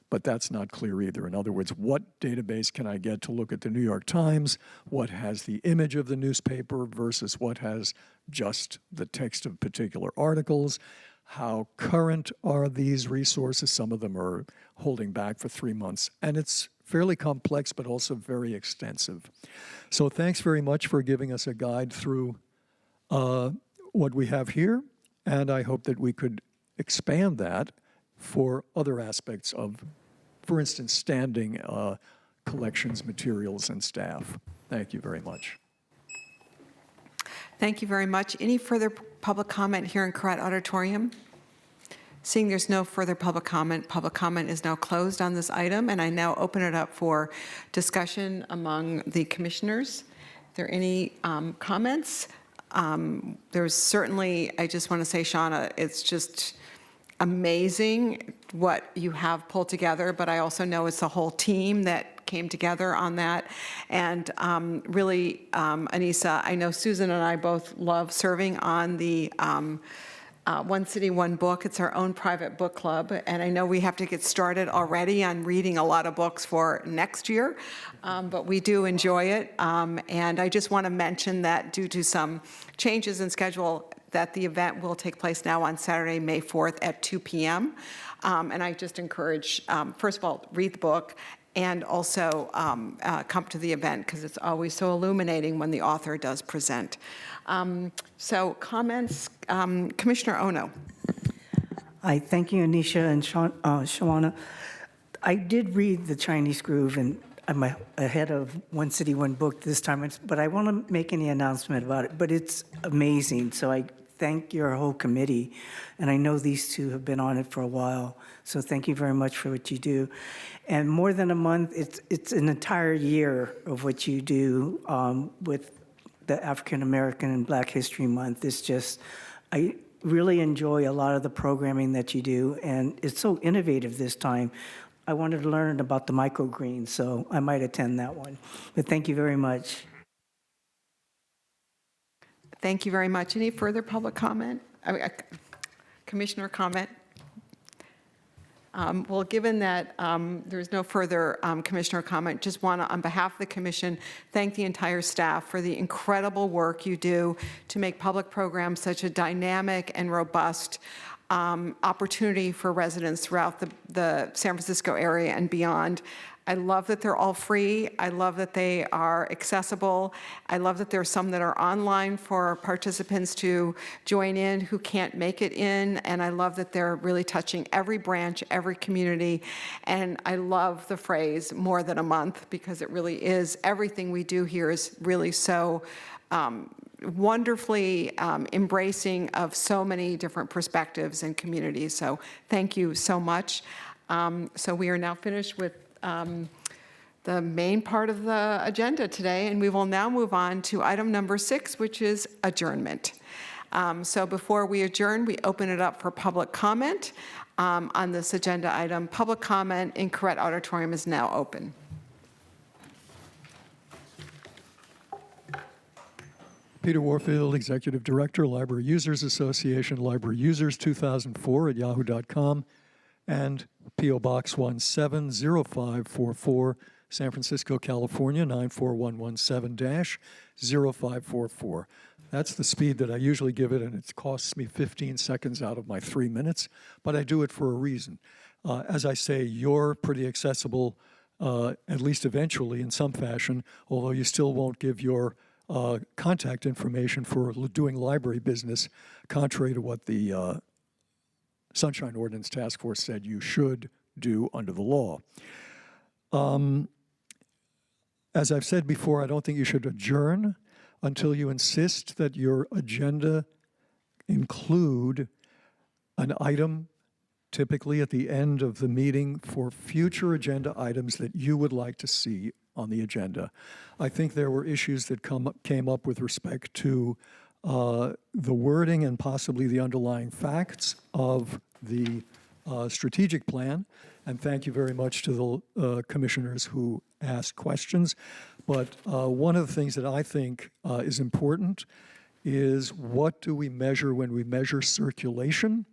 but that's not clear either. In other words, what database can I get to look at the New York Times? What has the image of the newspaper versus what has just the text of particular articles? how current are these resources. Some of them are holding back for 3 months, and it's fairly complex but also very extensive. So thanks very much for giving us a guide through what we have here, and I hope that we could expand that for other aspects of, for instance, standing collections, materials, and staff. Thank you very much. Thank you very much. Any further public comment here in Koret Auditorium? Seeing there's no further public comment is now closed on this item, and I now open it up for discussion among the commissioners. Are there any comments? There's certainly, I just want to say, Shauna, it's just amazing what you have pulled together, but I also know it's the whole team that came together on that. And really, Anissa, I know Susan and I both love serving on the One City, One Book. It's our own private book club, and I know we have to get started already on reading a lot of books for next year, but we do enjoy it. And I just want to mention that due to some changes in schedule, that the event will take place now on Saturday, May 4th at 2 p.m. And I just encourage, first of all, read the book, and also come to the event, because it's always so illuminating when the author does present. So comments, Commissioner Ono. I thank you, Anisha and Shawana. I did read The Chinese Groove, and I'm ahead of One City, One Book this time, but I want to make any announcement about it. But it's amazing, so I thank your whole committee, and I know these two have been on it for a while, so thank you very much for what you do. And more than a month, it's an entire year of what you do with the African American and Black History Month. It's just, I really enjoy a lot of the programming that you do, and it's so innovative this time. I wanted to learn about the microgreens, so I might attend that one. But thank you very much. Thank you very much. Any further public comment? Commissioner comment? Well, given that there's no further commissioner comment, just want to, on behalf of the commission, thank the entire staff for the incredible work you do to make public programs such a dynamic and robust opportunity for residents throughout the San Francisco area and beyond. I love that they're all free. I love that they are accessible. I love that there are some that are online for participants to join in who can't make it in. And I love that they're really touching every branch, every community. And I love the phrase more than a month, because it really is, everything we do here is really so wonderfully embracing of so many different perspectives and communities. So thank you so much. So we are now finished with the main part of the agenda today, and we will now move on to item number 6, which is adjournment. So before we adjourn, we open it up for public comment on this agenda item. Public comment in Koret Auditorium is now open. Peter Warfield, Executive Director, Library Users Association, Library Users 2004 at yahoo.com, and P.O. Box 170544, San Francisco, California, 94117-0544. That's the speed that I usually give it, and it costs me 15 seconds out of my 3 minutes, but I do it for a reason. As I say, you're pretty accessible, at least eventually in some fashion, although you still won't give your contact information for doing library business, contrary to what the Sunshine Ordinance Task Force said you should do under the law. As I've said before, I don't think you should adjourn until you insist that your agenda include an item, typically at the end of the meeting, for future agenda items that you would like to see on the agenda. I think there were issues that came up with respect to the wording and possibly the underlying facts of the strategic plan, and thank you very much to the commissioners who asked questions. But one of the things that I think is important is, what do we measure when we measure circulation?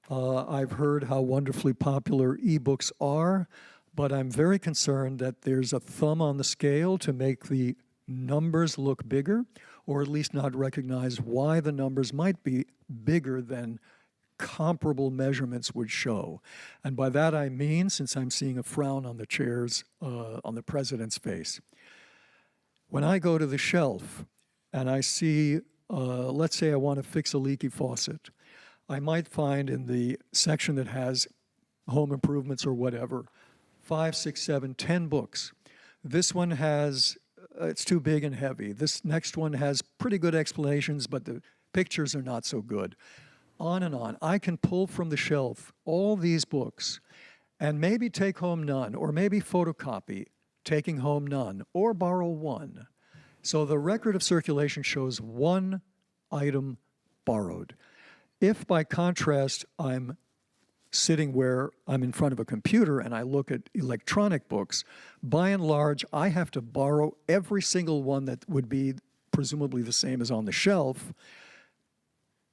I've heard how wonderfully popular ebooks are, but I'm very concerned that there's a thumb on the scale to make the numbers look bigger, or at least not recognize why the numbers might be bigger than comparable measurements would show. And by that I mean, since I'm seeing a frown on the chairs, on the president's face, when I go to the shelf and I see, let's say I want to fix a leaky faucet, I might find in the section that has home improvements or whatever, 5, 6, 7, 10 books. This one has, it's too big and heavy. This next one has pretty good explanations, but the pictures are not so good. On and on. I can pull from the shelf all these books and maybe take home none, or maybe photocopy, taking home none, or borrow one. So the record of circulation shows one item borrowed. If, by contrast, I'm sitting where I'm in front of a computer and I look at electronic books, by and large, I have to borrow every single one that would be presumably the same as on the shelf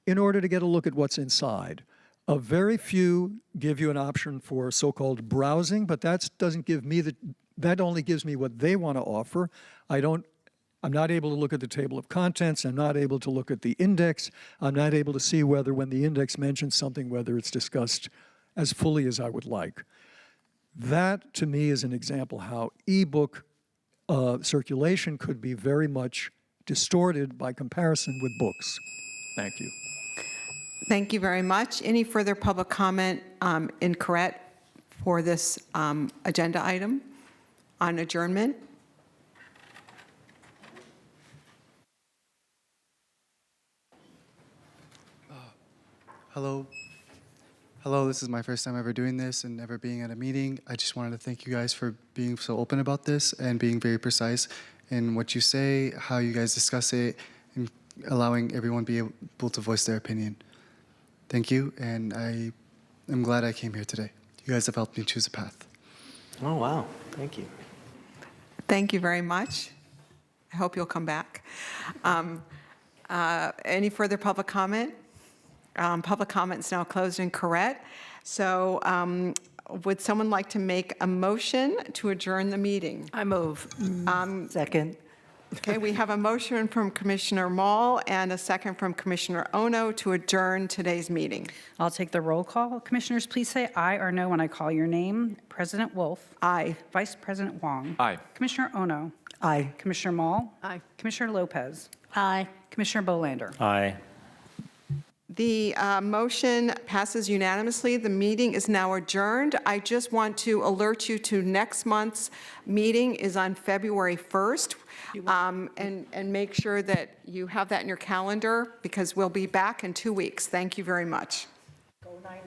in order to get a look at what's inside. A very few give you an option for so-called browsing, but that doesn't give me that only gives me what they want to offer. I'm not able to look at the table of contents. I'm not able to look at the index. I'm not able to see whether when the index mentions something, whether it's discussed as fully as I would like. That, to me, is an example how ebook circulation could be very much distorted by comparison with books. Thank you. Thank you very much. Any further public comment in Correct for this agenda item on adjournment? Hello. Hello, this is my first time ever doing this and ever being at a meeting. I just wanted to thank you guys for being so open about this and being very precise in what you say, how you guys discuss it, and allowing everyone be able to voice their opinion. Thank you, and I am glad I came here today. You guys have helped me choose a path. Oh, wow. Thank you. Thank you very much. I hope you'll come back. Any further public comment? Public comment is now closed and correct. So would someone like to make a motion to adjourn the meeting? I move. Second. Okay, we have a motion from Commissioner Mall and a second from Commissioner Ono to adjourn today's meeting. I'll take the roll call. Commissioners, please say aye or no when I call your name. President Wolf. Aye. Vice President Wong. Aye. Commissioner Ono. Aye. Commissioner Mall. Aye. Commissioner Lopez. Aye. Commissioner Bolander. Aye. The motion passes unanimously. The meeting is now adjourned. I just want to alert you to next month's meeting is on February 1st. And make sure that you have that in your calendar because we'll be back in 2 weeks. Thank you very much.